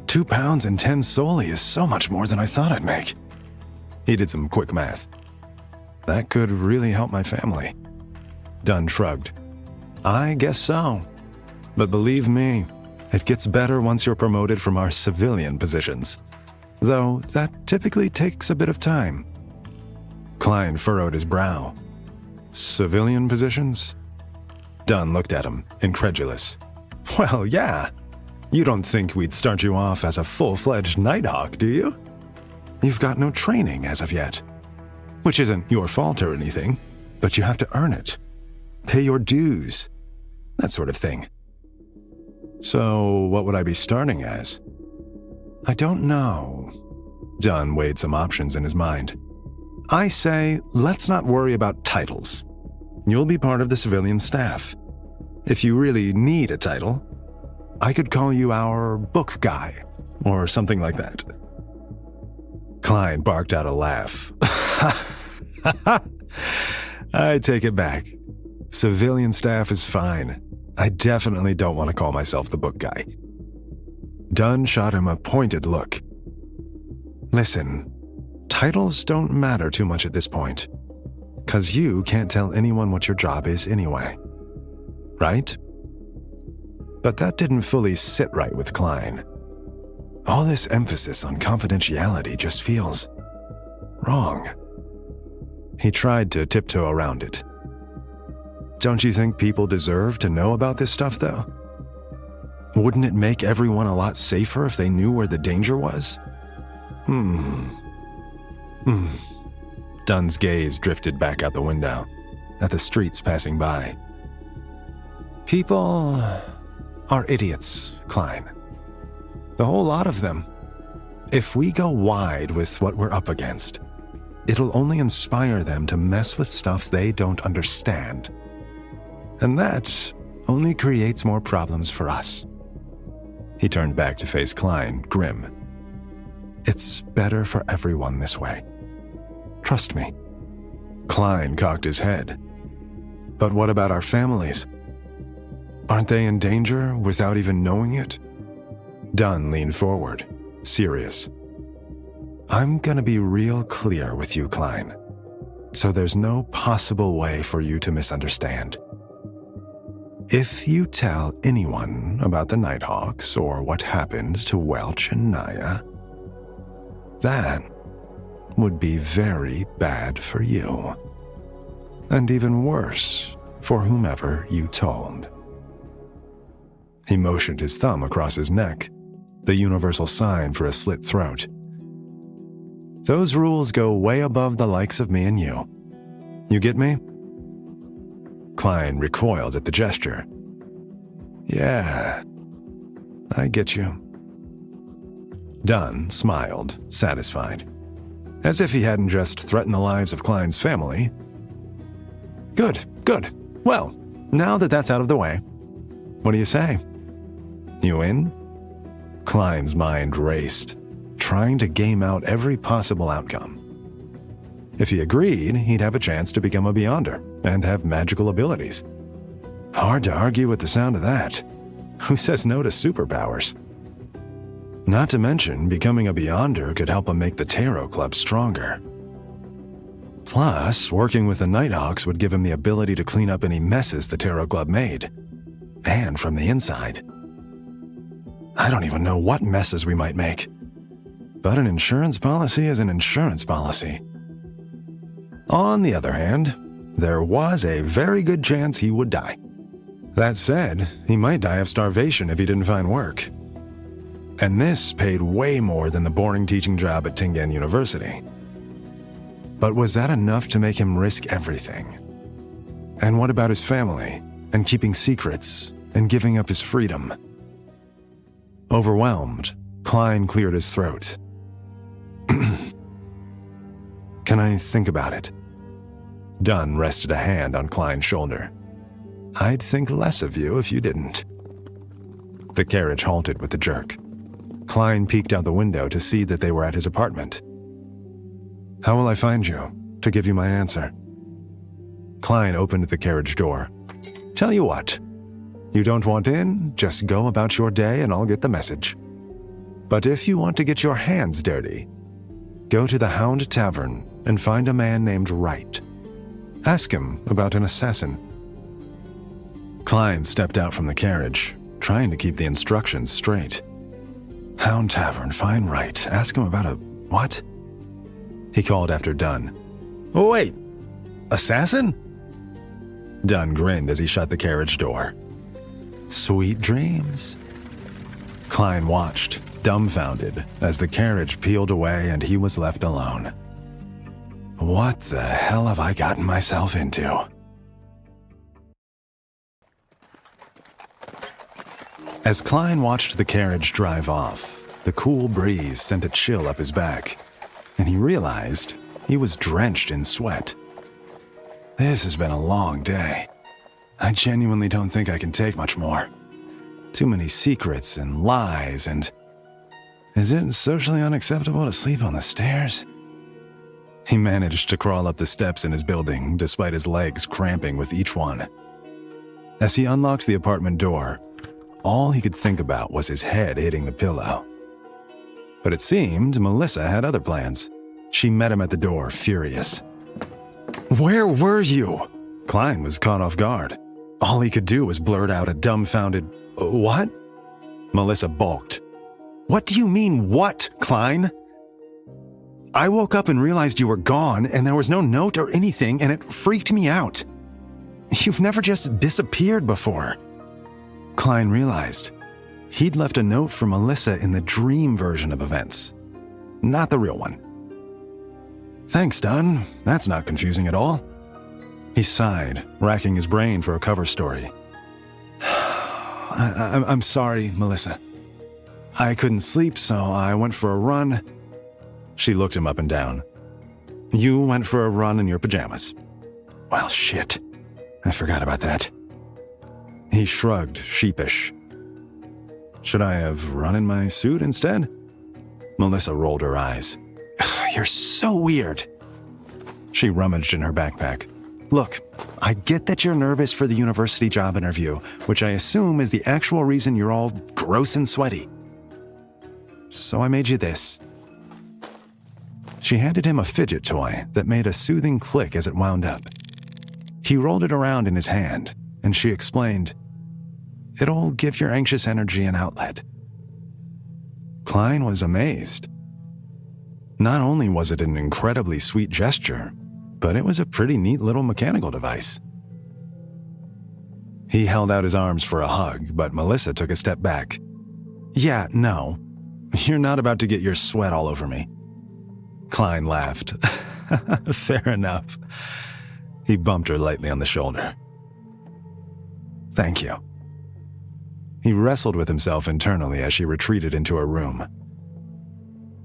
£2 and 10 solely is so much more than I thought I'd make. He did some quick math. That could really help my family. Dunn shrugged. I guess so. But believe me, it gets better once you're promoted from our civilian positions. Though that typically takes a bit of time. Klein furrowed his brow. Civilian positions? Dunn looked at him, incredulous. Well, yeah. You don't think we'd start you off as a full-fledged Nighthawk, do you? You've got no training as of yet. Which isn't your fault or anything, but you have to earn it. Pay your dues. That sort of thing. So, what would I be starting as? I don't know. Dunn weighed some options in his mind. I say, let's not worry about titles. You'll be part of the civilian staff. If you really need a title, I could call you our book guy, or something like that. Klein barked out a laugh. I take it back. Civilian staff is fine. I definitely don't want to call myself the book guy. Dunn shot him a pointed look. Listen, titles don't matter too much at this point, 'cause you can't tell anyone what your job is anyway. Right? But that didn't fully sit right with Klein. All this emphasis on confidentiality just feels wrong. He tried to tiptoe around it. Don't you think people deserve to know about this stuff, though? Wouldn't it make everyone a lot safer if they knew where the danger was? Dunn's gaze drifted back out the window, at the streets passing by. People are idiots, Klein. The whole lot of them. If we go wide with what we're up against, it'll only inspire them to mess with stuff they don't understand. And that only creates more problems for us. He turned back to face Klein, grim. It's better for everyone this way. Trust me. Klein cocked his head. But what about our families? Aren't they in danger without even knowing it? Dunn leaned forward, serious. I'm gonna be real clear with you, Klein, so there's no possible way for you to misunderstand. If you tell anyone about the Nighthawks or what happened to Welch and Naya, that would be very bad for you. And even worse for whomever you told. He motioned his thumb across his neck, the universal sign for a slit throat. Those rules go way above the likes of me and you. You get me? Klein recoiled at the gesture. Yeah, I get you. Dunn smiled, satisfied, as if he hadn't just threatened the lives of Klein's family. Good. Well, now that that's out of the way, what do you say? You in? Klein's mind raced, trying to game out every possible outcome. If he agreed, he'd have a chance to become a Beyonder and have magical abilities. Hard to argue with the sound of that. Who says no to superpowers? Not to mention, becoming a Beyonder could help him make the Tarot Club stronger. Plus, working with the Nighthawks would give him the ability to clean up any messes the Tarot Club made. And from the inside. I don't even know what messes we might make. But an insurance policy is an insurance policy. On the other hand, there was a very good chance he would die. That said, he might die of starvation if he didn't find work. And this paid way more than the boring teaching job at Tingen University. But was that enough to make him risk everything? And what about his family, and keeping secrets, and giving up his freedom? Overwhelmed, Klein cleared his throat. Can I think about it? Dunn rested a hand on Klein's shoulder. I'd think less of you if you didn't. The carriage halted with a jerk. Klein peeked out the window to see that they were at his apartment. How will I find you, to give you my answer? Klein opened the carriage door. Tell you what, you don't want in, just go about your day and I'll get the message. But if you want to get your hands dirty, go to the Hound Tavern and find a man named Wright. Ask him about an assassin. Klein stepped out from the carriage, trying to keep the instructions straight. Hound Tavern, find Wright, ask him about a what? He called after Dunn. Oh, wait, assassin? Dunn grinned as he shut the carriage door. Sweet dreams. Klein watched, dumbfounded, as the carriage peeled away and he was left alone. What the hell have I gotten myself into? As Klein watched the carriage drive off, the cool breeze sent a chill up his back, and he realized he was drenched in sweat. This has been a long day. I genuinely don't think I can take much more. Too many secrets and lies and... Is it socially unacceptable to sleep on the stairs? He managed to crawl up the steps in his building, despite his legs cramping with each one. As he unlocked the apartment door, all he could think about was his head hitting the pillow. But it seemed Melissa had other plans. She met him at the door, furious. Where were you? Klein was caught off guard. All he could do was blurt out a dumbfounded, what? Melissa balked. What do you mean, what, Klein? I woke up and realized you were gone, and there was no note or anything, and it freaked me out. You've never just disappeared before. Klein realized he'd left a note for Melissa in the dream version of events. not the real one. Thanks, Dunn. That's not confusing at all. He sighed, racking his brain for a cover story. I'm sorry, Melissa. I couldn't sleep, so I went for a run. She looked him up and down. You went for a run in your pajamas. Well, shit. I forgot about that. He shrugged, sheepish. Should I have run in my suit instead? Melissa rolled her eyes. You're so weird. She rummaged in her backpack. Look, I get that you're nervous for the university job interview, which I assume is the actual reason you're all gross and sweaty. So I made you this. She handed him a fidget toy that made a soothing click as it wound up. He rolled it around in his hand, and she explained, It'll give your anxious energy an outlet. Klein was amazed. Not only was it an incredibly sweet gesture, but it was a pretty neat little mechanical device. He held out his arms for a hug, but Melissa took a step back. Yeah, no. You're not about to get your sweat all over me. Klein laughed. Fair enough. He bumped her lightly on the shoulder. Thank you. He wrestled with himself internally as she retreated into her room.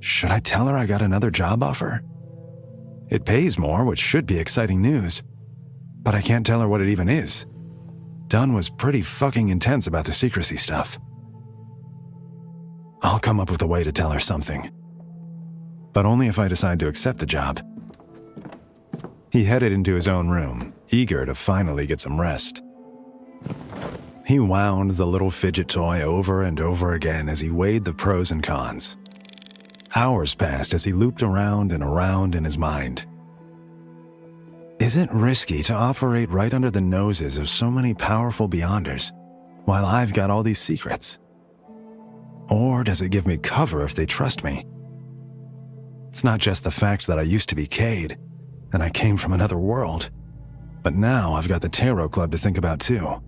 Should I tell her I got another job offer? It pays more, which should be exciting news. But I can't tell her what it even is. Dunn was pretty fucking intense about the secrecy stuff. I'll come up with a way to tell her something. But only if I decide to accept the job. He headed into his own room, eager to finally get some rest. He wound the little fidget toy over and over again as he weighed the pros and cons. Hours passed as he looped around and around in his mind. Is it risky to operate right under the noses of so many powerful Beyonders, while I've got all these secrets? Or does it give me cover if they trust me? It's not just the fact that I used to be Cade, and I came from another world, but now I've got the Tarot Club to think about too.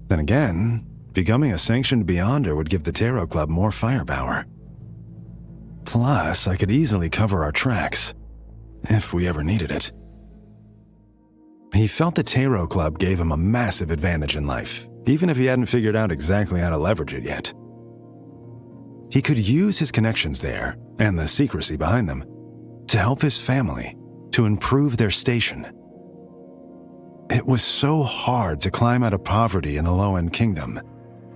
Then again, becoming a sanctioned Beyonder would give the Tarot Club more firepower. Plus, I could easily cover our tracks, if we ever needed it. He felt the Tarot Club gave him a massive advantage in life, even if he hadn't figured out exactly how to leverage it yet. He could use his connections there, and the secrecy behind them, to help his family, to improve their station. It was so hard to climb out of poverty in the low-end kingdom,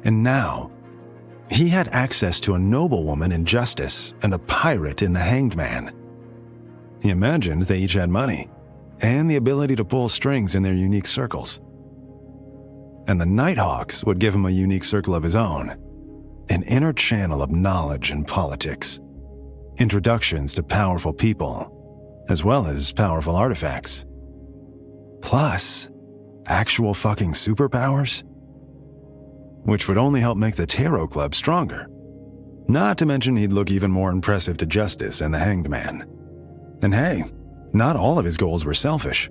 and now he had access to a noblewoman in Justice and a pirate in the Hanged Man. He imagined they each had money, and the ability to pull strings in their unique circles. And the Nighthawks would give him a unique circle of his own, an inner channel of knowledge and politics, introductions to powerful people, as well as powerful artifacts. Plus, actual fucking superpowers? Which would only help make the Tarot Club stronger. Not to mention he'd look even more impressive to Justice and the Hanged Man. And hey, not all of his goals were selfish.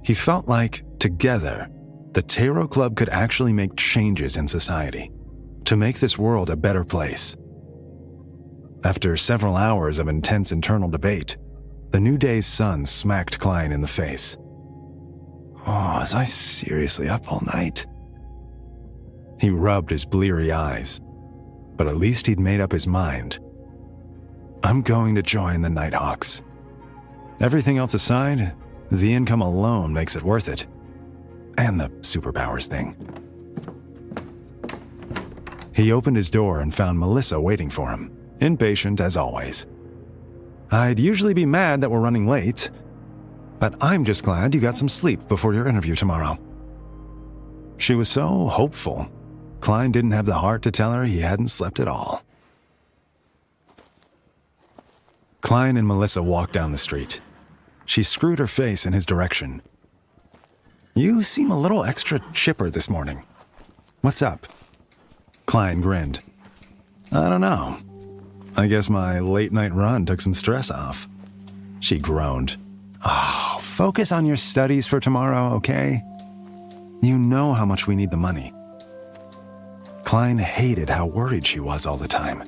He felt like, together, the Tarot Club could actually make changes in society, to make this world a better place. After several hours of intense internal debate, the new day's sun smacked Klein in the face. Oh, was I seriously up all night? He rubbed his bleary eyes, but at least he'd made up his mind. I'm going to join the Nighthawks. Everything else aside, the income alone makes it worth it. And the superpowers thing. He opened his door and found Melissa waiting for him, impatient as always. I'd usually be mad that we're running late, but I'm just glad you got some sleep before your interview tomorrow. She was so hopeful. Klein didn't have the heart to tell her he hadn't slept at all. Klein and Melissa walked down the street. She screwed her face in his direction. You seem a little extra chipper this morning. What's up? Klein grinned. I don't know. I guess my late-night run took some stress off. She groaned. Oh, focus on your studies for tomorrow, okay? You know how much we need the money. Klein hated how worried she was all the time.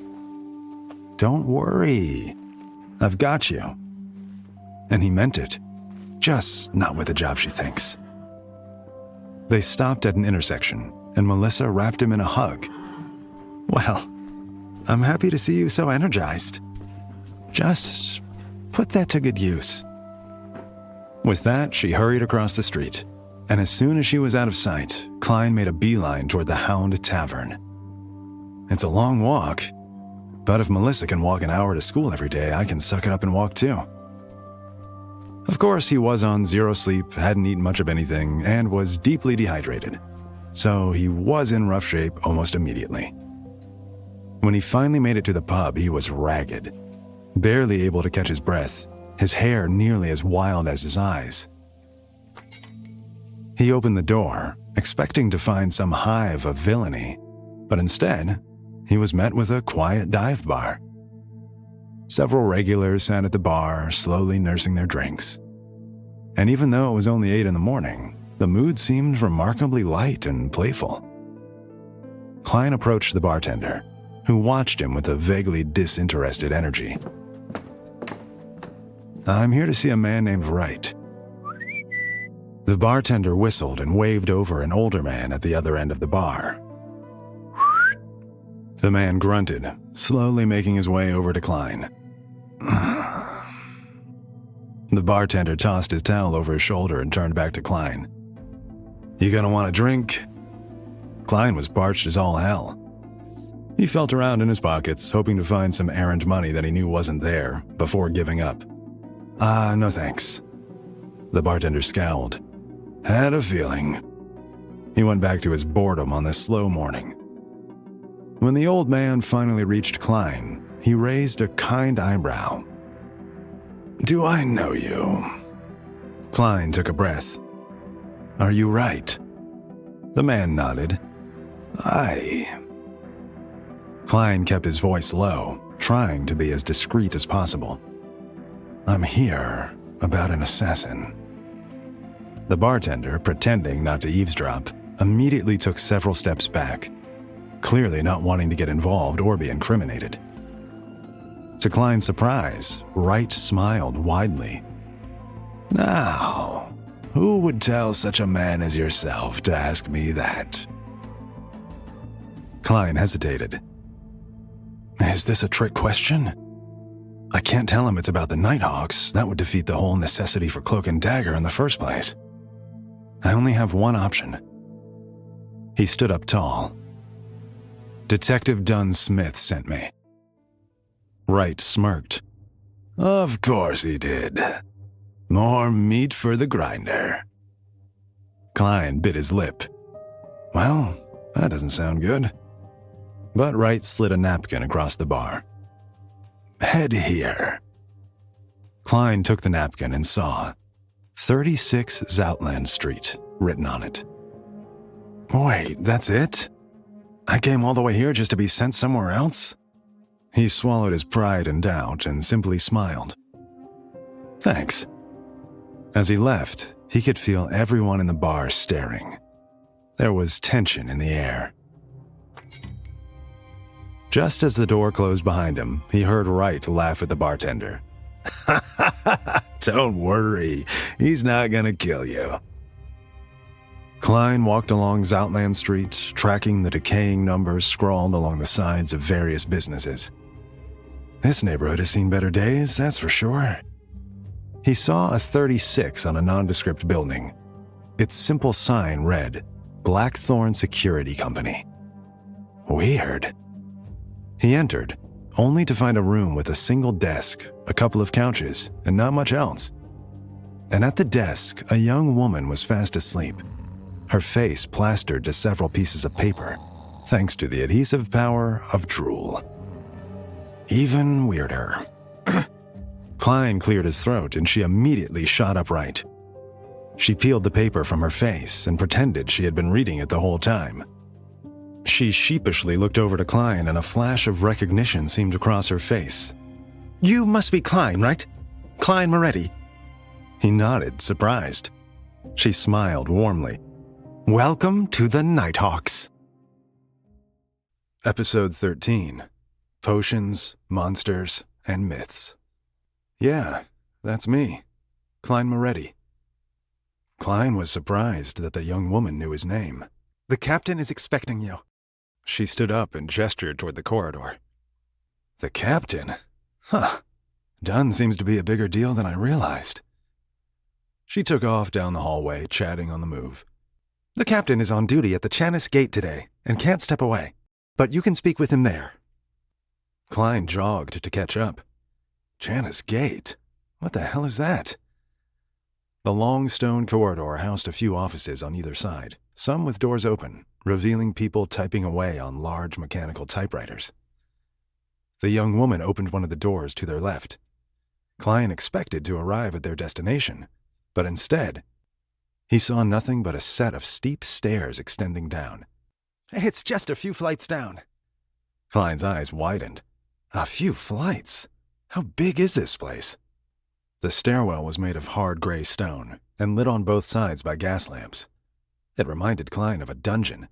Don't worry. I've got you. And he meant it. Just not with the job she thinks. They stopped at an intersection, and Melissa wrapped him in a hug. Well, I'm happy to see you so energized. Just put that to good use. With that, she hurried across the street, and as soon as she was out of sight, Klein made a beeline toward the Hound Tavern. It's a long walk, but if Melissa can walk an hour to school every day, I can suck it up and walk too. Of course, he was on zero sleep, hadn't eaten much of anything, and was deeply dehydrated, so he was in rough shape almost immediately. When he finally made it to the pub, he was ragged, barely able to catch his breath, his hair nearly as wild as his eyes. He opened the door, expecting to find some hive of villainy, but instead, he was met with a quiet dive bar. Several regulars sat at the bar, slowly nursing their drinks. And even though it was only 8 in the morning, the mood seemed remarkably light and playful. Klein approached the bartender, who watched him with a vaguely disinterested energy. I'm here to see a man named Wright. The bartender whistled and waved over an older man at the other end of the bar. The man grunted, slowly making his way over to Klein. The bartender tossed his towel over his shoulder and turned back to Klein. You gonna want a drink? Klein was parched as all hell. He felt around in his pockets, hoping to find some errant money that he knew wasn't there, before giving up. No thanks. The bartender scowled. Had a feeling. He went back to his boredom on this slow morning. When the old man finally reached Klein, he raised a kind eyebrow. Do I know you? Klein took a breath. Are you right? The man nodded. Aye. Klein kept his voice low, trying to be as discreet as possible. I'm here about an assassin. The bartender, pretending not to eavesdrop, immediately took several steps back, clearly not wanting to get involved or be incriminated. To Klein's surprise, Wright smiled widely. Now, who would tell such a man as yourself to ask me that? Klein hesitated. Is this a trick question? I can't tell him it's about the Nighthawks. That would defeat the whole necessity for Cloak and Dagger in the first place. I only have one option. He stood up tall. Detective Dunn Smith sent me. Wright smirked. Of course he did. More meat for the grinder. Klein bit his lip. Well, that doesn't sound good. But Wright slid a napkin across the bar. Head here. Klein took the napkin and saw 36 Zoutland Street written on it. Wait, that's it? I came all the way here just to be sent somewhere else? He swallowed his pride and doubt and simply smiled. Thanks. As he left, he could feel everyone in the bar staring. There was tension in the air. Just as the door closed behind him, he heard Wright laugh at the bartender. Don't worry, he's not gonna kill you. Klein walked along Zoutland Street, tracking the decaying numbers scrawled along the sides of various businesses. This neighborhood has seen better days, that's for sure. He saw a 36 on a nondescript building. Its simple sign read, Blackthorn Security Company. Weird. He entered, only to find a room with a single desk, a couple of couches, and not much else. And at the desk, a young woman was fast asleep, her face plastered to several pieces of paper, thanks to the adhesive power of drool. Even weirder. Klein cleared his throat and she immediately shot upright. She peeled the paper from her face and pretended she had been reading it the whole time. She sheepishly looked over to Klein and a flash of recognition seemed to cross her face. You must be Klein, right? Klein Moretti. He nodded, surprised. She smiled warmly. Welcome to the Nighthawks. Episode 13. Potions, monsters, and myths. Yeah, that's me, Klein Moretti. Klein was surprised that the young woman knew his name. "The captain is expecting you." She stood up and gestured toward the corridor. The captain? Huh. Dunn seems to be a bigger deal than I realized. She took off down the hallway, chatting on the move. "The captain is on duty at the Chanis Gate today and can't step away, but you can speak with him there." Klein jogged to catch up. Chanis Gate? What the hell is that? The long stone corridor housed a few offices on either side, some with doors open, revealing people typing away on large mechanical typewriters. The young woman opened one of the doors to their left. Klein expected to arrive at their destination, but instead, he saw nothing but a set of steep stairs extending down. "It's just a few flights down." Klein's eyes widened. A few flights? How big is this place? The stairwell was made of hard gray stone and lit on both sides by gas lamps. It reminded Klein of a dungeon.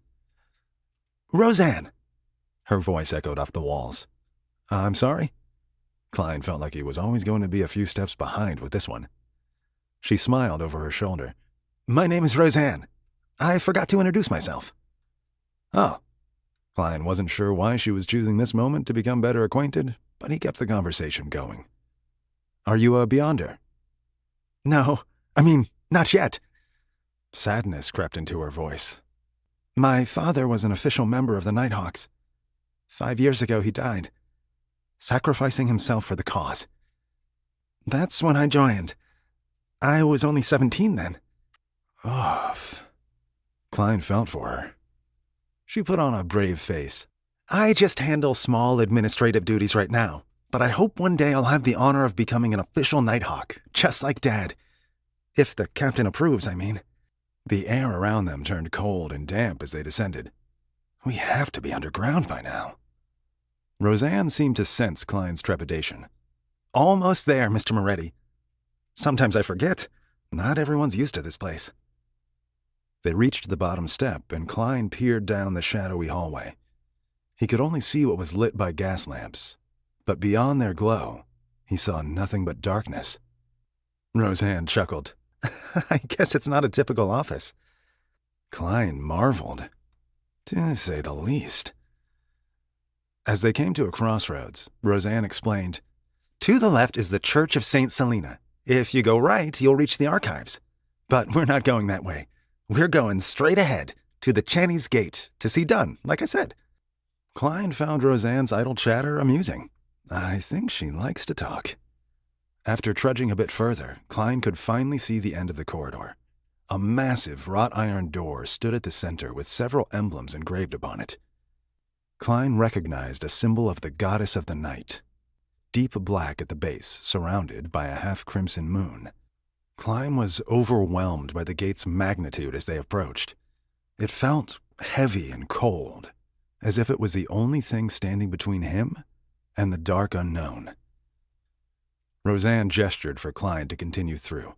"Roseanne!" Her voice echoed off the walls. "I'm sorry?" Klein felt like he was always going to be a few steps behind with this one. She smiled over her shoulder. "My name is Roseanne. I forgot to introduce myself." Oh. Klein wasn't sure why she was choosing this moment to become better acquainted, but he kept the conversation going. "Are you a Beyonder?" "No, not yet." Sadness crept into her voice. "My father was an official member of the Nighthawks. 5 years ago he died, sacrificing himself for the cause. That's when I joined. I was only 17 then." Off. Klein felt for her. She put on a brave face. "I just handle small administrative duties right now, but I hope one day I'll have the honor of becoming an official Nighthawk, just like Dad. If the captain approves, I mean." The air around them turned cold and damp as they descended. "We have to be underground by now." Roseanne seemed to sense Klein's trepidation. "Almost there, Mr. Moretti. Sometimes I forget. Not everyone's used to this place." They reached the bottom step, and Klein peered down the shadowy hallway. He could only see what was lit by gas lamps, but beyond their glow, he saw nothing but darkness. Roseanne chuckled. "I guess it's not a typical office." Klein marveled, to say the least. As they came to a crossroads, Roseanne explained, "To the left is the Church of St. Selena. If you go right, you'll reach the archives. But we're not going that way. We're going straight ahead to the Chanis Gate to see Dunn, like I said." Klein found Roseanne's idle chatter amusing. I think she likes to talk. After trudging a bit further, Klein could finally see the end of the corridor. A massive wrought iron door stood at the center with several emblems engraved upon it. Klein recognized a symbol of the goddess of the night, deep black at the base, surrounded by a half-crimson moon. Klein was overwhelmed by the gate's magnitude as they approached. It felt heavy and cold, as if it was the only thing standing between him and the dark unknown. Roseanne gestured for Klein to continue through.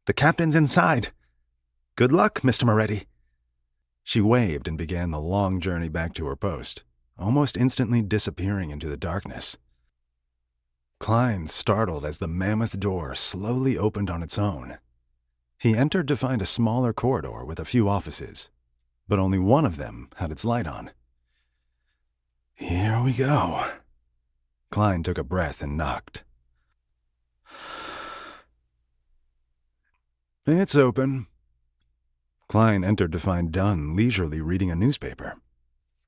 "The captain's inside. Good luck, Mr. Moretti." She waved and began the long journey back to her post, almost instantly disappearing into the darkness. Klein startled as the mammoth door slowly opened on its own. He entered to find a smaller corridor with a few offices, but only one of them had its light on. "Here we go." Klein took a breath and knocked. "It's open." Klein entered to find Dunn leisurely reading a newspaper.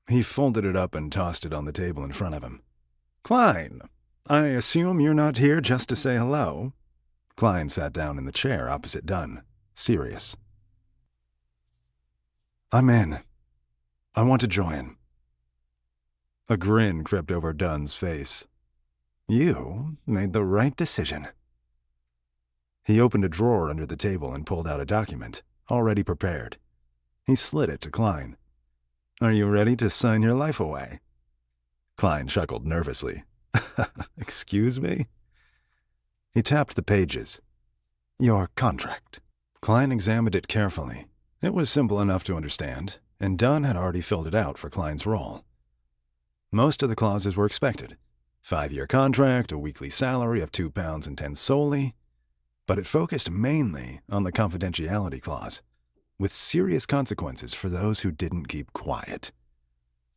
He folded it up and tossed it on the table in front of him. "Klein, I assume you're not here just to say hello?" Klein sat down in the chair opposite Dunn, serious. "I'm in. I want to join." A grin crept over Dunn's face. "You made the right decision." He opened a drawer under the table and pulled out a document, already prepared. He slid it to Klein. "Are you ready to sign your life away?" Klein chuckled nervously. "Excuse me?" He tapped the pages. "Your contract." Klein examined it carefully. It was simple enough to understand, and Dunn had already filled it out for Klein's role. Most of the clauses were expected. 5-year contract, a weekly salary of £2.10 solely, but it focused mainly on the confidentiality clause, with serious consequences for those who didn't keep quiet.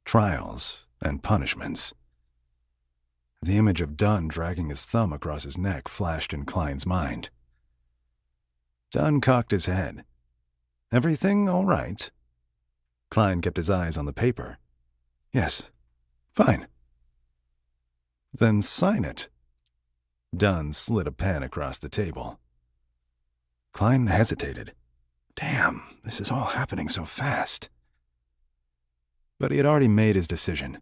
Trials and punishments. The image of Dunn dragging his thumb across his neck flashed in Klein's mind. Dunn cocked his head. Everything all right? Klein kept his eyes on the paper. Yes, fine. Then sign it. Dunn slid a pen across the table. Klein hesitated. Damn, this is all happening so fast. But he had already made his decision.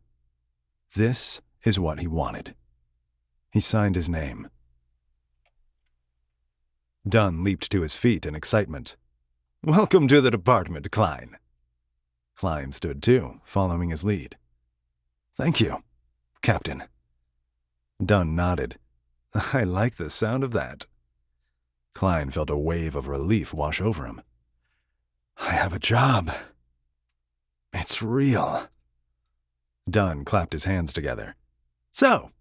This is what he wanted. He signed his name. Dunn leaped to his feet in excitement. Welcome to the department, Klein. Klein stood too, following his lead. Thank you, Captain. Dunn nodded. I like the sound of that. Klein felt a wave of relief wash over him. I have a job. It's real. Dunn clapped his hands together. So,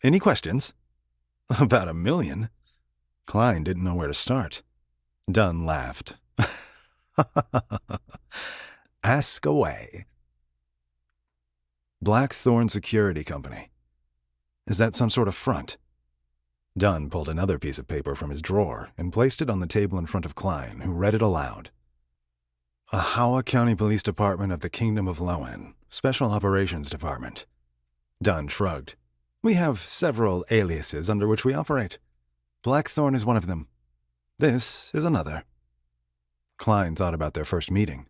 any questions? About 1 million. Klein didn't know where to start. Dunn laughed. Ask away. Blackthorn Security Company. Is that some sort of front? Dunn pulled another piece of paper from his drawer and placed it on the table in front of Klein, who read it aloud. Ahawa County Police Department of the Kingdom of Lowen, Special Operations Department. Dunn shrugged. We have several aliases under which we operate. Blackthorn is one of them. This is another. Klein thought about their first meeting.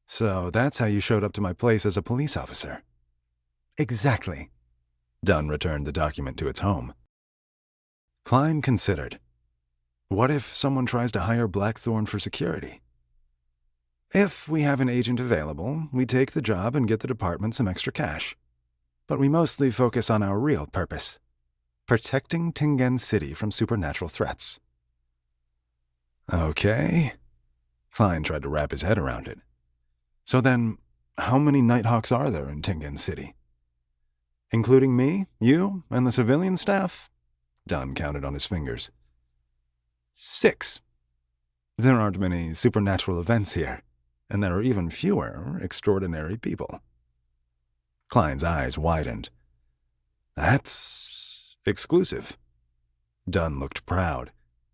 So that's how you showed up to my place as a police officer. Exactly. Dunn returned the document to its home. Klein considered. What if someone tries to hire Blackthorn for security? If we have an agent available, we take the job and get the department some extra cash. But we mostly focus on our real purpose, protecting Tingen City from supernatural threats. Okay. Klein tried to wrap his head around it. So then, how many Nighthawks are there in Tingen City? Including me, you, and the civilian staff? Dunn counted on his fingers. 6. There aren't many supernatural events here, and there are even fewer extraordinary people. Klein's eyes widened. That's exclusive. Dunn looked proud.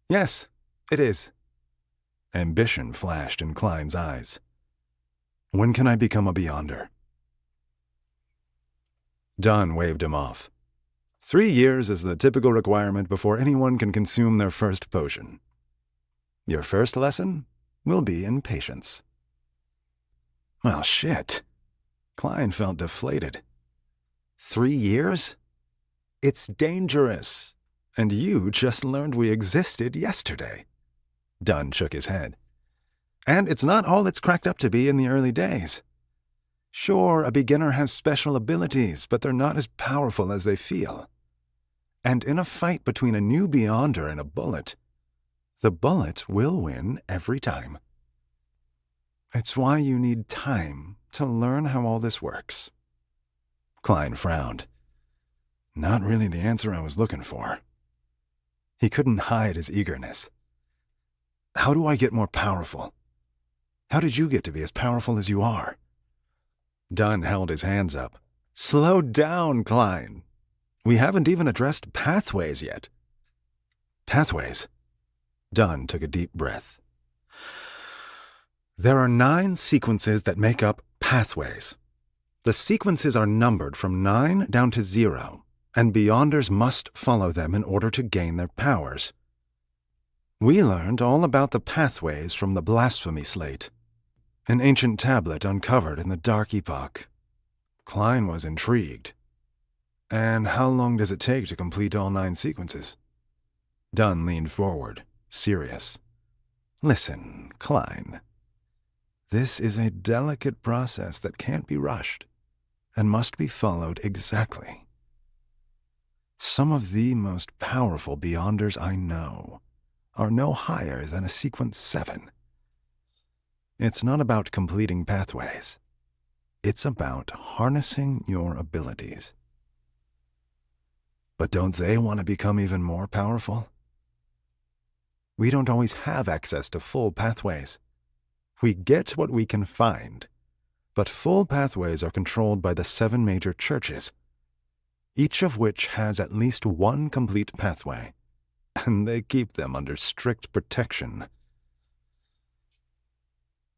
Yes, it is. Ambition flashed in Klein's eyes. When can I become a Beyonder? Dunn waved him off. 3 years is the typical requirement before anyone can consume their first potion. Your first lesson will be in patience. Well, shit. Klein felt deflated. 3 years? It's dangerous. And you just learned we existed yesterday. Dunn shook his head. And it's not all it's cracked up to be in the early days. Sure, a beginner has special abilities, but they're not as powerful as they feel. And in a fight between a new Beyonder and a bullet, the bullet will win every time. It's why you need time to learn how all this works. Klein frowned. Not really the answer I was looking for. He couldn't hide his eagerness. How do I get more powerful? How did you get to be as powerful as you are? Dunn held his hands up. Slow down, Klein. We haven't even addressed pathways yet. Pathways? Dunn took a deep breath. There are 9 sequences that make up pathways. The sequences are numbered from 9 down to 0, and Beyonders must follow them in order to gain their powers. We learned all about the pathways from the Blasphemy Slate, an ancient tablet uncovered in the Dark Epoch. Klein was intrigued. And how long does it take to complete all 9 sequences? Dunn leaned forward, serious. Listen, Klein. This is a delicate process that can't be rushed and must be followed exactly. Some of the most powerful Beyonders I know are no higher than a sequence 7. It's not about completing pathways. It's about harnessing your abilities. But don't they want to become even more powerful? We don't always have access to full pathways. We get what we can find, but full pathways are controlled by the 7 major churches, each of which has at least one complete pathway, and they keep them under strict protection.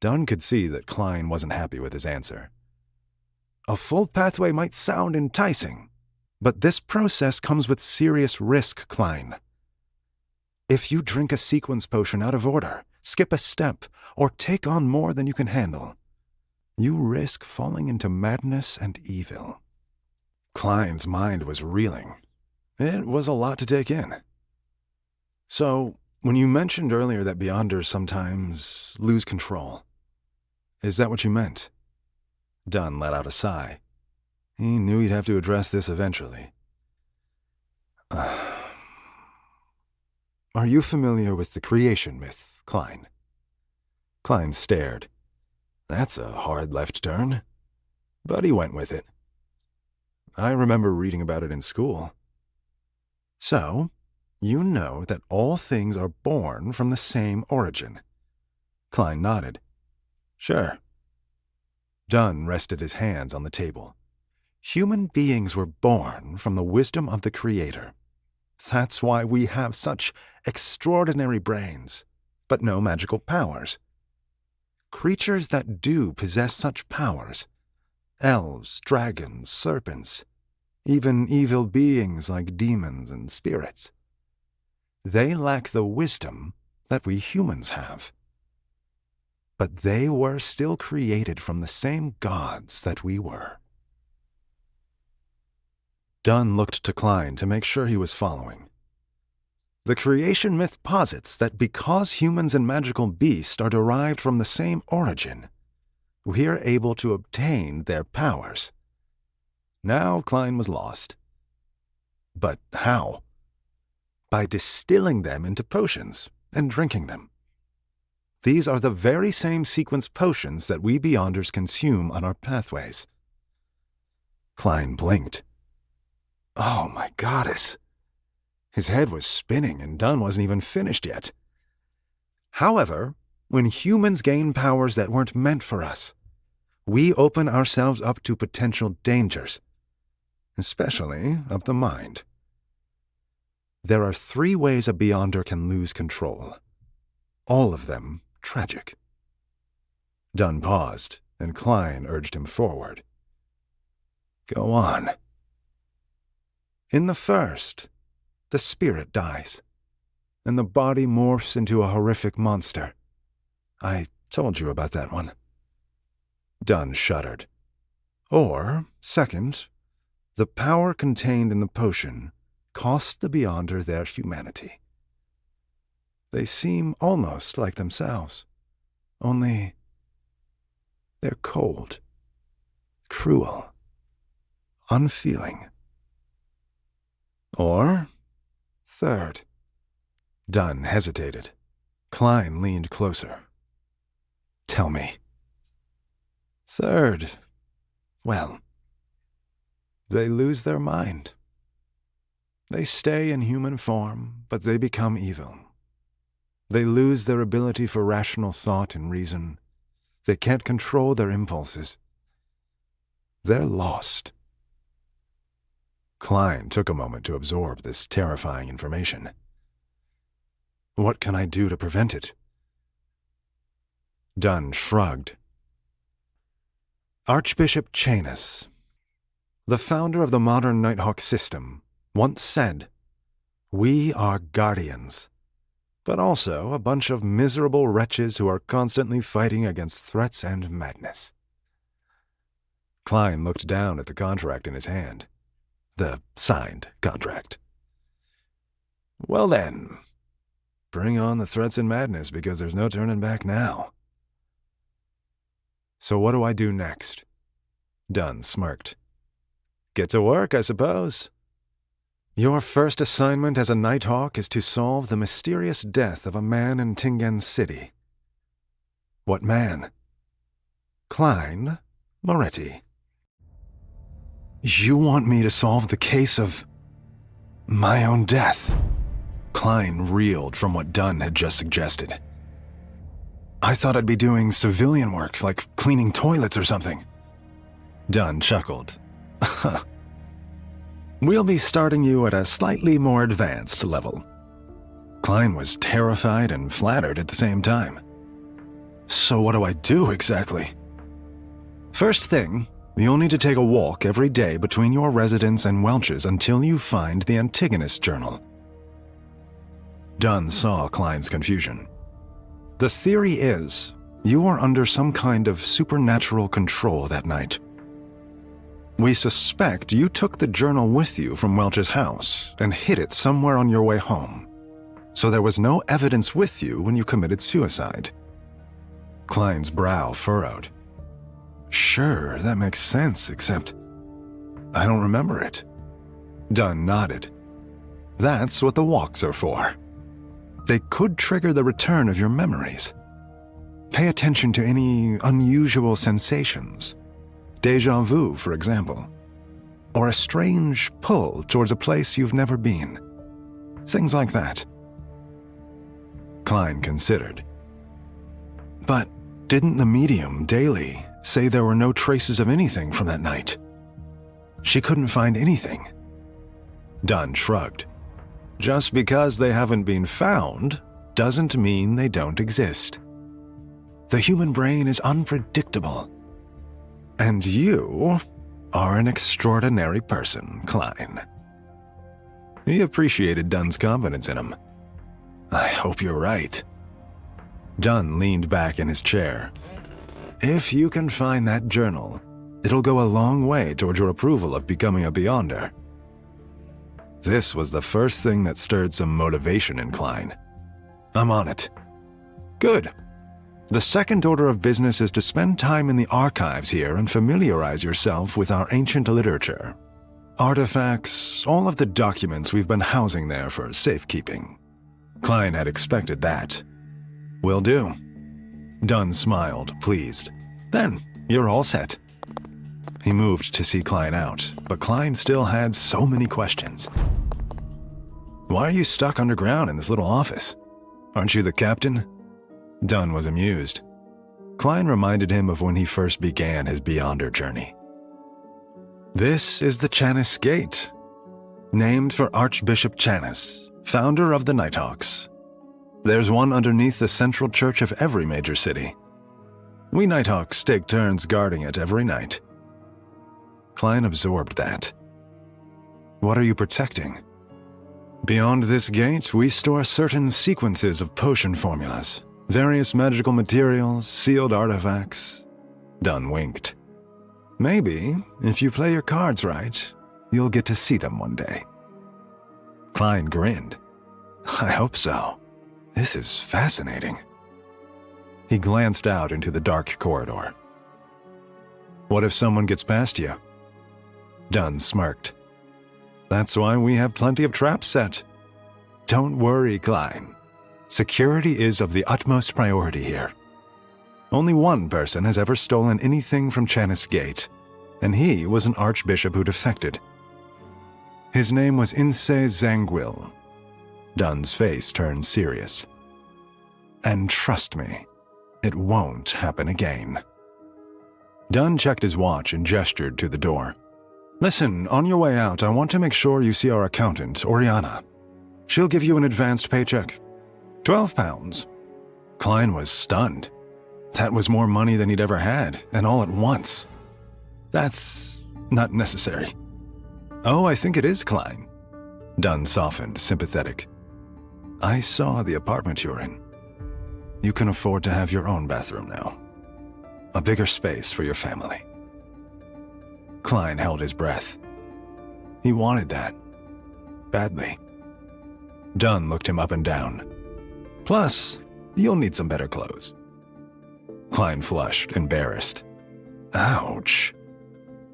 Dunn could see that Klein wasn't happy with his answer. A full pathway might sound enticing, but this process comes with serious risk, Klein. If you drink a sequence potion out of order, skip a step, or take on more than you can handle, you risk falling into madness and evil. Klein's mind was reeling. It was a lot to take in. So, when you mentioned earlier that Beyonders sometimes lose control, is that what you meant? Dunn let out a sigh. He knew he'd have to address this eventually. Are you familiar with the creation myth, Klein? Klein stared. That's a hard left turn. But he went with it. I remember reading about it in school. So, you know that all things are born from the same origin. Klein nodded. Sure. Dunn rested his hands on the table. Human beings were born from the wisdom of the Creator. That's why we have such extraordinary brains, but no magical powers. Creatures that do possess such powers, elves, dragons, serpents, even evil beings like demons and spirits, they lack the wisdom that we humans have. But they were still created from the same gods that we were. Dunn looked to Klein to make sure he was following. The creation myth posits that because humans and magical beasts are derived from the same origin, we are able to obtain their powers. Now Klein was lost. But how? By distilling them into potions and drinking them. These are the very same sequence potions that we Beyonders consume on our pathways. Klein blinked. Oh, my goddess. His head was spinning and Dunn wasn't even finished yet. However, when humans gain powers that weren't meant for us, we open ourselves up to potential dangers, especially of the mind. There are 3 ways a Beyonder can lose control, all of them tragic. Dunn paused, and Klein urged him forward. Go on. In the first, the spirit dies, and the body morphs into a horrific monster. I told you about that one. Dunn shuddered. Or, second, the power contained in the potion cost the Beyonder their humanity. They seem almost like themselves, only they're cold, cruel, unfeeling. Or, third. Dunn hesitated. Klein leaned closer. Tell me. Third. Well, they lose their mind. They stay in human form, but they become evil. They lose their ability for rational thought and reason. They can't control their impulses. They're lost. Klein took a moment to absorb this terrifying information. What can I do to prevent it? Dunn shrugged. Archbishop Chanis, the founder of the modern Nighthawk system, once said, "We are guardians, but also a bunch of miserable wretches who are constantly fighting against threats and madness." Klein looked down at the contract in his hand. The signed contract. Well then, bring on the threats and madness because there's no turning back now. So what do I do next? Dunn smirked. Get to work, I suppose. Your first assignment as a Nighthawk is to solve the mysterious death of a man in Tingen City. What man? Klein, Moretti. You want me to solve the case of my own death? Klein reeled from what Dunn had just suggested. I thought I'd be doing civilian work, like cleaning toilets or something. Dunn chuckled. We'll be starting you at a slightly more advanced level. Klein was terrified and flattered at the same time. So what do I do exactly? First thing, you'll need to take a walk every day between your residence and Welch's until you find the Antigonus Journal. Dunn saw Klein's confusion. The theory is, you were under some kind of supernatural control that night. We suspect you took the journal with you from Welch's house and hid it somewhere on your way home, so there was no evidence with you when you committed suicide. Klein's brow furrowed. Sure, that makes sense, except I don't remember it. Dunn nodded. That's what the walks are for. They could trigger the return of your memories. Pay attention to any unusual sensations. Déjà vu, for example. Or a strange pull towards a place you've never been. Things like that. Klein considered. But didn't the medium, Daly, say there were no traces of anything from that night? She couldn't find anything. Dunn shrugged. Just because they haven't been found doesn't mean they don't exist. The human brain is unpredictable. And you are an extraordinary person, Klein. He appreciated Dunn's confidence in him. I hope you're right. Dunn leaned back in his chair. If you can find that journal, it'll go a long way toward your approval of becoming a Beyonder. This was the first thing that stirred some motivation in Klein. I'm on it. Good. The second order of business is to spend time in the archives here and familiarize yourself with our ancient literature. Artifacts, all of the documents we've been housing there for safekeeping. Klein had expected that. Will do. Dunn smiled, pleased. Then, you're all set. He moved to see Klein out, but Klein still had so many questions. Why are you stuck underground in this little office? Aren't you the captain? Dunn was amused. Klein reminded him of when he first began his Beyonder journey. This is the Chanis Gate, named for Archbishop Chanis, founder of the Nighthawks. There's one underneath the central church of every major city. We Nighthawks take turns guarding it every night. Klein absorbed that. What are you protecting? Beyond this gate, we store certain sequences of potion formulas, various magical materials, sealed artifacts. Dunn winked. Maybe, if you play your cards right, you'll get to see them one day. Klein grinned. I hope so. This is fascinating. He glanced out into the dark corridor. What if someone gets past you? Dunn smirked. That's why we have plenty of traps set. Don't worry, Klein. Security is of the utmost priority here. Only one person has ever stolen anything from Chanis Gate, and he was an archbishop who defected. His name was Inse Zangwill. Dunn's face turned serious. And trust me, it won't happen again. Dunn checked his watch and gestured to the door. Listen, on your way out, I want to make sure you see our accountant, Oriana. She'll give you an advanced paycheck. £12. Klein was stunned. That was more money than he'd ever had, and all at once. That's not necessary. Oh, I think it is, Klein. Dunn softened, sympathetic. I saw the apartment you're in. You can afford to have your own bathroom now. A bigger space for your family. Klein held his breath. He wanted that. Badly. Dunn looked him up and down. Plus, you'll need some better clothes. Klein flushed, embarrassed. Ouch.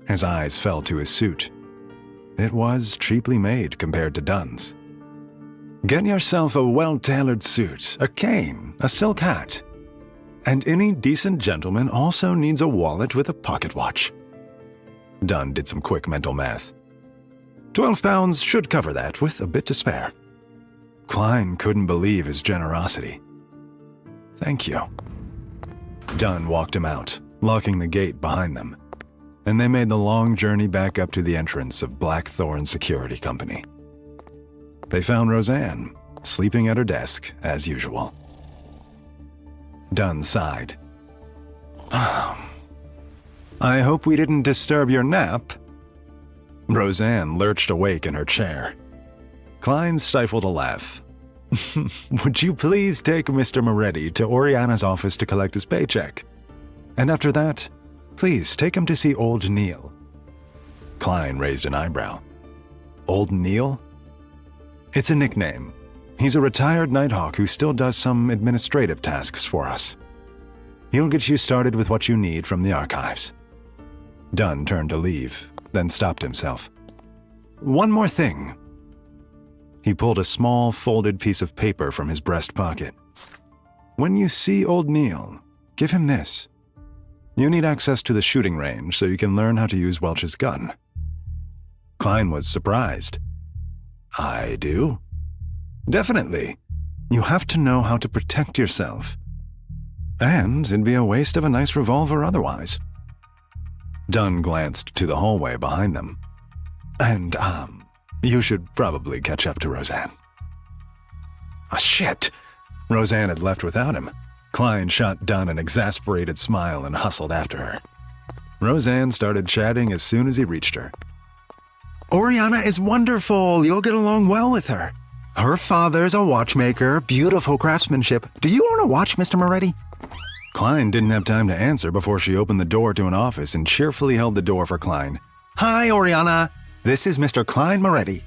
His eyes fell to his suit. It was cheaply made compared to Dunn's. Get yourself a well-tailored suit, a cane, a silk hat. And any decent gentleman also needs a wallet with a pocket watch. Dunn did some quick mental math. £12 should cover that, with a bit to spare. Klein couldn't believe his generosity. Thank you. Dunn walked him out, locking the gate behind them, and they made the long journey back up to the entrance of Blackthorn Security Company. They found Roseanne, sleeping at her desk as usual. Dunn sighed. I hope we didn't disturb your nap. Roseanne lurched awake in her chair. Klein stifled a laugh. Would you please take Mr. Moretti to Oriana's office to collect his paycheck? And after that, please take him to see Old Neil. Klein raised an eyebrow. Old Neil? It's a nickname. He's a retired Nighthawk who still does some administrative tasks for us. He'll get you started with what you need from the archives. Dunn turned to leave, then stopped himself. One more thing. He pulled a small, folded piece of paper from his breast pocket. When you see Old Neil, give him this. You need access to the shooting range so you can learn how to use Welch's gun. Klein was surprised. I do? Definitely. You have to know how to protect yourself. And it'd be a waste of a nice revolver otherwise. Dunn glanced to the hallway behind them. And, you should probably catch up to Roseanne. Shit! Roseanne had left without him. Klein shot Dunn an exasperated smile and hustled after her. Roseanne started chatting as soon as he reached her. Oriana is wonderful. You'll get along well with her. Her father's a watchmaker, beautiful craftsmanship. Do you own a watch, Mr. Moretti? Klein didn't have time to answer before she opened the door to an office and cheerfully held the door for Klein. Hi, Oriana. This is Mr. Klein Moretti.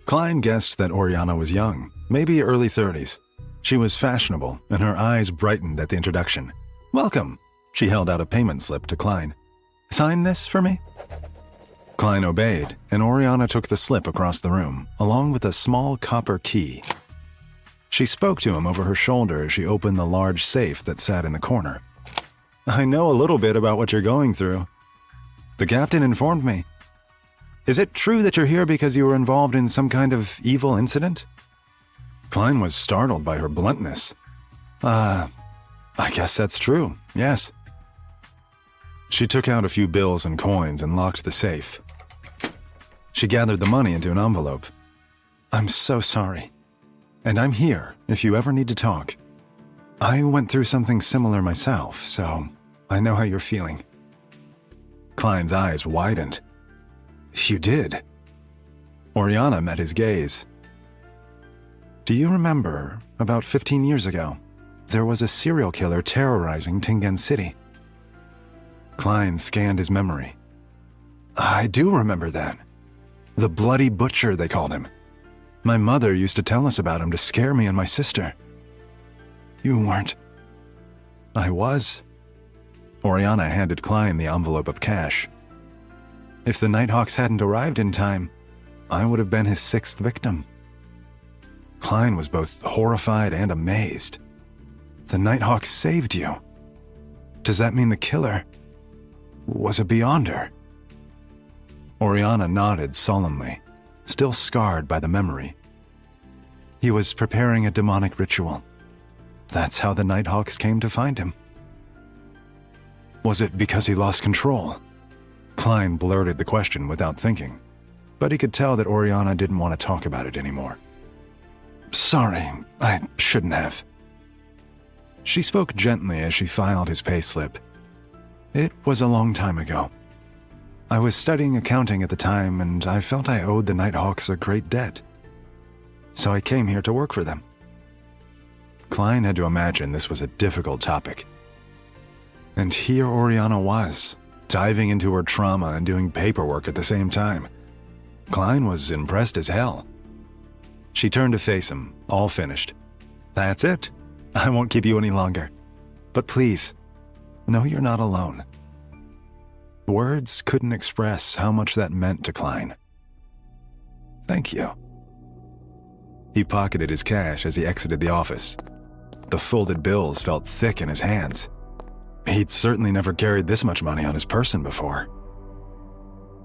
Klein guessed that Oriana was young, maybe early 30s. She was fashionable, and her eyes brightened at the introduction. Welcome. She held out a payment slip to Klein. Sign this for me? Klein obeyed, and Oriana took the slip across the room, along with a small copper key. She spoke to him over her shoulder as she opened the large safe that sat in the corner. I know a little bit about what you're going through. The captain informed me. Is it true that you're here because you were involved in some kind of evil incident? Klein was startled by her bluntness. I guess that's true, yes. She took out a few bills and coins and locked the safe. She gathered the money into an envelope. I'm so sorry. And I'm here if you ever need to talk. I went through something similar myself, so I know how you're feeling. Klein's eyes widened. You did? Oriana met his gaze. Do you remember, about 15 years ago, there was a serial killer terrorizing Tingen City? Klein scanned his memory. I do remember that. The Bloody Butcher, they called him. My mother used to tell us about him to scare me and my sister. You weren't. I was. Oriana handed Klein the envelope of cash. If the Nighthawks hadn't arrived in time, I would have been his 6th victim. Klein was both horrified and amazed. The Nighthawks saved you. Does that mean the killer was a Beyonder? Oriana nodded solemnly, still scarred by the memory. He was preparing a demonic ritual. That's how the Nighthawks came to find him. Was it because he lost control? Klein blurted the question without thinking, but he could tell that Oriana didn't want to talk about it anymore. Sorry, I shouldn't have. She spoke gently as she filed his payslip. It was a long time ago. I was studying accounting at the time, and I felt I owed the Nighthawks a great debt. So I came here to work for them. Klein had to imagine this was a difficult topic. And here Oriana was, diving into her trauma and doing paperwork at the same time. Klein was impressed as hell. She turned to face him, all finished. That's it. I won't keep you any longer. But please, know you're not alone. Words couldn't express how much that meant to Klein. Thank you. He pocketed his cash as he exited the office. The folded bills felt thick in his hands. He'd certainly never carried this much money on his person before.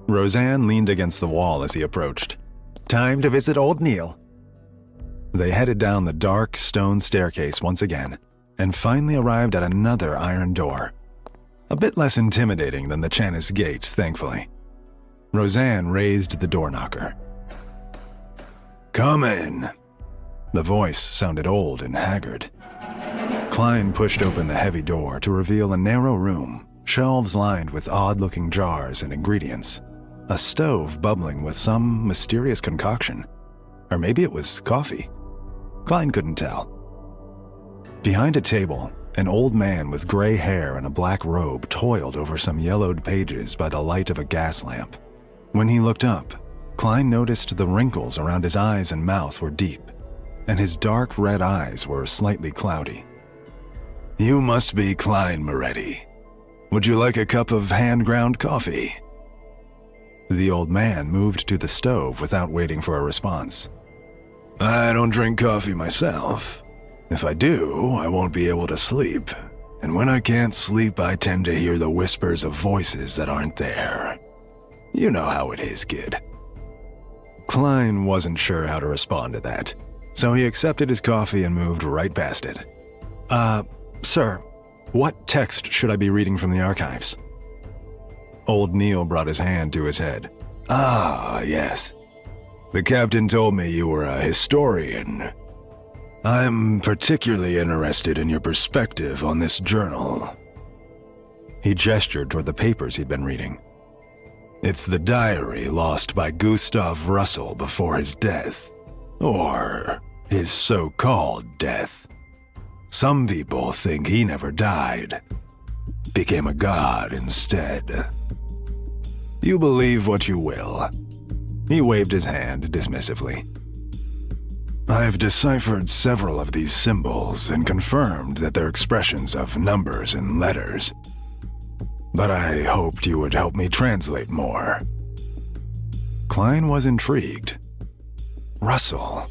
Roseanne leaned against the wall as he approached. "Time to visit old Neil." They headed down the dark stone staircase once again, and finally arrived at another iron door. A bit less intimidating than the Chanis gate, thankfully. Roseanne raised the door knocker. "Come in." The voice sounded old and haggard. Klein pushed open the heavy door to reveal a narrow room, shelves lined with odd-looking jars and ingredients, a stove bubbling with some mysterious concoction. Or maybe it was coffee. Klein couldn't tell. Behind a table, an old man with gray hair and a black robe toiled over some yellowed pages by the light of a gas lamp. When he looked up, Klein noticed the wrinkles around his eyes and mouth were deep, and his dark red eyes were slightly cloudy. "You must be Klein Moretti. Would you like a cup of hand-ground coffee?" The old man moved to the stove without waiting for a response. "I don't drink coffee myself. If I do, I won't be able to sleep. And when I can't sleep, I tend to hear the whispers of voices that aren't there. You know how it is, kid." Klein wasn't sure how to respond to that, so he accepted his coffee and moved right past it. Sir, what text should I be reading from the archives?" Old Neil brought his hand to his head. "Ah, yes. The captain told me you were a historian. I'm particularly interested in your perspective on this journal." He gestured toward the papers he'd been reading. "It's the diary lost by Gustav Russell before his death. Or his so-called death. Some people think he never died. Became a god instead. You believe what you will." He waved his hand dismissively. "I've deciphered several of these symbols and confirmed that they're expressions of numbers and letters. But I hoped you would help me translate more." Klein was intrigued. Russell.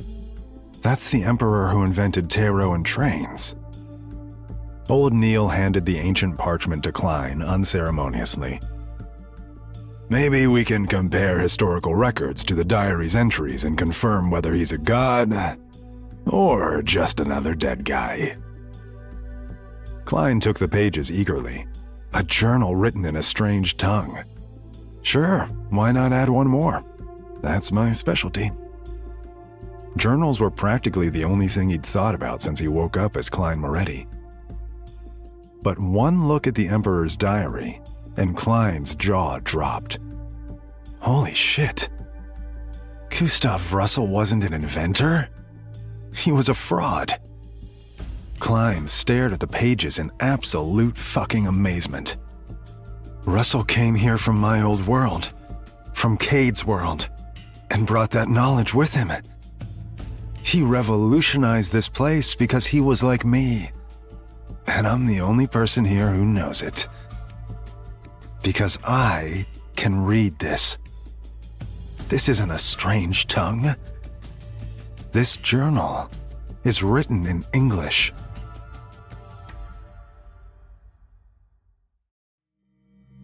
That's the emperor who invented tarot and trains. Old Neil handed the ancient parchment to Klein unceremoniously. "Maybe we can compare historical records to the diary's entries and confirm whether he's a god or just another dead guy." Klein took the pages eagerly. A journal written in a strange tongue. Sure, why not add one more? That's my specialty. Journals were practically the only thing he'd thought about since he woke up as Klein Moretti. But one look at the Emperor's diary, and Klein's jaw dropped. Holy shit. Gustav Russell wasn't an inventor? He was a fraud. Klein stared at the pages in absolute fucking amazement. Russell came here from my old world, from Cade's world, and brought that knowledge with him. He revolutionized this place because he was like me. And I'm the only person here who knows it. Because I can read this. This isn't a strange tongue. This journal is written in English.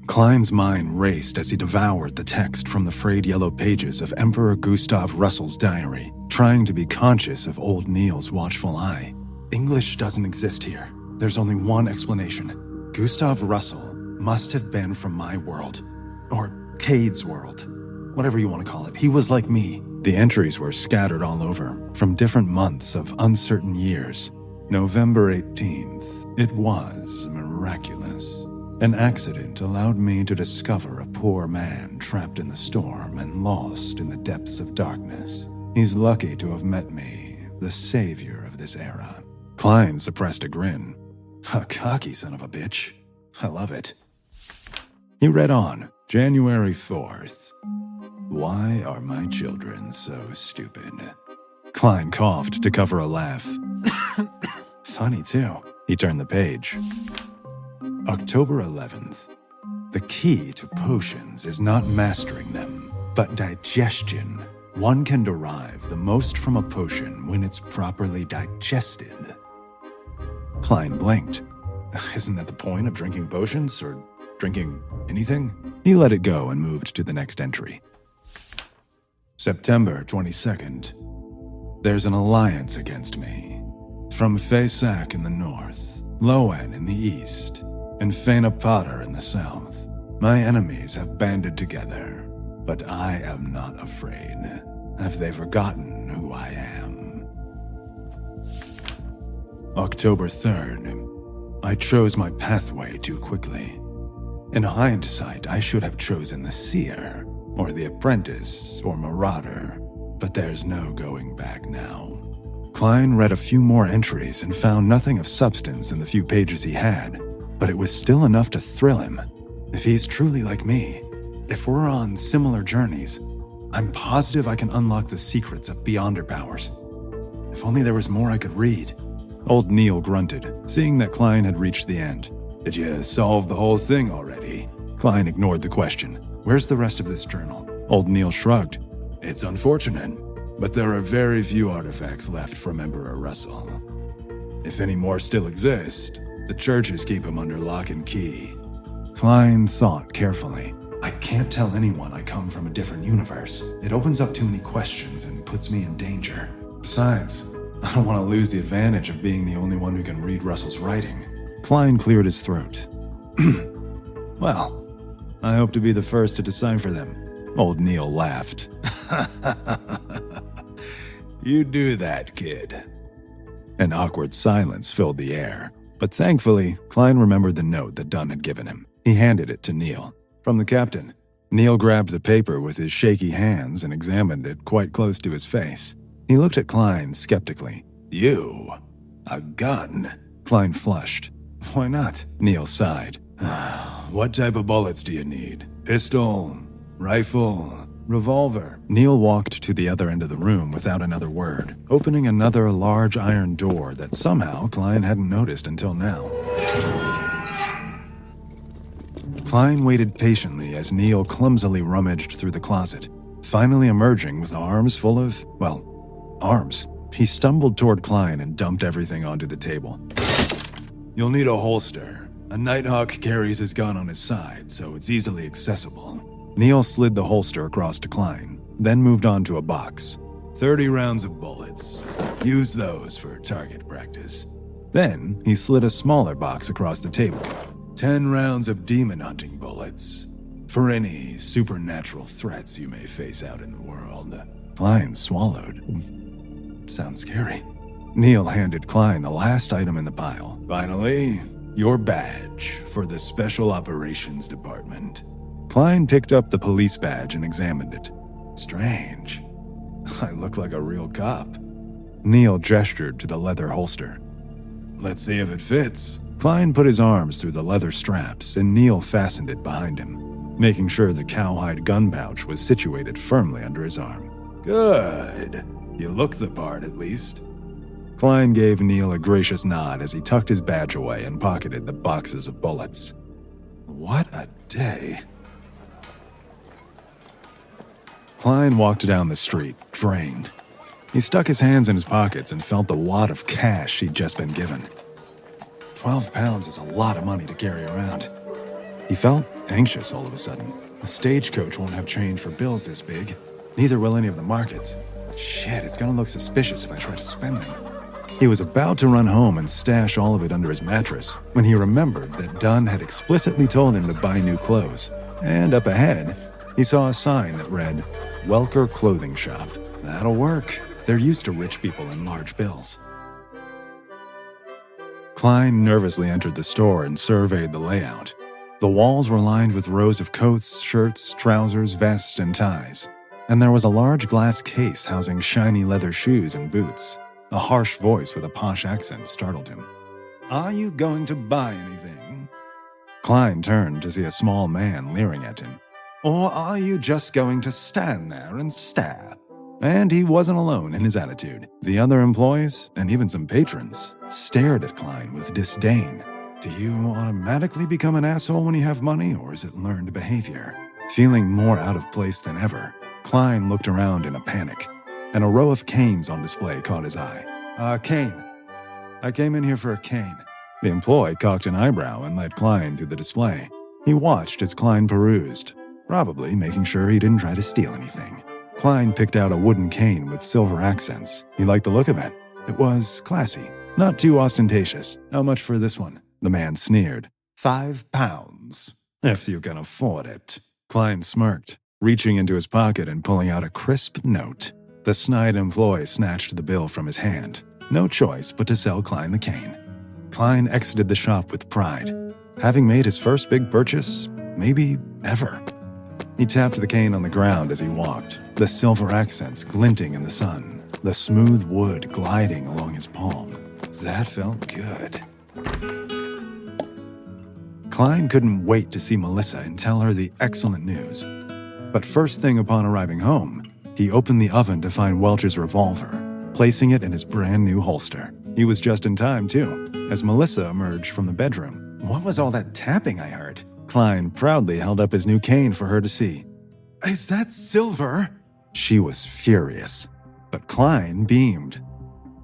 Klein's mind raced as he devoured the text from the frayed yellow pages of Emperor Gustav Russell's diary, trying to be conscious of old Neil's watchful eye. English doesn't exist here. There's only one explanation. Gustav Russell must have been from my world. Or Cade's world. Whatever you want to call it. He was like me. The entries were scattered all over, from different months of uncertain years. November 18th. It was miraculous. An accident allowed me to discover a poor man trapped in the storm and lost in the depths of darkness. He's lucky to have met me, the savior of this era. Klein suppressed a grin. A cocky son of a bitch. I love it. He read on, January 4th. Why are my children so stupid? Klein coughed to cover a laugh. Funny too. He turned the page. October 11th. The key to potions is not mastering them, but digestion. One can derive the most from a potion when it's properly digested. Klein blinked. Isn't that the point of drinking potions, or drinking anything? He let it go and moved to the next entry. September 22nd. There's an alliance against me. From Feysac in the north, Loen in the east, and Fenapata in the south. My enemies have banded together, but I am not afraid. Have they forgotten who I am? October 3rd. I chose my pathway too quickly. In hindsight, I should have chosen the seer, or the apprentice, or marauder, but there's no going back now. Klein read a few more entries and found nothing of substance in the few pages he had, but it was still enough to thrill him. If he's truly like me, if we're on similar journeys, I'm positive I can unlock the secrets of Beyonder powers. If only there was more I could read. Old Neil grunted, seeing that Klein had reached the end. Did you solve the whole thing already? Klein ignored the question. Where's the rest of this journal? Old Neil shrugged. It's unfortunate, but there are very few artifacts left from Emperor Russell. If any more still exist, the churches keep them under lock and key. Klein thought carefully. I can't tell anyone I come from a different universe. It opens up too many questions and puts me in danger. Besides, I don't want to lose the advantage of being the only one who can read Russell's writing. Klein cleared his throat. Well, I hope to be the first to decipher them. Old Neil laughed. You do that, kid. An awkward silence filled the air, but thankfully, Klein remembered the note that Dunn had given him. He handed it to Neil. From the captain. Neil grabbed the paper with his shaky hands and examined it quite close to his face. He looked at Klein skeptically. You? A gun? Klein flushed. Why not? Neil sighed. What type of bullets do you need? Pistol? Rifle? Revolver? Neil walked to the other end of the room without another word, opening another large iron door that somehow Klein hadn't noticed until now. Klein waited patiently as Neil clumsily rummaged through the closet, finally emerging with arms full of, arms. He stumbled toward Klein and dumped everything onto the table. You'll need a holster. A Nighthawk carries his gun on his side, so it's easily accessible. Neil slid the holster across to Klein, then moved on to a box. 30 rounds of bullets. Use those for target practice. Then, he slid a smaller box across the table. 10 rounds of demon hunting bullets. For any supernatural threats you may face out in the world. Klein swallowed. Sounds scary. Neil handed Klein the last item in the pile. Finally, your badge for the Special Operations Department. Klein picked up the police badge and examined it. Strange. I look like a real cop. Neil gestured to the leather holster. Let's see if it fits. Klein put his arms through the leather straps and Neil fastened it behind him, making sure the cowhide gun pouch was situated firmly under his arm. Good. You look the part, at least. Klein gave Neil a gracious nod as he tucked his badge away and pocketed the boxes of bullets. What a day. Klein walked down the street, drained. He stuck his hands in his pockets and felt the wad of cash he'd just been given. 12 pounds is a lot of money to carry around. He felt anxious all of a sudden. The stagecoach won't have change for bills this big. Neither will any of the markets. Shit, it's gonna look suspicious if I try to spend them. He was about to run home and stash all of it under his mattress when he remembered that Dunn had explicitly told him to buy new clothes. And up ahead, he saw a sign that read, Welker Clothing Shop. That'll work. They're used to rich people and large bills. Klein nervously entered the store and surveyed the layout. The walls were lined with rows of coats, shirts, trousers, vests, and ties. And there was a large glass case housing shiny leather shoes and boots. A harsh voice with a posh accent startled him. Are you going to buy anything? Klein turned to see a small man leering at him. Or are you just going to stand there and stare? And he wasn't alone in his attitude. The other employees, and even some patrons, stared at Klein with disdain. Do you automatically become an asshole when you have money, or is it learned behavior? Feeling more out of place than ever, Klein looked around in a panic, and a row of canes on display caught his eye. Cane. I came in here for a cane. The employee cocked an eyebrow and led Klein to the display. He watched as Klein perused, probably making sure he didn't try to steal anything. Klein picked out a wooden cane with silver accents. He liked the look of it. It was classy, not too ostentatious. How much for this one? The man sneered. £5, if you can afford it. Klein smirked, reaching into his pocket and pulling out a crisp note. The snide employee snatched the bill from his hand. No choice but to sell Klein the cane. Klein exited the shop with pride, having made his first big purchase, maybe ever. He tapped the cane on the ground as he walked, the silver accents glinting in the sun, the smooth wood gliding along his palm. That felt good. Klein couldn't wait to see Melissa and tell her the excellent news. But first thing upon arriving home, he opened the oven to find Welch's revolver, placing it in his brand new holster. He was just in time, too, as Melissa emerged from the bedroom. What was all that tapping I heard? Klein proudly held up his new cane for her to see. Is that silver? She was furious, but Klein beamed.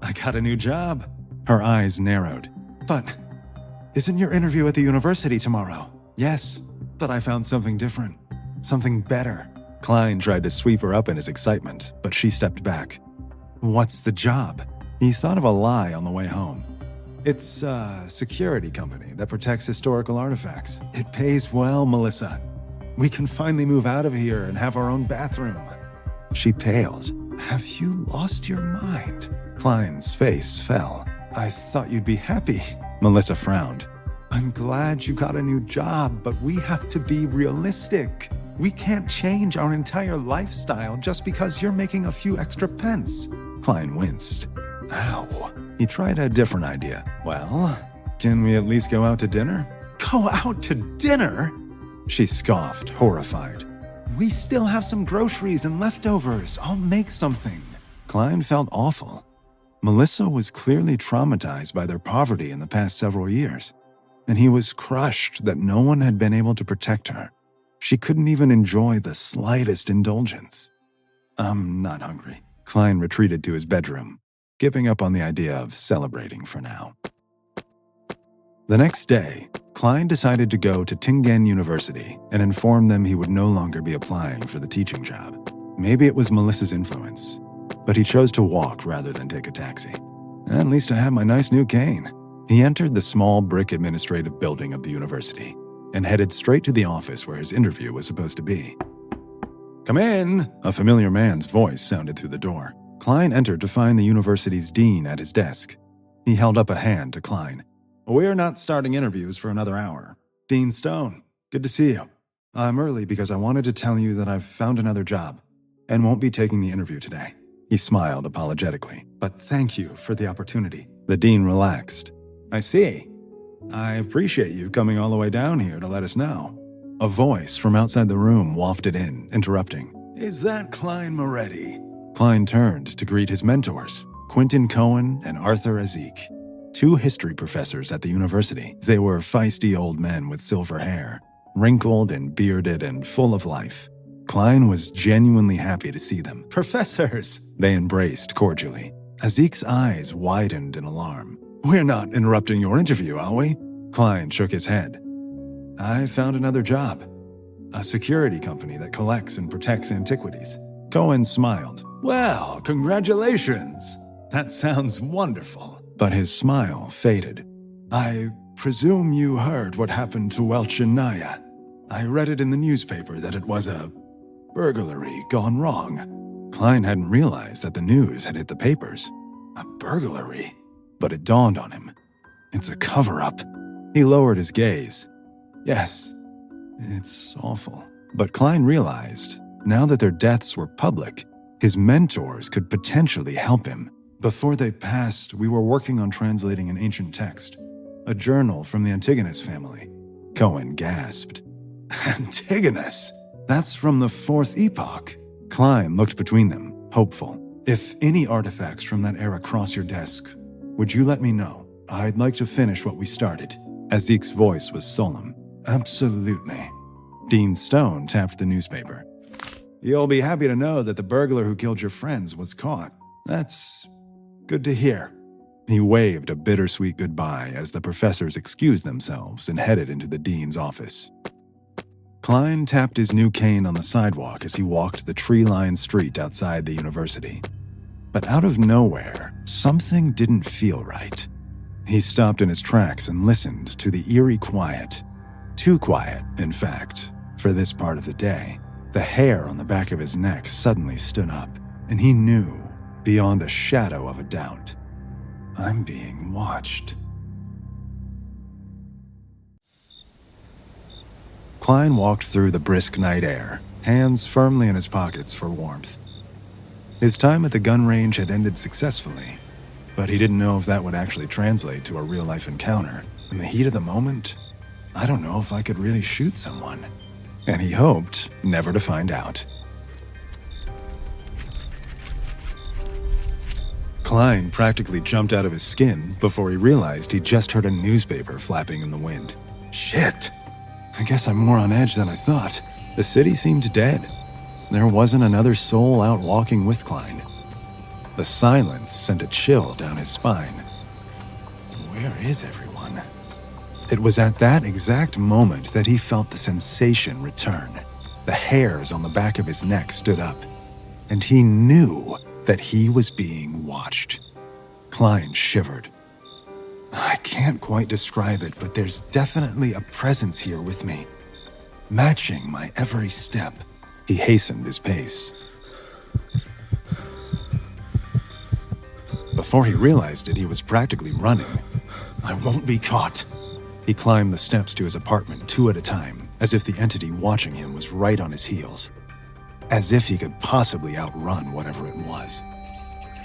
I got a new job. Her eyes narrowed. But isn't your interview at the university tomorrow? Yes, but I found something different. Something better. Klein tried to sweep her up in his excitement, but she stepped back. What's the job? He thought of a lie on the way home. It's a security company that protects historical artifacts. It pays well, Melissa. We can finally move out of here and have our own bathroom. She paled. Have you lost your mind? Klein's face fell. I thought you'd be happy. Melissa frowned. I'm glad you got a new job, but we have to be realistic. We can't change our entire lifestyle just because you're making a few extra pence. Klein winced. Ow. He tried a different idea. Well, can we at least go out to dinner? Go out to dinner? She scoffed, horrified. We still have some groceries and leftovers. I'll make something. Klein felt awful. Melissa was clearly traumatized by their poverty in the past several years, and he was crushed that no one had been able to protect her. She couldn't even enjoy the slightest indulgence. I'm not hungry. Klein retreated to his bedroom, giving up on the idea of celebrating for now. The next day, Klein decided to go to Tingen University and inform them he would no longer be applying for the teaching job. Maybe it was Melissa's influence, but he chose to walk rather than take a taxi. At least I have my nice new cane. He entered the small brick administrative building of the university and headed straight to the office where his interview was supposed to be. Come in, a familiar man's voice sounded through the door. Klein entered to find the university's dean at his desk. He held up a hand to Klein. We're not starting interviews for another hour. Dean Stone, good to see you. I'm early because I wanted to tell you that I've found another job and won't be taking the interview today. He smiled apologetically. But thank you for the opportunity. The dean relaxed. I see. I appreciate you coming all the way down here to let us know. A voice from outside the room wafted in, interrupting. Is that Klein Moretti? Klein turned to greet his mentors, Quentin Cohen and Arthur Azik, two history professors at the university. They were feisty old men with silver hair, wrinkled and bearded and full of life. Klein was genuinely happy to see them. Professors! They embraced cordially. Azik's eyes widened in alarm. We're not interrupting your interview, are we? Klein shook his head. I found another job. A security company that collects and protects antiquities. Cohen smiled. Well, congratulations. That sounds wonderful. But his smile faded. I presume you heard what happened to Welch and Naya. I read it in the newspaper that it was a burglary gone wrong. Klein hadn't realized that the news had hit the papers. A burglary? But it dawned on him. It's a cover-up. He lowered his gaze. Yes, it's awful. But Klein realized, now that their deaths were public, his mentors could potentially help him. Before they passed, we were working on translating an ancient text, a journal from the Antigonus family. Cohen gasped. Antigonus? That's from the 4th epoch. Klein looked between them, hopeful. If any artifacts from that era cross your desk, would you let me know? I'd like to finish what we started. Azik's voice was solemn. Absolutely. Dean Stone tapped the newspaper. You'll be happy to know that the burglar who killed your friends was caught. That's good to hear. He waved a bittersweet goodbye as the professors excused themselves and headed into the dean's office. Klein tapped his new cane on the sidewalk as he walked the tree-lined street outside the university. But out of nowhere, something didn't feel right. He stopped in his tracks and listened to the eerie quiet. Too quiet, in fact, for this part of the day. The hair on the back of his neck suddenly stood up, and he knew, beyond a shadow of a doubt, I'm being watched. Klein walked through the brisk night air, hands firmly in his pockets for warmth. His time at the gun range had ended successfully, but he didn't know if that would actually translate to a real-life encounter. In the heat of the moment, I don't know if I could really shoot someone. And he hoped never to find out. Klein practically jumped out of his skin before he realized he'd just heard a newspaper flapping in the wind. Shit! I guess I'm more on edge than I thought. The city seemed dead. There wasn't another soul out walking with Klein. The silence sent a chill down his spine. Where is everyone? It was at that exact moment that he felt the sensation return. The hairs on the back of his neck stood up, and he knew that he was being watched. Klein shivered. I can't quite describe it, but there's definitely a presence here with me, matching my every step. He hastened his pace. Before he realized it, he was practically running. I won't be caught. He climbed the steps to his apartment 2 at a time, as if the entity watching him was right on his heels. As if he could possibly outrun whatever it was.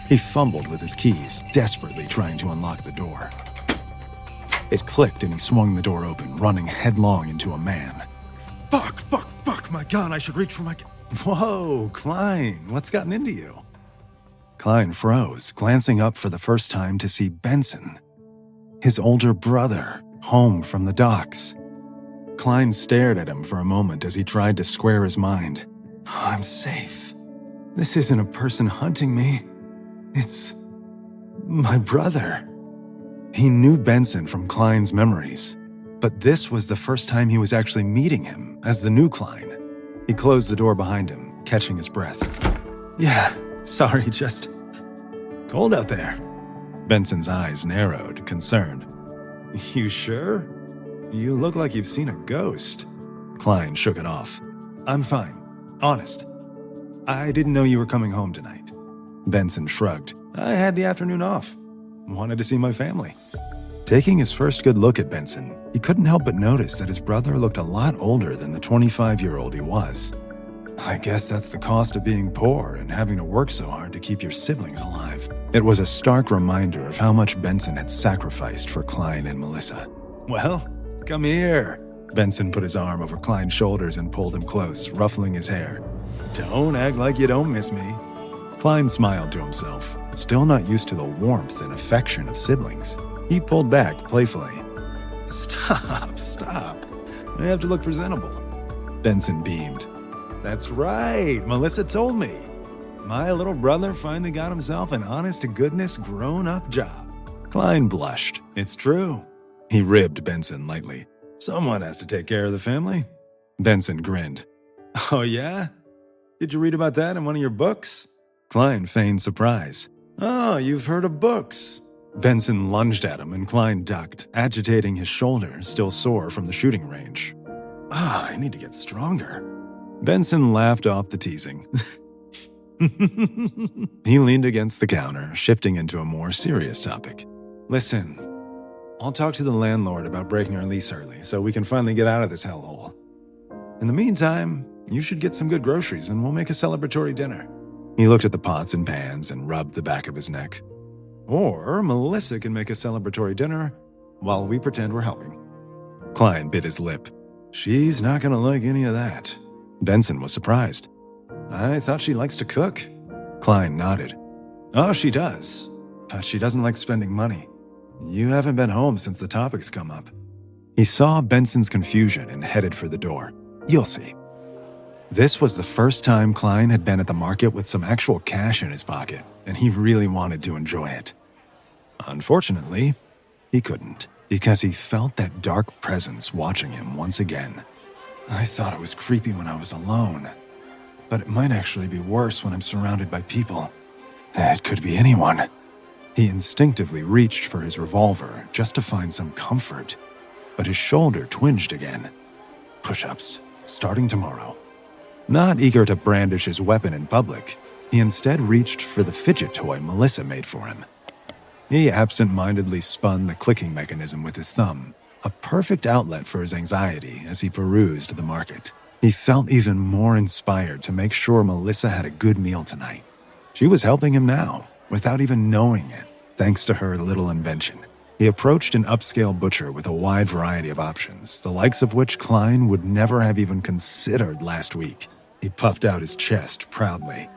He fumbled with his keys, desperately trying to unlock the door. It clicked and he swung the door open, running headlong into a man. Fuck, my God, I should reach for my... Whoa, Klein, what's gotten into you? Klein froze, glancing up for the first time to see Benson, his older brother, home from the docks. Klein stared at him for a moment as he tried to square his mind. I'm safe. This isn't a person hunting me. It's my brother. He knew Benson from Klein's memories, but this was the first time he was actually meeting him as the new Klein. He closed the door behind him, catching his breath. Yeah, sorry, just cold out there. Benson's eyes narrowed, concerned. You sure? You look like you've seen a ghost. Klein shook it off. I'm fine. Honest. I didn't know you were coming home tonight. Benson shrugged. I had the afternoon off. Wanted to see my family. Taking his first good look at Benson, he couldn't help but notice that his brother looked a lot older than the 25-year-old he was. I guess that's the cost of being poor and having to work so hard to keep your siblings alive. It was a stark reminder of how much Benson had sacrificed for Klein and Melissa. Well, come here. Benson put his arm over Klein's shoulders and pulled him close, ruffling his hair. Don't act like you don't miss me. Klein smiled to himself, still not used to the warmth and affection of siblings. He pulled back playfully. Stop. I have to look presentable. Benson beamed. That's right, Melissa told me. My little brother finally got himself an honest-to-goodness grown-up job. Klein blushed. It's true. He ribbed Benson lightly. Someone has to take care of the family. Benson grinned. Oh yeah? Did you read about that in one of your books? Klein feigned surprise. Oh, you've heard of books. Benson lunged at him and Klein ducked, agitating his shoulder, still sore from the shooting range. I need to get stronger. Benson laughed off the teasing. He leaned against the counter, shifting into a more serious topic. Listen, I'll talk to the landlord about breaking our lease early so we can finally get out of this hellhole. In the meantime, you should get some good groceries and we'll make a celebratory dinner. He looked at the pots and pans and rubbed the back of his neck. Or Melissa can make a celebratory dinner while we pretend we're helping. Klein bit his lip. She's not gonna like any of that. Benson was surprised. I thought she likes to cook. Klein nodded. Oh, she does. But she doesn't like spending money. You haven't been home since the topic's come up. He saw Benson's confusion and headed for the door. You'll see. This was the first time Klein had been at the market with some actual cash in his pocket, and he really wanted to enjoy it. Unfortunately, he couldn't, because he felt that dark presence watching him once again. I thought it was creepy when I was alone, but it might actually be worse when I'm surrounded by people. It could be anyone. He instinctively reached for his revolver just to find some comfort, but his shoulder twinged again. Push-ups, starting tomorrow. Not eager to brandish his weapon in public, he instead reached for the fidget toy Melissa made for him. He absent-mindedly spun the clicking mechanism with his thumb, a perfect outlet for his anxiety as he perused the market. He felt even more inspired to make sure Melissa had a good meal tonight. She was helping him now, without even knowing it, thanks to her little invention. He approached an upscale butcher with a wide variety of options, the likes of which Klein would never have even considered last week. He puffed out his chest proudly.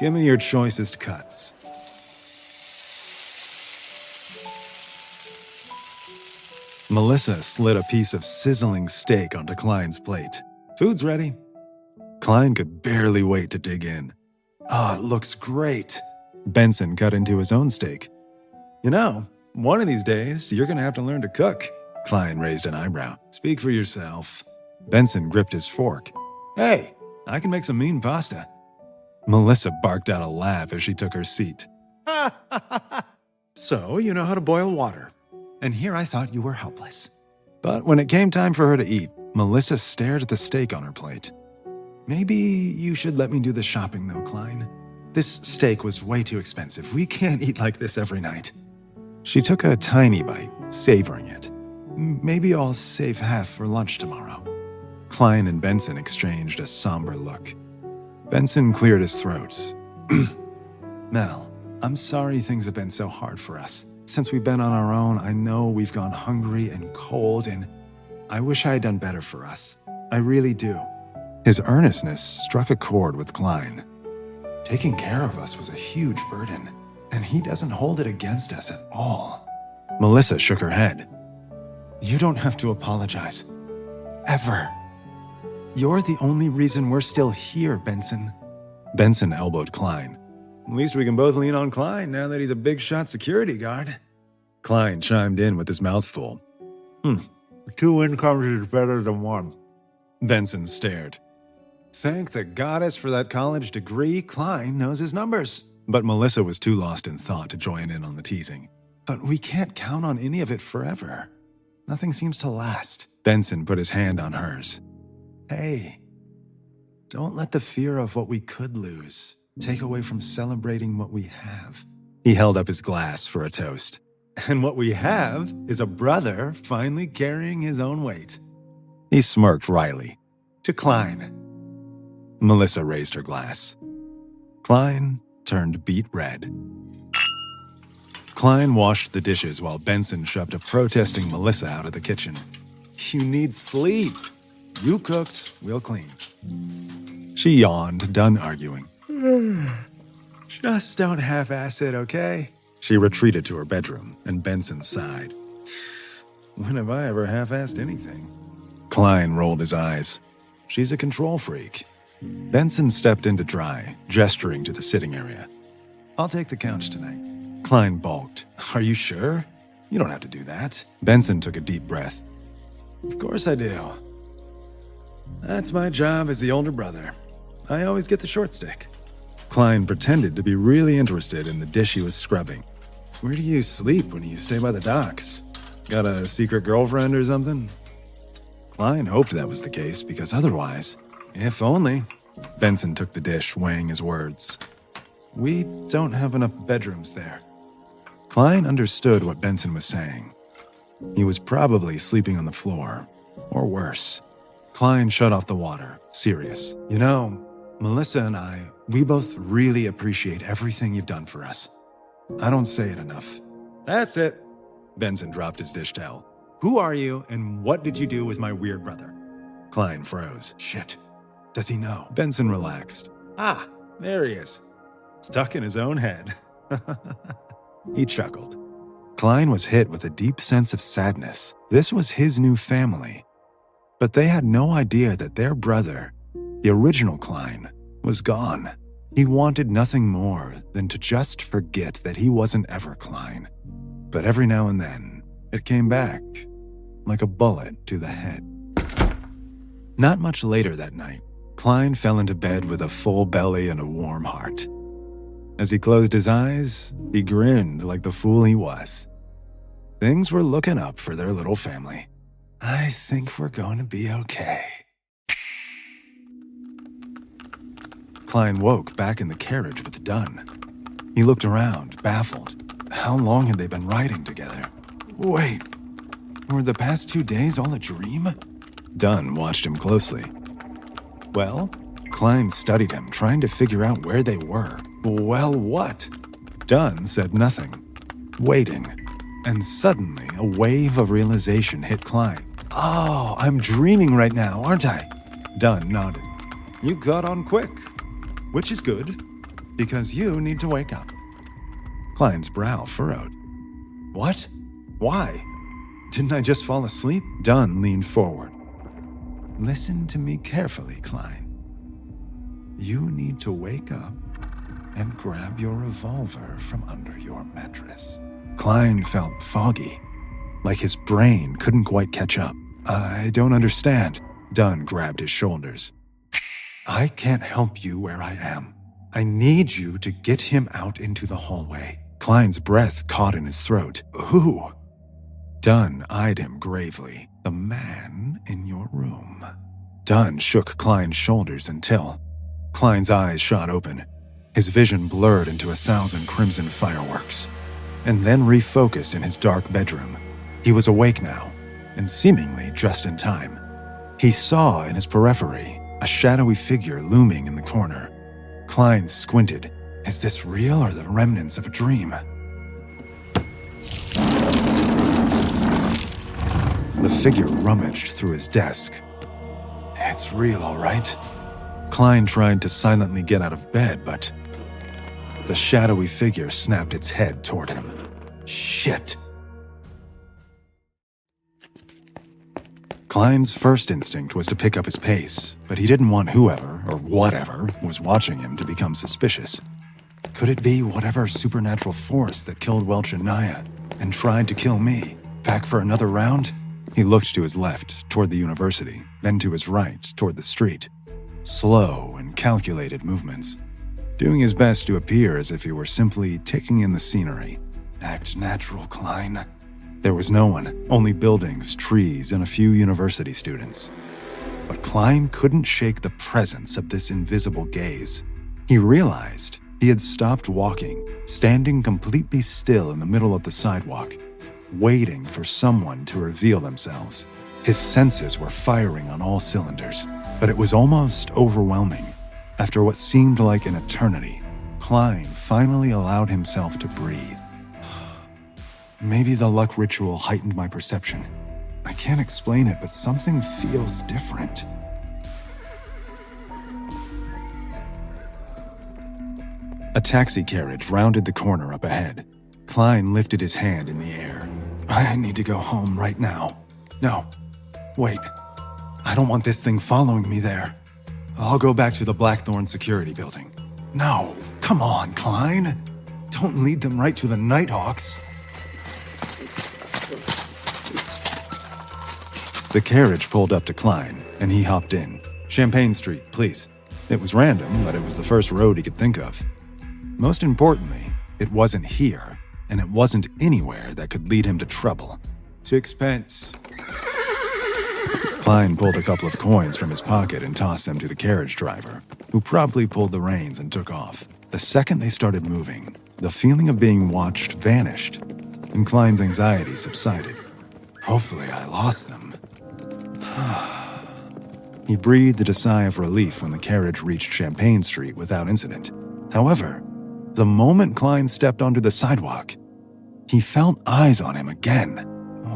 "Give me your choicest cuts." Melissa slid a piece of sizzling steak onto Klein's plate. "Food's ready." Klein could barely wait to dig in. "Oh, it looks great." Benson cut into his own steak. "You know, one of these days, you're gonna have to learn to cook." Klein raised an eyebrow. "Speak for yourself." Benson gripped his fork. "Hey, I can make some mean pasta." Melissa barked out a laugh as she took her seat. "So, you know how to boil water. And here I thought you were helpless." But when it came time for her to eat, Melissa stared at the steak on her plate. "Maybe you should let me do the shopping though, Klein. This steak was way too expensive. We can't eat like this every night." She took a tiny bite, savoring it. "Maybe I'll save half for lunch tomorrow." Klein and Benson exchanged a somber look. Benson cleared his throat. "Mel, I'm sorry things have been so hard for us. Since we've been on our own, I know we've gone hungry and cold, and I wish I had done better for us. I really do." His earnestness struck a chord with Klein. Taking care of us was a huge burden, and he doesn't hold it against us at all. Melissa shook her head. "You don't have to apologize. Ever. You're the only reason we're still here, Benson." Benson elbowed Klein. "At least we can both lean on Klein now that he's a big-shot security guard." Klein chimed in with his mouth full. "Two incomes is better than one." Benson stared. Thank the goddess for that college degree. Klein knows his numbers. But Melissa was too lost in thought to join in on the teasing. "But we can't count on any of it forever. Nothing seems to last." Benson put his hand on hers. "Hey, don't let the fear of what we could lose take away from celebrating what we have." He held up his glass for a toast. "And what we have is a brother finally carrying his own weight." He smirked wryly. "To Klein." Melissa raised her glass. Klein turned beet red. Klein washed the dishes while Benson shoved a protesting Melissa out of the kitchen. "You need sleep. You cooked, we'll clean." She yawned, done arguing. "Just don't half-ass it, okay?" She retreated to her bedroom, and Benson sighed. "When have I ever half-assed anything?" Klein rolled his eyes. "She's a control freak." Benson stepped in to dry, gesturing to the sitting area. "I'll take the couch tonight." Klein balked. "Are you sure? You don't have to do that." Benson took a deep breath. "Of course I do. That's my job as the older brother. I always get the short stick." Klein pretended to be really interested in the dish he was scrubbing. "Where do you sleep when you stay by the docks? Got a secret girlfriend or something?" Klein hoped that was the case, because otherwise, if only. Benson took the dish, weighing his words. "We don't have enough bedrooms there." Klein understood what Benson was saying. He was probably sleeping on the floor, or worse. Klein shut off the water, serious. "You know, Melissa and we both really appreciate everything you've done for us. I don't say it enough." "That's it." Benson dropped his dish towel. "Who are you, and what did you do with my weird brother?" Klein froze. Shit. Does he know? Benson relaxed. "Ah, there he is. Stuck in his own head." He chuckled. Klein was hit with a deep sense of sadness. This was his new family. But they had no idea that their brother, the original Klein, was gone. He wanted nothing more than to just forget that he wasn't ever Klein. but every now and then, it came back, like a bullet to the head. Not much later that night, Klein fell into bed with a full belly and a warm heart. As he closed his eyes, he grinned like the fool he was. Things were looking up for their little family. I think we're going to be okay. Klein woke back in the carriage with Dunn. He looked around, baffled. How long had they been riding together? Wait, were the past 2 days all a dream? Dunn watched him closely. Well, Klein studied him, trying to figure out where they were. Well, what? Dunn said nothing, waiting. And suddenly, a wave of realization hit Klein. Oh, I'm dreaming right now, aren't I? Dunn nodded. You got on quick, which is good, because you need to wake up. Klein's brow furrowed. What? Why? Didn't I just fall asleep? Dunn leaned forward. Listen to me carefully, Klein. You need to wake up and grab your revolver from under your mattress. Klein felt foggy, like his brain couldn't quite catch up. I don't understand. Dunn grabbed his shoulders. I can't help you where I am. I need you to get him out into the hallway. Klein's breath caught in his throat. Who? Dunn eyed him gravely. The man in your room. Dunn shook Klein's shoulders until Klein's eyes shot open. His vision blurred into 1,000 crimson fireworks, and then refocused in his dark bedroom. He was awake now, and seemingly just in time. He saw in his periphery a shadowy figure looming in the corner. Klein squinted. Is this real or the remnants of a dream? The figure rummaged through his desk. It's real, all right. Klein tried to silently get out of bed, but the shadowy figure snapped its head toward him. Shit. Klein's first instinct was to pick up his pace, but he didn't want whoever, or whatever, was watching him to become suspicious. Could it be whatever supernatural force that killed Welch and Naya, and tried to kill me? Back for another round? He looked to his left, toward the university, then to his right, toward the street. Slow and calculated movements, doing his best to appear as if he were simply taking in the scenery. Act natural, Klein. There was no one, only buildings, trees, and a few university students. But Klein couldn't shake the presence of this invisible gaze. He realized he had stopped walking, standing completely still in the middle of the sidewalk, waiting for someone to reveal themselves. His senses were firing on all cylinders, but it was almost overwhelming. After what seemed like an eternity, Klein finally allowed himself to breathe. Maybe the luck ritual heightened my perception. I can't explain it, but something feels different. A taxi carriage rounded the corner up ahead. Klein lifted his hand in the air. I need to go home right now. No, wait. I don't want this thing following me there. I'll go back to the Blackthorn security building. No, come on, Klein. Don't lead them right to the Nighthawks. The carriage pulled up to Klein, and he hopped in. Champagne Street, please. It was random, but it was the first road he could think of. Most importantly, it wasn't here, and it wasn't anywhere that could lead him to trouble. Sixpence. Klein pulled a couple of coins from his pocket and tossed them to the carriage driver, who promptly pulled the reins and took off. The second they started moving, the feeling of being watched vanished, and Klein's anxiety subsided. Hopefully I lost them. He breathed a sigh of relief when the carriage reached Champagne Street without incident. However, the moment Klein stepped onto the sidewalk, he felt eyes on him again.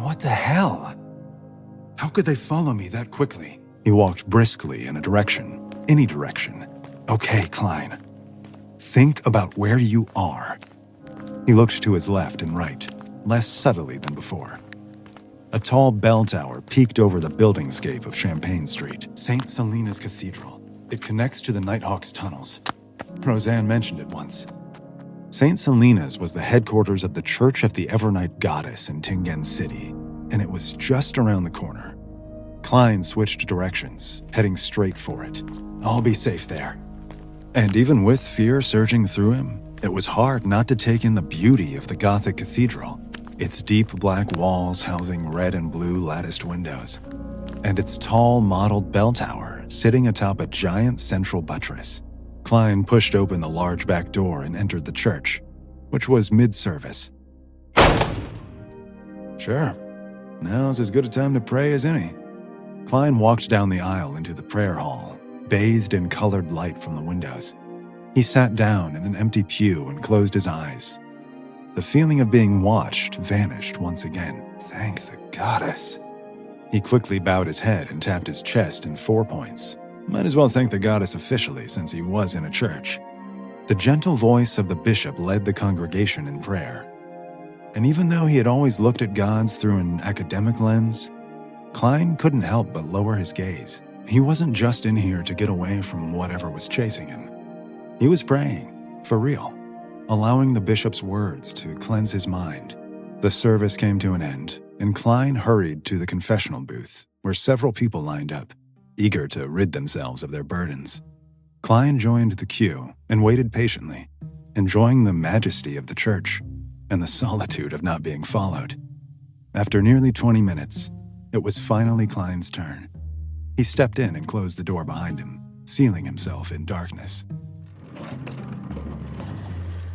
What the hell? How could they follow me that quickly? He walked briskly in a direction, any direction. Okay, Klein. Think about where you are. He looked to his left and right, less subtly than before. A tall bell tower peeked over the buildingscape of Champagne Street. St. Selena's Cathedral. It connects to the Nighthawks tunnels. Roseanne mentioned it once. St. Selena's was the headquarters of the Church of the Evernight Goddess in Tingen City, and it was just around the corner. Klein switched directions, heading straight for it. I'll be safe there. And even with fear surging through him, it was hard not to take in the beauty of the Gothic cathedral, its deep black walls housing red and blue latticed windows, and its tall mottled bell tower sitting atop a giant central buttress. Klein pushed open the large back door and entered the church, which was mid-service. Sure, now's as good a time to pray as any. Klein walked down the aisle into the prayer hall, bathed in colored light from the windows. He sat down in an empty pew and closed his eyes. The feeling of being watched vanished once again. Thank the goddess. He quickly bowed his head and tapped his chest in 4 points. Might as well thank the goddess officially since he was in a church. The gentle voice of the bishop led the congregation in prayer. And even though he had always looked at gods through an academic lens, Klein couldn't help but lower his gaze. He wasn't just in here to get away from whatever was chasing him. He was praying, for real, allowing the bishop's words to cleanse his mind. The service came to an end, and Klein hurried to the confessional booth, where several people lined up, eager to rid themselves of their burdens. Klein joined the queue and waited patiently, enjoying the majesty of the church and the solitude of not being followed. After nearly 20 minutes, it was finally Klein's turn. He stepped in and closed the door behind him, sealing himself in darkness.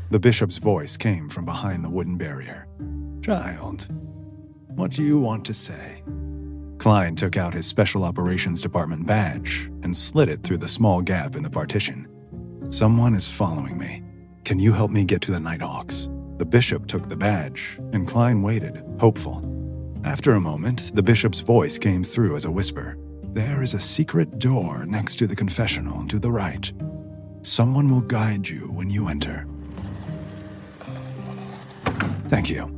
The bishop's voice came from behind the wooden barrier. "Child, what do you want to say?" Klein took out his Special Operations Department badge and slid it through the small gap in the partition. "Someone is following me. Can you help me get to the Nighthawks?" The bishop took the badge, and Klein waited, hopeful. After a moment, the bishop's voice came through as a whisper. "There is a secret door next to the confessional to the right. Someone will guide you when you enter." "Thank you."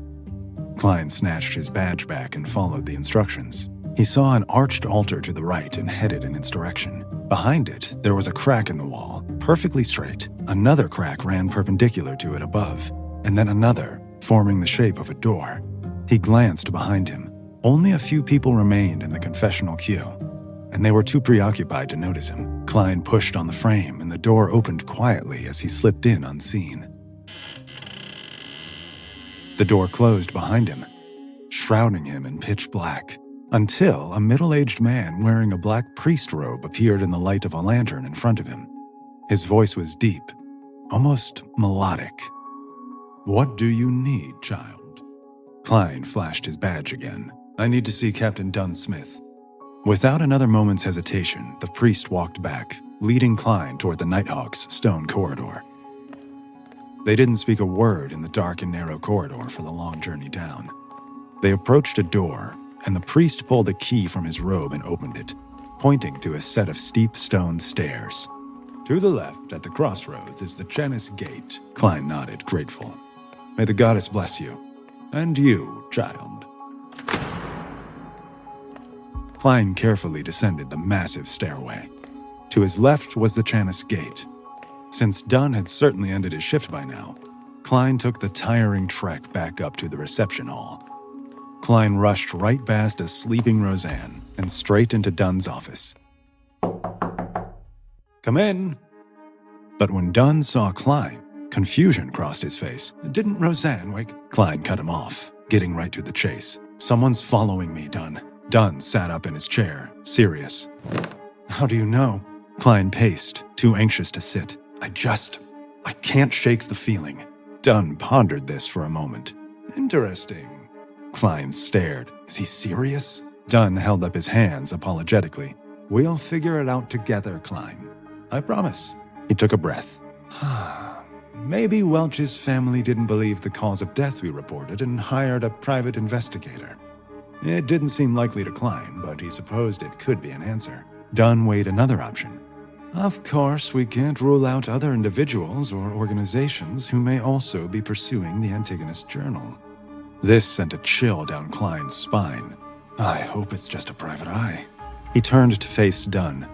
Klein snatched his badge back and followed the instructions. He saw an arched altar to the right and headed in its direction. Behind it, there was a crack in the wall, perfectly straight. Another crack ran perpendicular to it above, and then another, forming the shape of a door. He glanced behind him. Only a few people remained in the confessional queue, and they were too preoccupied to notice him. Klein pushed on the frame, and the door opened quietly as he slipped in unseen. The door closed behind him, shrouding him in pitch black, until a middle-aged man wearing a black priest robe appeared in the light of a lantern in front of him. His voice was deep, almost melodic. "What do you need, child?" Klein flashed his badge again. "I need to see Captain Dunn Smith." Without another moment's hesitation, the priest walked back, leading Klein toward the Nighthawks' stone corridor. They didn't speak a word in the dark and narrow corridor for the long journey down. They approached a door, and the priest pulled a key from his robe and opened it, pointing to a set of steep stone stairs. "To the left, at the crossroads, is the Chanis Gate." Klein nodded, grateful. "May the goddess bless you. And you, child." Klein carefully descended the massive stairway. To his left was the Chanis Gate. Since Dunn had certainly ended his shift by now, Klein took the tiring trek back up to the reception hall. Klein rushed right past a sleeping Roseanne and straight into Dunn's office. "Come in." But when Dunn saw Klein, confusion crossed his face. "Didn't Roseanne wake?" Klein cut him off, getting right to the chase. "Someone's following me, Dunn." Dunn sat up in his chair, serious. "How do you know?" Klein paced, too anxious to sit. I can't shake the feeling." Dunn pondered this for a moment. "Interesting." Klein stared. "Is he serious?" Dunn held up his hands apologetically. "We'll figure it out together, Klein. I promise." He took a breath. "Maybe Welch's family didn't believe the cause of death we reported and hired a private investigator." It didn't seem likely to Klein, but he supposed it could be an answer. Dunn weighed another option. "Of course, we can't rule out other individuals or organizations who may also be pursuing the Antigonist Journal." This sent a chill down Klein's spine. "I hope it's just a private eye." He turned to face Dunn.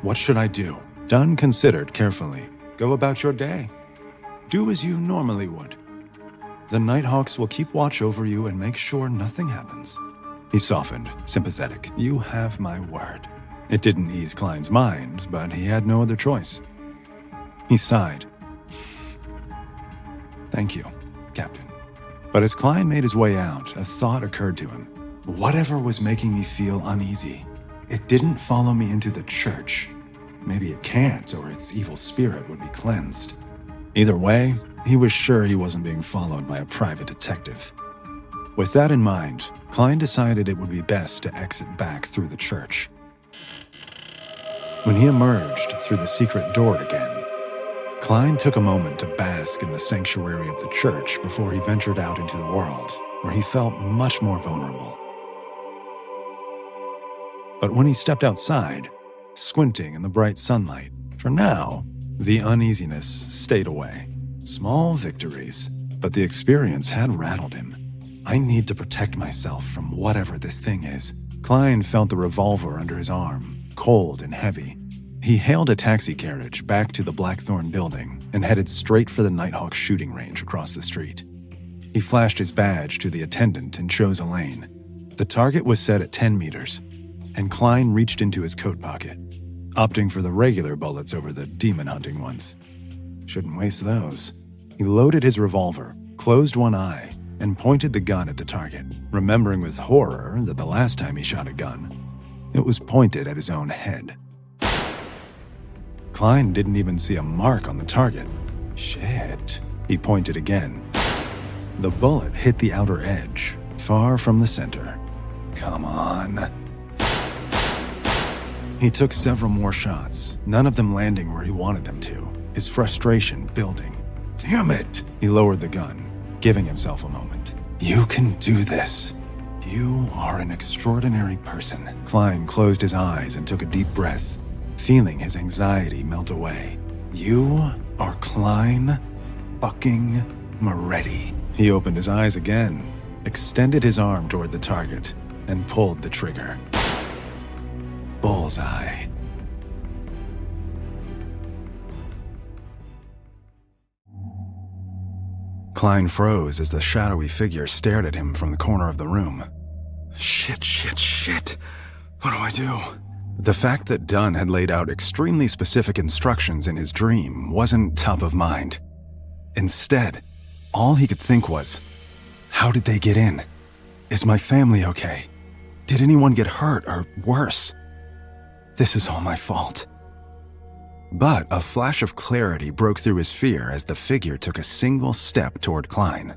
"What should I do?" Dunn considered carefully. "Go about your day. Do as you normally would. The Nighthawks will keep watch over you and make sure nothing happens." He softened, sympathetic. "You have my word." It didn't ease Klein's mind, but he had no other choice. He sighed. "Thank you, Captain." But as Klein made his way out, a thought occurred to him. Whatever was making me feel uneasy, it didn't follow me into the church. Maybe it can't, or its evil spirit would be cleansed. Either way, he was sure he wasn't being followed by a private detective. With that in mind, Klein decided it would be best to exit back through the church. When he emerged through the secret door again, Klein took a moment to bask in the sanctuary of the church before he ventured out into the world, where he felt much more vulnerable. But when he stepped outside, squinting in the bright sunlight, for now, the uneasiness stayed away. Small victories, but the experience had rattled him. "I need to protect myself from whatever this thing is." Klein felt the revolver under his arm, cold and heavy. He hailed a taxi carriage back to the Blackthorn building and headed straight for the Nighthawk shooting range across the street. He flashed his badge to the attendant and chose a lane. The target was set at 10 meters, and Klein reached into his coat pocket, opting for the regular bullets over the demon-hunting ones. Shouldn't waste those. He loaded his revolver, closed one eye, and pointed the gun at the target, remembering with horror that the last time he shot a gun, it was pointed at his own head. Klein didn't even see a mark on the target. Shit. He pointed again. The bullet hit the outer edge, far from the center. Come on. He took several more shots, none of them landing where he wanted them to, his frustration building. Damn it! He lowered the gun, giving himself a moment. "You can do this. You are an extraordinary person." Klein closed his eyes and took a deep breath, feeling his anxiety melt away. "You are Klein fucking Moretti." He opened his eyes again, extended his arm toward the target, and pulled the trigger. Bullseye. Klein froze as the shadowy figure stared at him from the corner of the room. Shit. What do I do? The fact that Dunn had laid out extremely specific instructions in his dream wasn't top of mind. Instead, all he could think was, how did they get in? Is my family okay? Did anyone get hurt or worse? This is all my fault. But a flash of clarity broke through his fear as the figure took a single step toward Klein.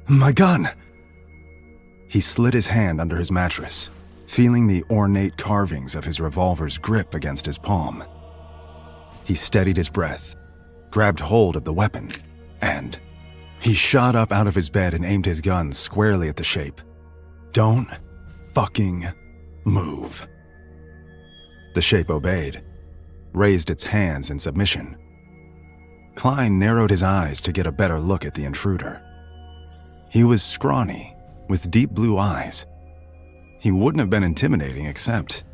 My gun! He slid his hand under his mattress, feeling the ornate carvings of his revolver's grip against his palm. He steadied his breath, grabbed hold of the weapon, and he shot up out of his bed and aimed his gun squarely at the shape. Don't fucking move. The shape obeyed, raised its hands in submission. Klein narrowed his eyes to get a better look at the intruder. He was scrawny, with deep blue eyes. He wouldn't have been intimidating, except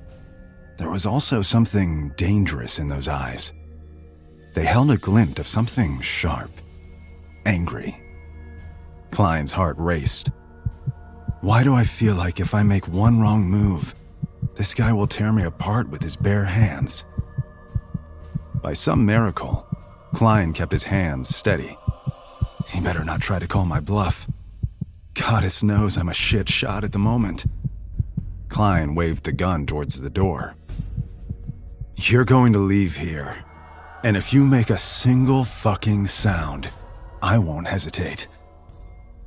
there was also something dangerous in those eyes. They held a glint of something sharp, angry. Klein's heart raced. Why do I feel like if I make one wrong move, this guy will tear me apart with his bare hands? By some miracle, Klein kept his hands steady. He better not try to call my bluff. Goddess knows I'm a shit shot at the moment. Klein waved the gun towards the door. You're going to leave here, and if you make a single fucking sound, I won't hesitate.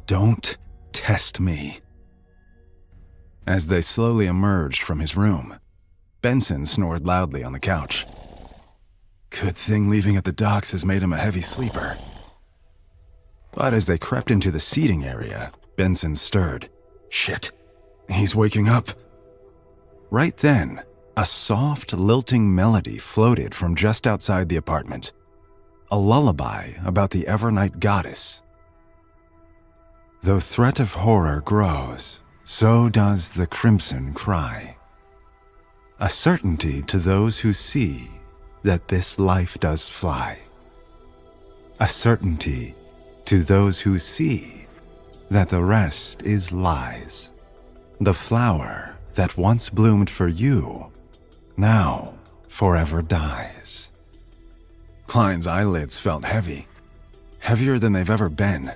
Don't test me. As they slowly emerged from his room, Benson snored loudly on the couch. Good thing leaving at the docks has made him a heavy sleeper. But as they crept into the seating area, Benson stirred. Shit, he's waking up. Right then, a soft, lilting melody floated from just outside the apartment. A lullaby about the Evernight goddess. Though threat of horror grows, so does the crimson cry. A certainty to those who see that this life does fly. a certainty to those who see that the rest is lies. The flower that once bloomed for you now forever dies. Klein's eyelids felt heavy, heavier than they've ever been.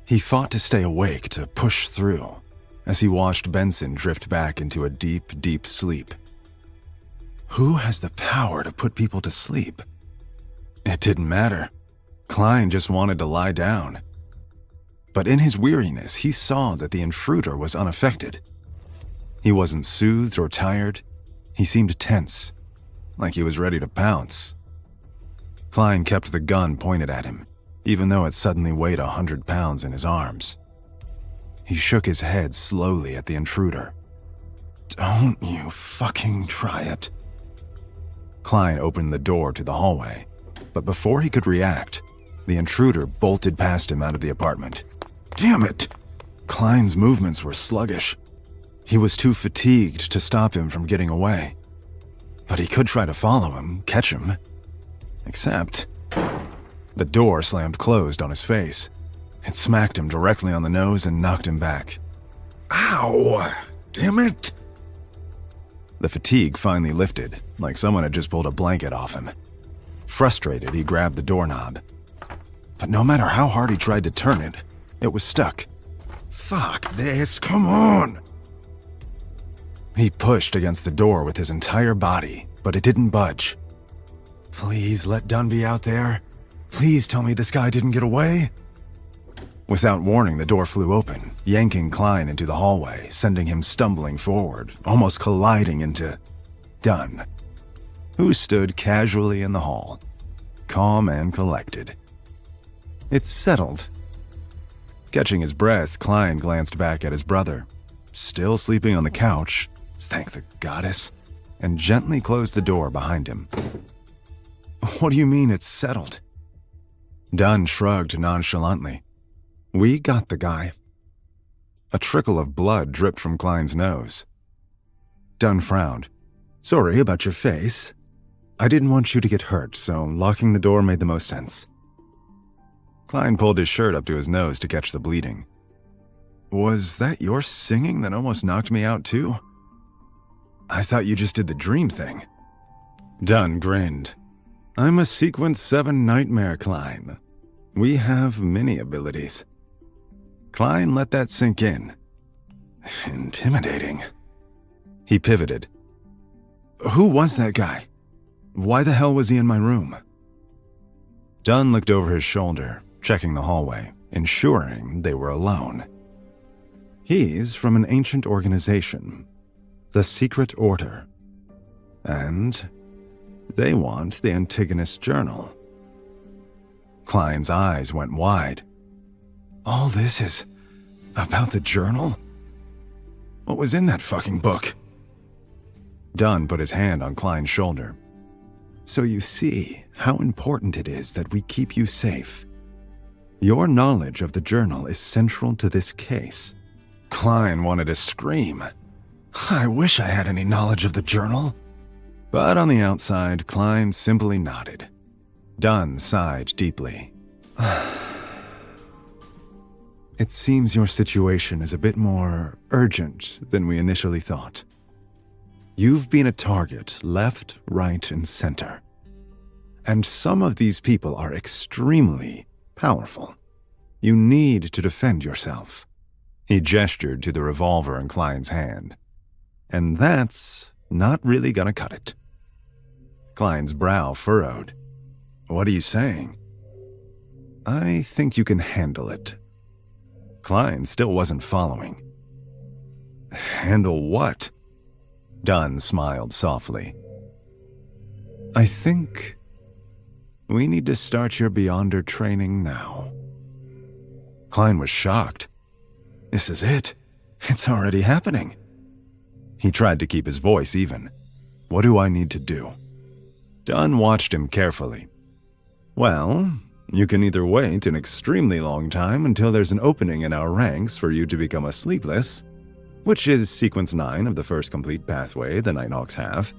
He fought to stay awake, to push through, as he watched Benson drift back into a deep, deep sleep. Who has the power to put people to sleep? It didn't matter. Klein just wanted to lie down. But in his weariness, he saw that the intruder was unaffected. He wasn't soothed or tired. He seemed tense, like he was ready to pounce. Klein kept the gun pointed at him, even though it suddenly weighed 100 pounds in his arms. He shook his head slowly at the intruder. "Don't you fucking try it." Klein opened the door to the hallway, but before he could react, the intruder bolted past him out of the apartment. Damn it! Klein's movements were sluggish. He was too fatigued to stop him from getting away. But he could try to follow him, catch him. Except, the door slammed closed on his face. It smacked him directly on the nose and knocked him back. Ow! Damn it! The fatigue finally lifted, like someone had just pulled a blanket off him. Frustrated, he grabbed the doorknob. But no matter how hard he tried to turn it, it was stuck. Fuck this, come on! He pushed against the door with his entire body, but it didn't budge. Please let Dunn be out there. Please tell me this guy didn't get away. Without warning, the door flew open, yanking Klein into the hallway, sending him stumbling forward, almost colliding into Dunn, who stood casually in the hall, calm and collected. It's settled. Catching his breath, Klein glanced back at his brother, still sleeping on the couch, thank the goddess, and gently closed the door behind him. What do you mean it's settled? Dunn shrugged nonchalantly. We got the guy. A trickle of blood dripped from Klein's nose. Dunn frowned. Sorry about your face. I didn't want you to get hurt, so locking the door made the most sense. Klein pulled his shirt up to his nose to catch the bleeding. Was that your singing that almost knocked me out too? I thought you just did the dream thing. Dunn grinned. I'm a Sequence 7 nightmare, Klein. We have many abilities. Klein let that sink in. Intimidating. He pivoted. Who was that guy? Why the hell was he in my room? Dunn looked over his shoulder, checking the hallway, ensuring they were alone. He's from an ancient organization, the Secret Order. And they want the Antigonus Journal. Klein's eyes went wide. All this is about the journal? What was in that fucking book? Dunn put his hand on Klein's shoulder. So you see how important it is that we keep you safe. Your knowledge of the journal is central to this case. Klein wanted to scream. I wish I had any knowledge of the journal. But on the outside, Klein simply nodded. Dunn sighed deeply. It seems your situation is a bit more urgent than we initially thought. You've been a target left, right, and center. And some of these people are extremely powerful. You need to defend yourself. He gestured to the revolver in Klein's hand. And that's not really gonna cut it. Klein's brow furrowed. What are you saying? I think you can handle it. Klein still wasn't following. Handle what? Dunn smiled softly. I think we need to start your Beyonder training now. Klein was shocked. This is it. It's already happening. He tried to keep his voice even. What do I need to do? Dunn watched him carefully. Well, you can either wait an extremely long time until there's an opening in our ranks for you to become a Sleepless, which is Sequence 9 of the first complete pathway the Nighthawks have.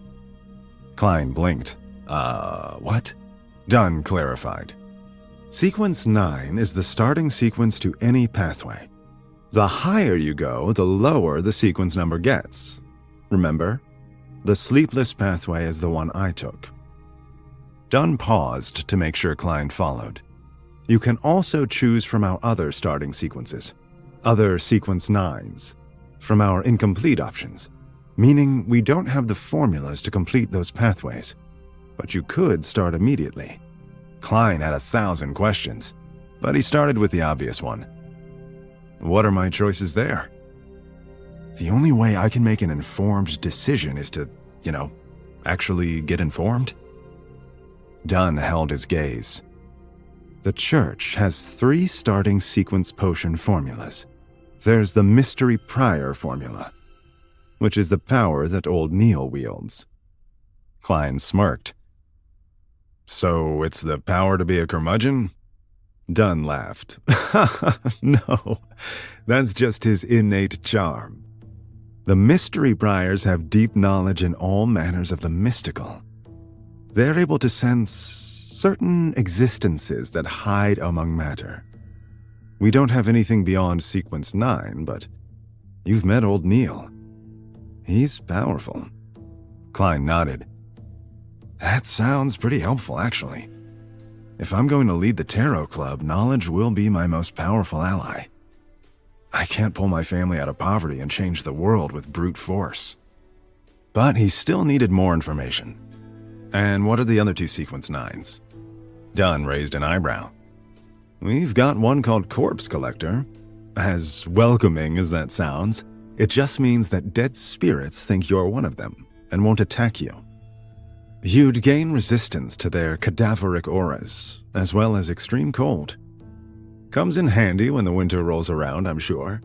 Klein blinked. What? Dunn clarified. Sequence 9 is the starting sequence to any pathway. The higher you go, the lower the sequence number gets. Remember? The sleepless pathway is the one I took. Dunn paused to make sure Klein followed. You can also choose from our other starting sequences, other sequence 9s, from our incomplete options, meaning we don't have the formulas to complete those pathways. But you could start immediately. Klein had 1,000 questions, but he started with the obvious one. What are my choices there? The only way I can make an informed decision is to, actually get informed. Dunn held his gaze. The church has 3 starting sequence potion formulas. There's the Mystery Prior formula, which is the power that old Neil wields. Klein smirked. So it's the power to be a curmudgeon? Dunn laughed. No, that's just his innate charm. The Mystery Priors have deep knowledge in all manners of the mystical. They're able to sense certain existences that hide among matter. We don't have anything beyond sequence 9, but you've met old Neil. He's powerful. Klein nodded. That sounds pretty helpful, actually. If I'm going to lead the Tarot Club, knowledge will be my most powerful ally. I can't pull my family out of poverty and change the world with brute force. But he still needed more information. And what are the other 2 sequence 9s? Dunn raised an eyebrow. We've got one called Corpse Collector. As welcoming as that sounds, it just means that dead spirits think you're one of them and won't attack you. You'd gain resistance to their cadaveric auras, as well as extreme cold. Comes in handy when the winter rolls around, I'm sure.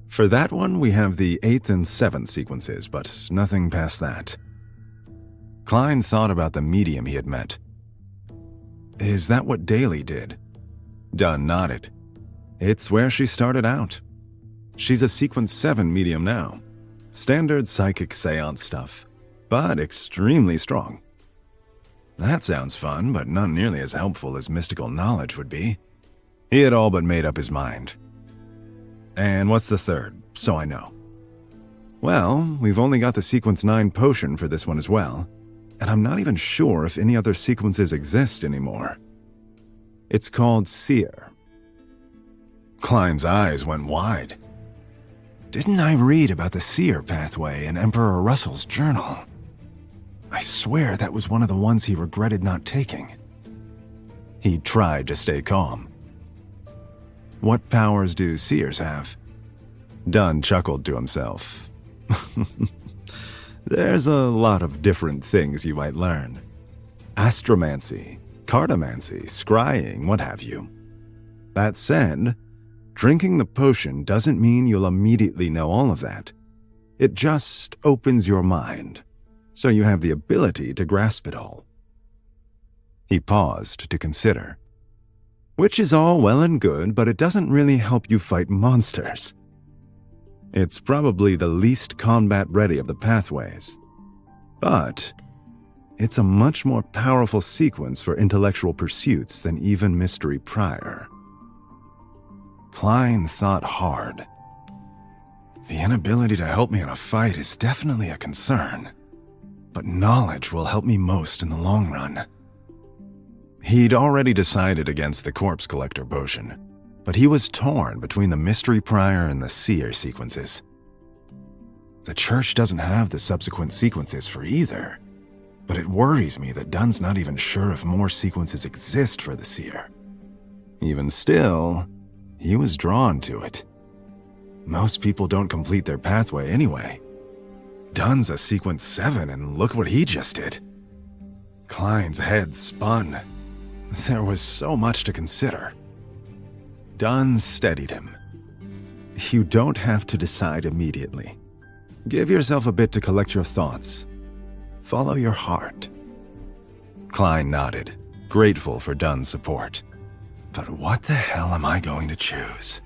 For that one, we have the 8th and 7th sequences, but nothing past that. Klein thought about the medium he had met. Is that what Daly did? Dunn nodded. It's where she started out. She's a sequence 7 medium now. Standard psychic seance stuff, but extremely strong. That sounds fun, but not nearly as helpful as mystical knowledge would be. He had all but made up his mind. And what's the 3rd, so I know? Well, we've only got the sequence 9 potion for this one as well, and I'm not even sure if any other sequences exist anymore. It's called Seer. Klein's eyes went wide. Didn't I read about the Seer pathway in Emperor Russell's journal? I swear that was one of the ones he regretted not taking. He tried to stay calm. What powers do Seers have? Dunn chuckled to himself. There's a lot of different things you might learn. Astromancy, cartomancy, scrying, what have you. That said, drinking the potion doesn't mean you'll immediately know all of that. It just opens your mind, so you have the ability to grasp it all. He paused to consider. Which is all well and good, but it doesn't really help you fight monsters. It's probably the least combat-ready of the pathways. But it's a much more powerful sequence for intellectual pursuits than even Mystery Prior. Klein thought hard. The inability to help me in a fight is definitely a concern, but knowledge will help me most in the long run. He'd already decided against the Corpse Collector potion, but he was torn between the Mystery Prior and the Seer sequences. The church doesn't have the subsequent sequences for either, but it worries me that Dunn's not even sure if more sequences exist for the Seer. Even still, he was drawn to it. Most people don't complete their pathway anyway. Dunn's a sequence 7, and look what he just did. Klein's head spun. There was so much to consider. Dunn steadied him. You don't have to decide immediately. Give yourself a bit to collect your thoughts. Follow your heart. Klein nodded, grateful for Dunn's support. But what the hell am I going to choose?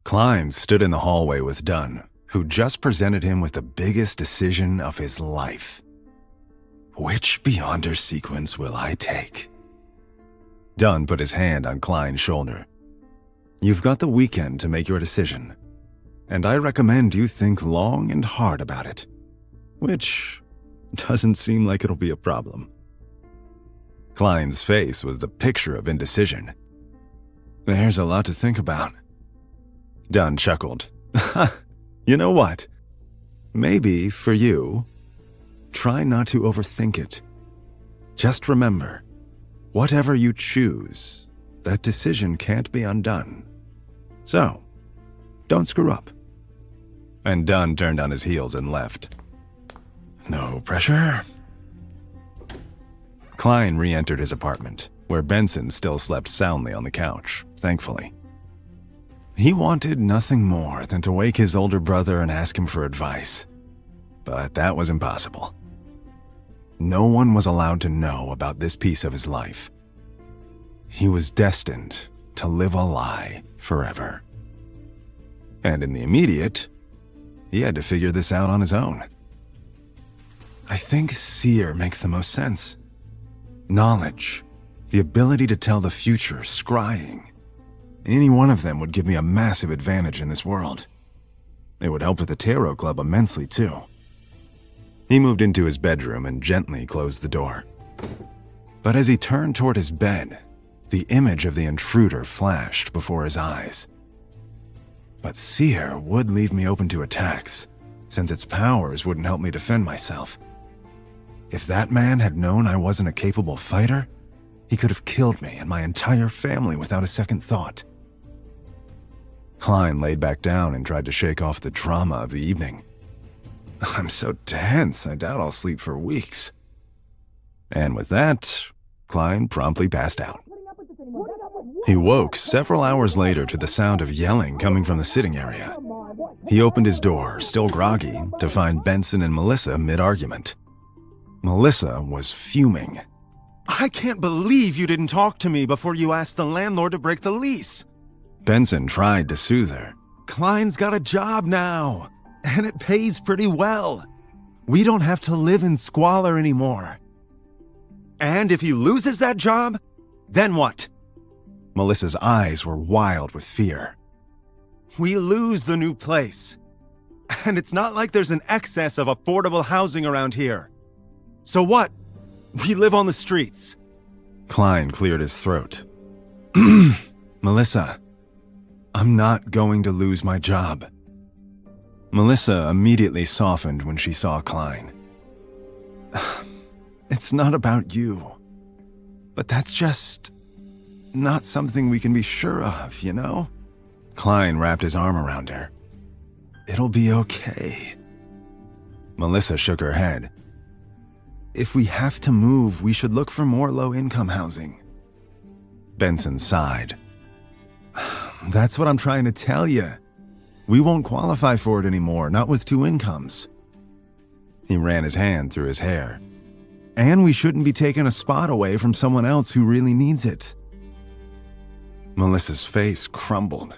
Klein stood in the hallway with Dunn, who just presented him with the biggest decision of his life. Which Beyonder sequence will I take? Dunn put his hand on Klein's shoulder. You've got the weekend to make your decision, and I recommend you think long and hard about it, which doesn't seem like it'll be a problem. Klein's face was the picture of indecision. There's a lot to think about. Dunn chuckled. You know what? Maybe, for you, try not to overthink it. Just remember, whatever you choose, that decision can't be undone. So, don't screw up. And Dunn turned on his heels and left. No pressure. Klein re-entered his apartment, where Benson still slept soundly on the couch, thankfully. He wanted nothing more than to wake his older brother and ask him for advice. But that was impossible. No one was allowed to know about this piece of his life. He was destined to live a lie forever. And in the immediate, he had to figure this out on his own. I think seer makes the most sense. Knowledge, the ability to tell the future, scrying. Any one of them would give me a massive advantage in this world. It would help with the Tarot Club immensely, too. He moved into his bedroom and gently closed the door. But as he turned toward his bed, the image of the intruder flashed before his eyes. But seer would leave me open to attacks, since its powers wouldn't help me defend myself. If that man had known I wasn't a capable fighter, he could have killed me and my entire family without a second thought. Klein laid back down and tried to shake off the trauma of the evening. I'm so tense, I doubt I'll sleep for weeks. And with that, Klein promptly passed out. He woke several hours later to the sound of yelling coming from the sitting area. He opened his door, still groggy, to find Benson and Melissa mid-argument. Melissa was fuming. I can't believe you didn't talk to me before you asked the landlord to break the lease. Benson tried to soothe her. Klein's got a job now, and it pays pretty well. We don't have to live in squalor anymore. And if he loses that job, then what? Melissa's eyes were wild with fear. We lose the new place. And it's not like there's an excess of affordable housing around here. So what? We live on the streets. Klein cleared his throat. Melissa, I'm not going to lose my job. Melissa immediately softened when she saw Klein. It's not about you. But that's just not something we can be sure of, you know? Klein wrapped his arm around her. It'll be okay. Melissa shook her head. If we have to move, we should look for more low-income housing. Benson sighed. That's what I'm trying to tell you. We won't qualify for it anymore, not with two incomes. He ran his hand through his hair. And we shouldn't be taking a spot away from someone else who really needs it. Melissa's face crumbled.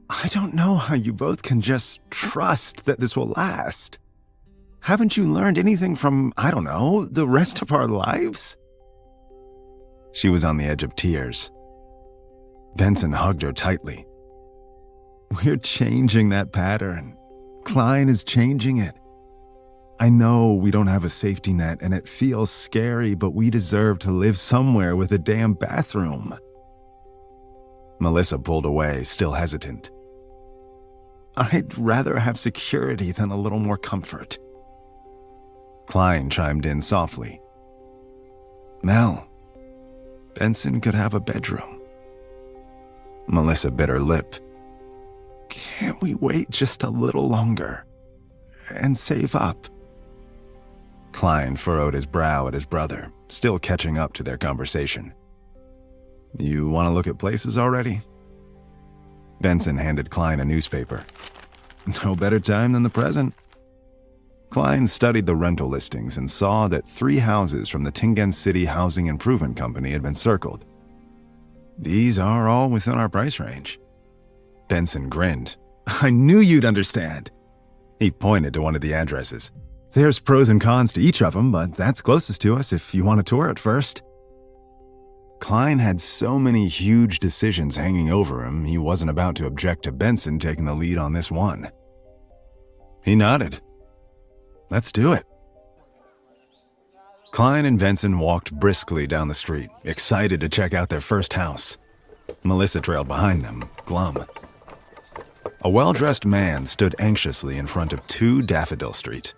I don't know how you both can just trust that this will last. Haven't you learned anything from, I don't know, the rest of our lives? She was on the edge of tears. Benson hugged her tightly. We're changing that pattern. Klein is changing it. I know we don't have a safety net and it feels scary, but we deserve to live somewhere with a damn bathroom. Melissa pulled away, still hesitant. I'd rather have security than a little more comfort. Klein chimed in softly. Mel, Benson could have a bedroom. Melissa bit her lip. Can't we wait just a little longer and save up? Klein furrowed his brow at his brother, still catching up to their conversation. You want to look at places already? Benson handed Klein a newspaper. No better time than the present. Klein studied the rental listings and saw that 3 houses from the Tingen City Housing Improvement Company had been circled. These are all within our price range. Benson grinned. I knew you'd understand. He pointed to one of the addresses. There's pros and cons to each of them, but that's closest to us if you want to tour it first. Klein had so many huge decisions hanging over him, he wasn't about to object to Benson taking the lead on this one. He nodded. Let's do it. Klein and Benson walked briskly down the street, excited to check out their first house. Melissa trailed behind them, glum. A well-dressed man stood anxiously in front of 2 Daffodil Street.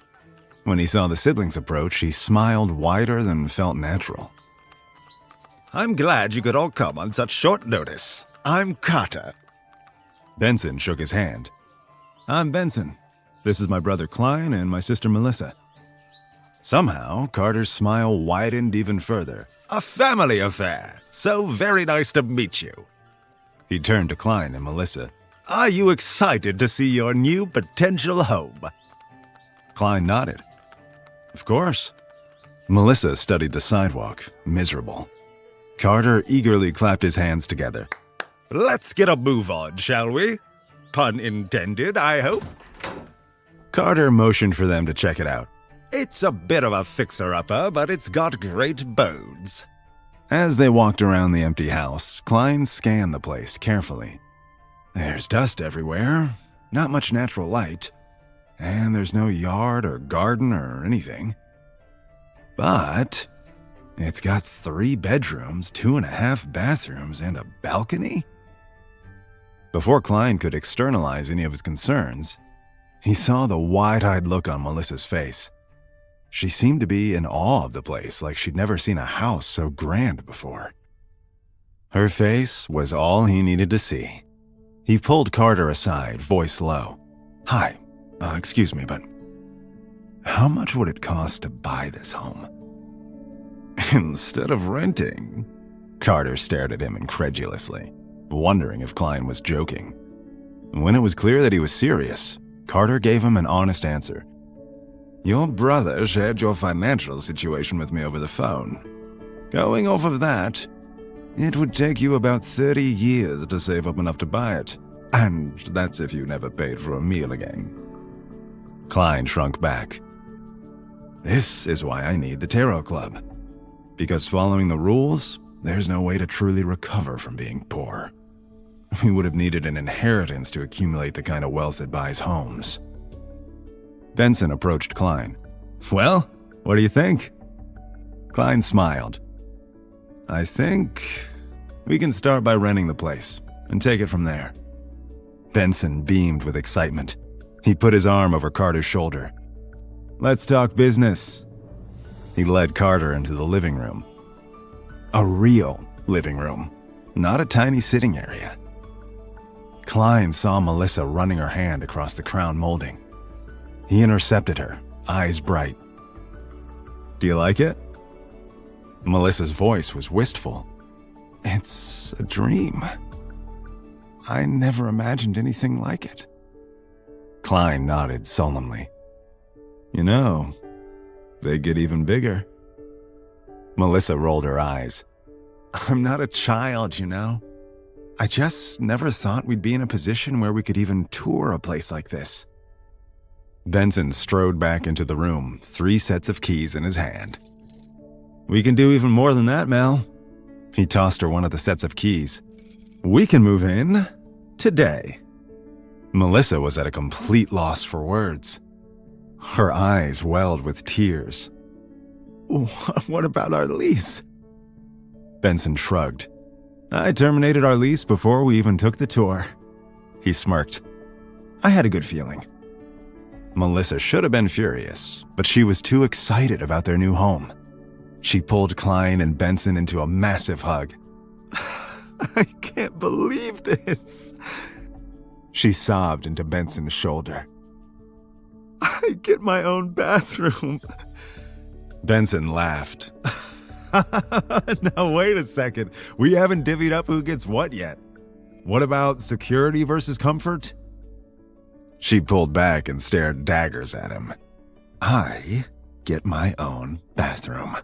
When he saw the siblings approach, he smiled wider than felt natural. I'm glad you could all come on such short notice. I'm Carter. Benson shook his hand. I'm Benson. This is my brother Klein and my sister Melissa. Somehow, Carter's smile widened even further. A family affair. So very nice to meet you. He turned to Klein and Melissa. Are you excited to see your new potential home? Klein nodded. Of course. Melissa studied the sidewalk, miserable. Carter eagerly clapped his hands together. Let's get a move on, shall we? Pun intended, I hope. Carter motioned for them to check it out. It's a bit of a fixer-upper, but it's got great bones. As they walked around the empty house, Klein scanned the place carefully. There's dust everywhere, not much natural light, and there's no yard or garden or anything. But it's got 3 bedrooms, 2.5 bathrooms, and a balcony? Before Klein could externalize any of his concerns, he saw the wide-eyed look on Melissa's face. She seemed to be in awe of the place, like she'd never seen a house so grand before. Her face was all he needed to see. He pulled Carter aside, voice low. Hi, excuse me, but how much would it cost to buy this home? Instead of renting? Carter stared at him incredulously, wondering if Klein was joking. When it was clear that he was serious, Carter gave him an honest answer. Your brother shared your financial situation with me over the phone. Going off of that, it would take you about 30 years to save up enough to buy it. And that's if you never paid for a meal again. Klein shrunk back. This is why I need the Tarot Club. Because following the rules, there's no way to truly recover from being poor. We would have needed an inheritance to accumulate the kind of wealth that buys homes. Benson approached Klein. Well, what do you think? Klein smiled. I think we can start by renting the place and take it from there. Benson beamed with excitement. He put his arm over Carter's shoulder. Let's talk business. He led Carter into the living room. A real living room, not a tiny sitting area. Klein saw Melissa running her hand across the crown molding. He intercepted her, eyes bright. Do you like it? Melissa's voice was wistful. It's a dream. I never imagined anything like it. Klein nodded solemnly. You know, they get even bigger. Melissa rolled her eyes. I'm not a child, you know. I just never thought we'd be in a position where we could even tour a place like this. Benson strode back into the room, 3 sets of keys in his hand. We can do even more than that, Mel. He tossed her one of the sets of keys. We can move in today. Melissa was at a complete loss for words. Her eyes welled with tears. What about our lease? Benson shrugged. I terminated our lease before we even took the tour. He smirked. I had a good feeling. Melissa should have been furious, but she was too excited about their new home. She pulled Klein and Benson into a massive hug. I can't believe this. She sobbed into Benson's shoulder. I get my own bathroom. Benson laughed. Now wait a second. We haven't divvied up who gets what yet. What about security versus comfort? She pulled back and stared daggers at him. I get my own bathroom.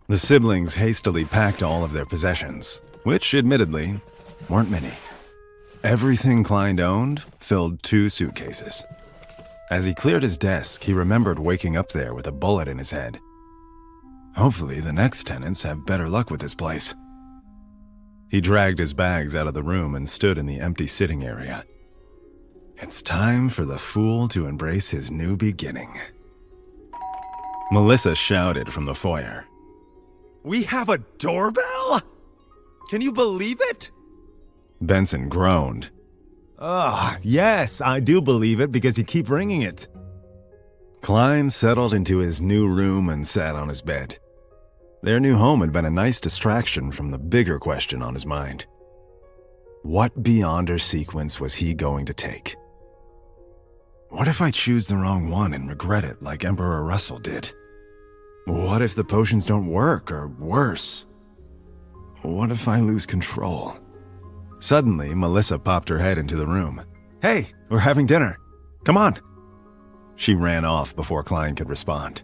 The siblings hastily packed all of their possessions, which, admittedly, weren't many. Everything Klein owned filled 2 suitcases. As he cleared his desk, he remembered waking up there with a bullet in his head. Hopefully, the next tenants have better luck with this place. He dragged his bags out of the room and stood in the empty sitting area. It's time for the fool to embrace his new beginning. Melissa shouted from the foyer. We have a doorbell? Can you believe it? Benson groaned. Yes, I do believe it because you keep ringing it. Klein settled into his new room and sat on his bed. Their new home had been a nice distraction from the bigger question on his mind. What Beyonder sequence was he going to take? What if I choose the wrong one and regret it like Emperor Russell did? What if the potions don't work, or worse? What if I lose control? Suddenly, Melissa popped her head into the room. Hey, we're having dinner. Come on. She ran off before Klein could respond.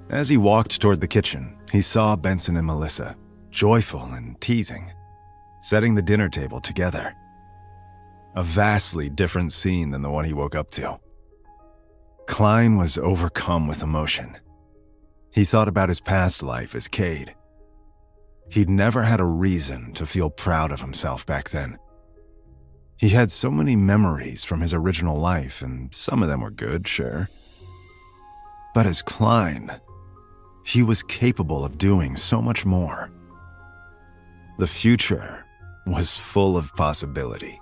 As he walked toward the kitchen, he saw Benson and Melissa, joyful and teasing, setting the dinner table together. A vastly different scene than the one he woke up to. Klein was overcome with emotion. He thought about his past life as Cade. He'd never had a reason to feel proud of himself back then. He had so many memories from his original life, and some of them were good, sure. But as Klein, he was capable of doing so much more. The future was full of possibility.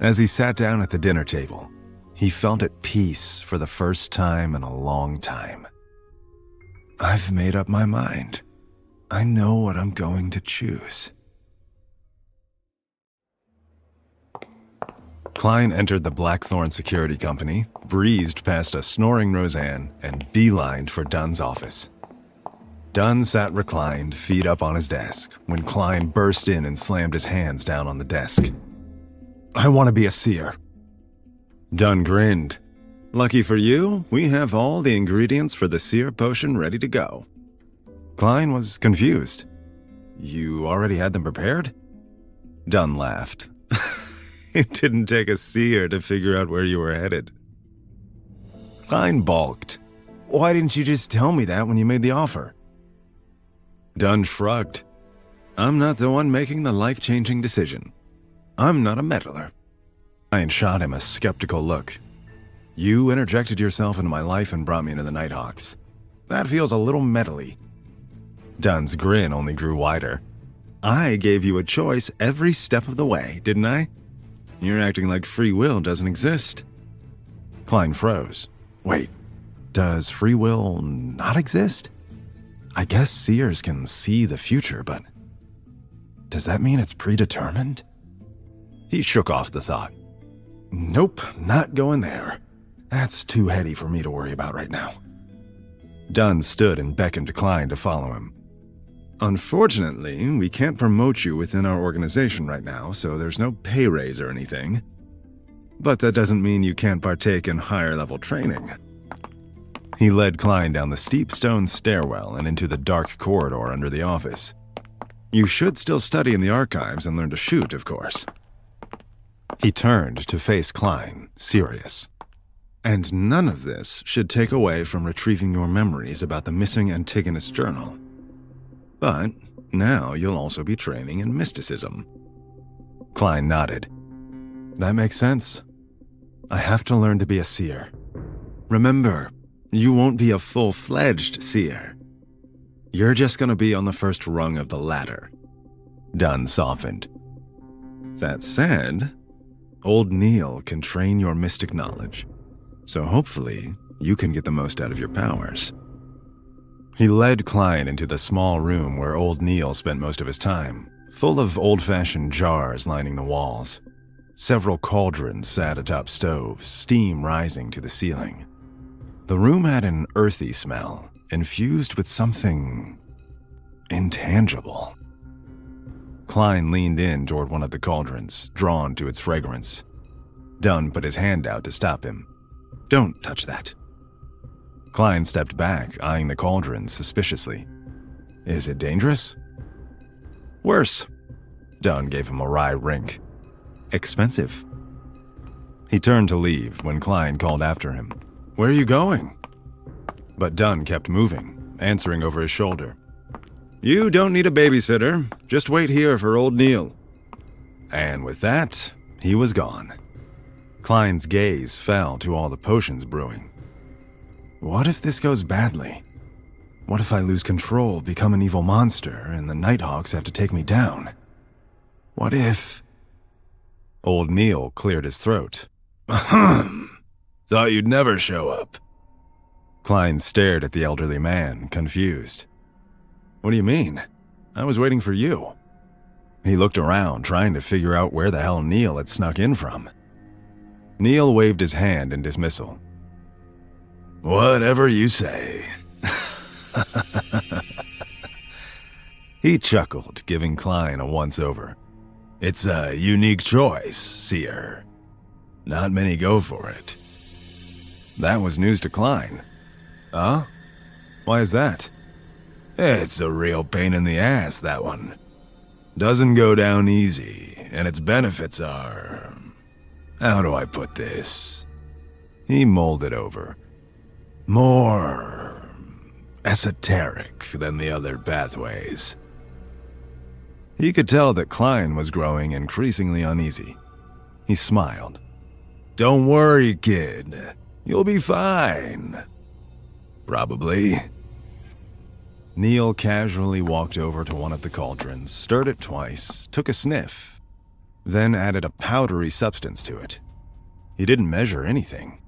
As he sat down at the dinner table, he felt at peace for the first time in a long time. I've made up my mind. I know what I'm going to choose. Klein entered the Blackthorn Security Company, breezed past a snoring Roseanne, and beelined for Dunn's office. Dunn sat reclined, feet up on his desk, when Klein burst in and slammed his hands down on the desk. I want to be a seer. Dunn grinned. Lucky for you, we have all the ingredients for the seer potion ready to go. Klein was confused. You already had them prepared? Dunn laughed. It didn't take a seer to figure out where you were headed. Klein balked. Why didn't you just tell me that when you made the offer? Dunn shrugged. I'm not the one making the life-changing decision. I'm not a meddler. Klein shot him a skeptical look. You interjected yourself into my life and brought me into the Nighthawks. That feels a little meddly. Dunn's grin only grew wider. I gave you a choice every step of the way, didn't I? You're acting like free will doesn't exist. Klein froze. Wait, does free will not exist? I guess seers can see the future, but does that mean it's predetermined? He shook off the thought. Nope, not going there. That's too heady for me to worry about right now. Dunn stood and beckoned to Klein to follow him. Unfortunately, we can't promote you within our organization right now, so there's no pay raise or anything. But that doesn't mean you can't partake in higher-level training. He led Klein down the steep stone stairwell and into the dark corridor under the office. You should still study in the archives and learn to shoot, of course. He turned to face Klein, serious. And none of this should take away from retrieving your memories about the missing Antigonus journal. But now you'll also be training in mysticism. Klein nodded. That makes sense. I have to learn to be a seer. Remember, you won't be a full-fledged seer. You're just going to be on the first rung of the ladder. Dunn softened. That said, Old Neil can train your mystic knowledge, so hopefully you can get the most out of your powers. He led Klein into the small room where Old Neil spent most of his time, full of old-fashioned jars lining the walls. Several cauldrons sat atop stoves, steam rising to the ceiling. The room had an earthy smell, infused with something intangible. Klein leaned in toward one of the cauldrons, drawn to its fragrance. Dunn put his hand out to stop him. Don't touch that. Klein stepped back, eyeing the cauldron suspiciously. Is it dangerous? Worse. Dunn gave him a wry wink. Expensive. He turned to leave when Klein called after him. "Where are you going?" But Dunn kept moving, answering over his shoulder. "You don't need a babysitter. Just wait here for old Neil." And with that, he was gone. Klein's gaze fell to all the potions brewing. What if this goes badly? What if I lose control, become an evil monster, and the Nighthawks have to take me down? What if... Old Neil cleared his throat. "Thought you'd never show up." Klein stared at the elderly man, confused. "What do you mean? I was waiting for you." He looked around, trying to figure out where the hell Neil had snuck in from. Neil waved his hand in dismissal. "Whatever you say." He chuckled, giving Klein a once-over. "It's a unique choice, Seer. Not many go for it." That was news to Klein. Huh? Why is that? It's a real pain in the ass, that one. Doesn't go down easy, and its benefits are... How do I put this? He mulled it over. More... esoteric than the other pathways. He could tell that Klein was growing increasingly uneasy. He smiled. "Don't worry, kid. You'll be fine. Probably." Neil casually walked over to one of the cauldrons, stirred it twice, took a sniff, then added a powdery substance to it. He didn't measure anything.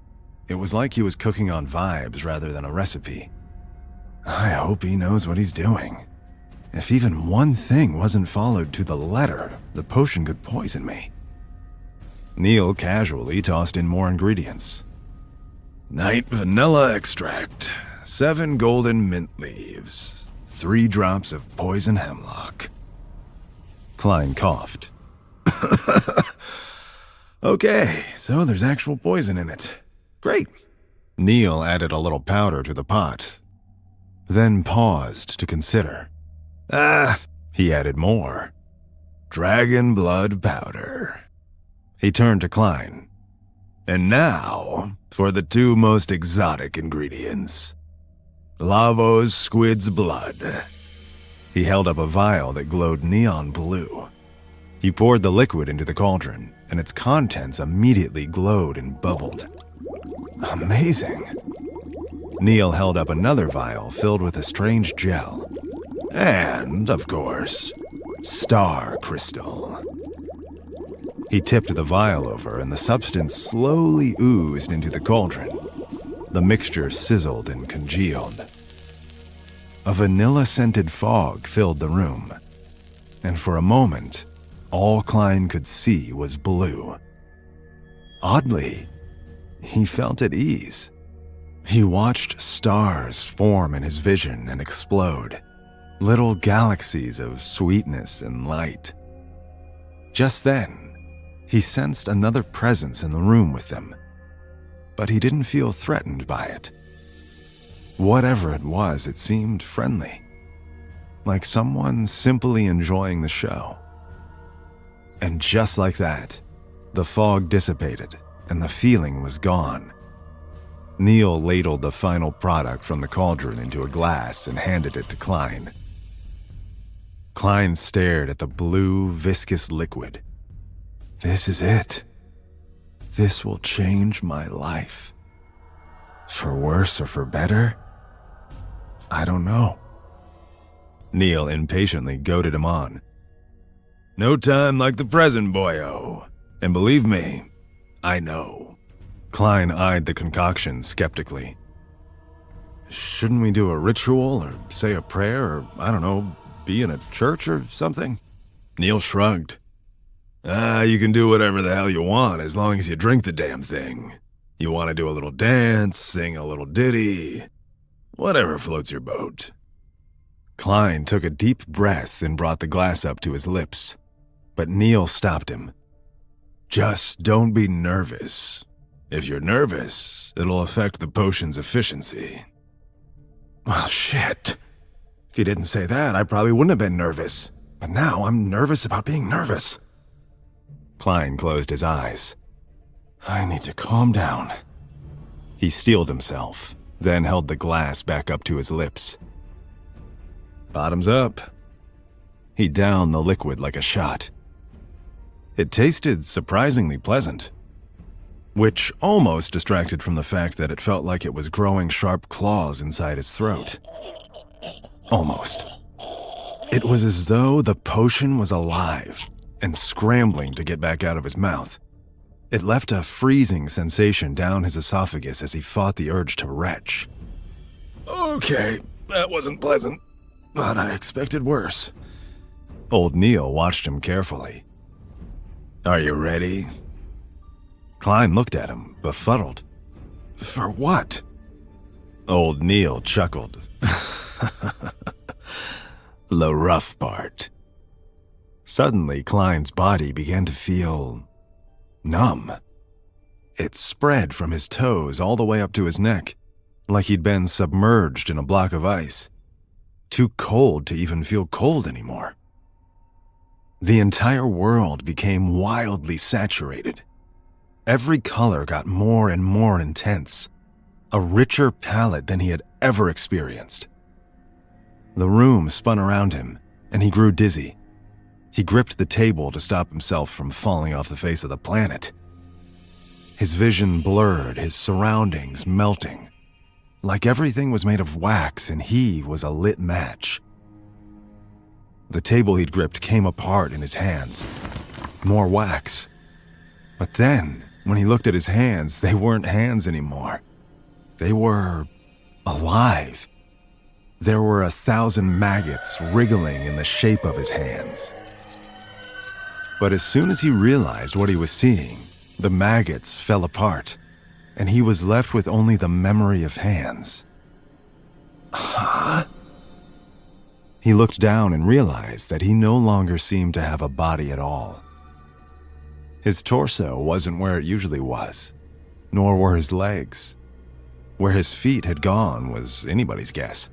It was like he was cooking on vibes rather than a recipe. I hope he knows what he's doing. If even one thing wasn't followed to the letter, the potion could poison me. Neil casually tossed in more ingredients. Night vanilla extract, 7 golden mint leaves, 3 drops of poison hemlock. Klein coughed. Okay, so there's actual poison in it. Great. Neil added a little powder to the pot, then paused to consider. He added more. Dragon blood powder. He turned to Klein. And now, for the 2 most exotic ingredients. Lavos squid's blood. He held up a vial that glowed neon blue. He poured the liquid into the cauldron, and its contents immediately glowed and bubbled. Amazing. Neil held up another vial filled with a strange gel. And, of course, star crystal. He tipped the vial over, and the substance slowly oozed into the cauldron. The mixture sizzled and congealed. A vanilla-scented fog filled the room, and for a moment, all Klein could see was blue. Oddly, he felt at ease. He watched stars form in his vision and explode, little galaxies of sweetness and light. Just then, he sensed another presence in the room with them, but he didn't feel threatened by it. Whatever it was, it seemed friendly, like someone simply enjoying the show. And just like that, the fog dissipated and the feeling was gone. Neil ladled the final product from the cauldron into a glass and handed it to Klein. Klein stared at the blue, viscous liquid. This is it. This will change my life. For worse or for better? I don't know. Neil impatiently goaded him on. No time like the present, boyo. And believe me, I know. Klein eyed the concoction skeptically. Shouldn't we do a ritual or say a prayer or, I don't know, be in a church or something? Neil shrugged. You can do whatever the hell you want as long as you drink the damn thing. You want to do a little dance, sing a little ditty, whatever floats your boat. Klein took a deep breath and brought the glass up to his lips, but Neil stopped him. Just don't be nervous. If you're nervous, it'll affect the potion's efficiency. Well, shit. If you didn't say that, I probably wouldn't have been nervous. But now I'm nervous about being nervous. Klein closed his eyes. I need to calm down. He steeled himself, then held the glass back up to his lips. Bottoms up. He downed the liquid like a shot. It tasted surprisingly pleasant, which almost distracted from the fact that it felt like it was growing sharp claws inside his throat. Almost. It was as though the potion was alive and scrambling to get back out of his mouth. It left a freezing sensation down his esophagus as he fought the urge to retch. Okay, that wasn't pleasant, but I expected worse. Old Neil watched him carefully. Are you ready? Klein looked at him, befuddled. For what? Old Neil chuckled. The rough part. Suddenly, Klein's body began to feel numb. It spread from his toes all the way up to his neck, like he'd been submerged in a block of ice. Too cold to even feel cold anymore. The entire world became wildly saturated. Every color got more and more intense, a richer palette than he had ever experienced. The room spun around him, and he grew dizzy. He gripped the table to stop himself from falling off the face of the planet. His vision blurred, his surroundings melting, like everything was made of wax and he was a lit match. The table he'd gripped came apart in his hands. More wax. But then, when he looked at his hands, they weren't hands anymore. They were alive. There were 1,000 maggots wriggling in the shape of his hands. But as soon as he realized what he was seeing, the maggots fell apart, and he was left with only the memory of hands. Huh? He looked down and realized that he no longer seemed to have a body at all. His torso wasn't where it usually was, nor were his legs. Where his feet had gone was anybody's guess.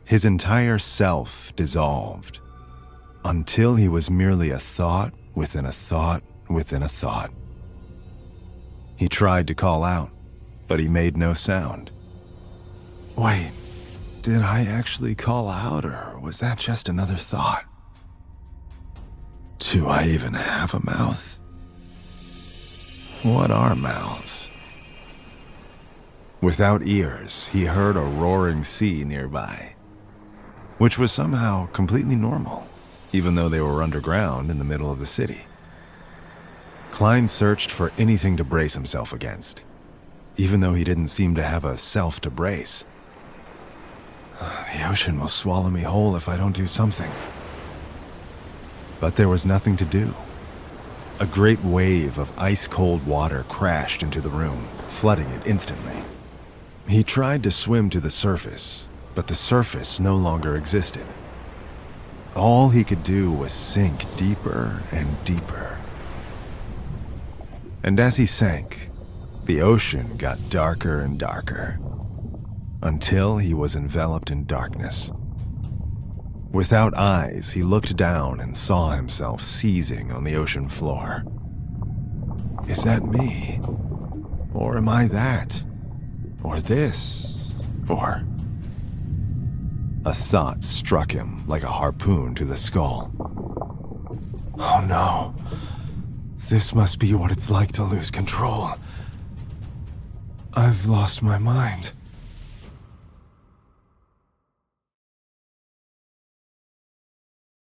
His entire self dissolved, until he was merely a thought within a thought within a thought. He tried to call out, but he made no sound. Wait, did I actually call out, or was that just another thought? Do I even have a mouth? What are mouths? Without ears, he heard a roaring sea nearby, which was somehow completely normal, even though they were underground in the middle of the city. Klein searched for anything to brace himself against, even though he didn't seem to have a self to brace. The ocean will swallow me whole if I don't do something. But there was nothing to do. A great wave of ice-cold water crashed into the room, flooding it instantly. He tried to swim to the surface, but the surface no longer existed. All he could do was sink deeper and deeper. And as he sank, the ocean got darker and darker, until he was enveloped in darkness. Without eyes, he looked down and saw himself seizing on the ocean floor. Is that me? Or am I that? Or this? Or... A thought struck him like a harpoon to the skull. Oh no. This must be what it's like to lose control. I've lost my mind.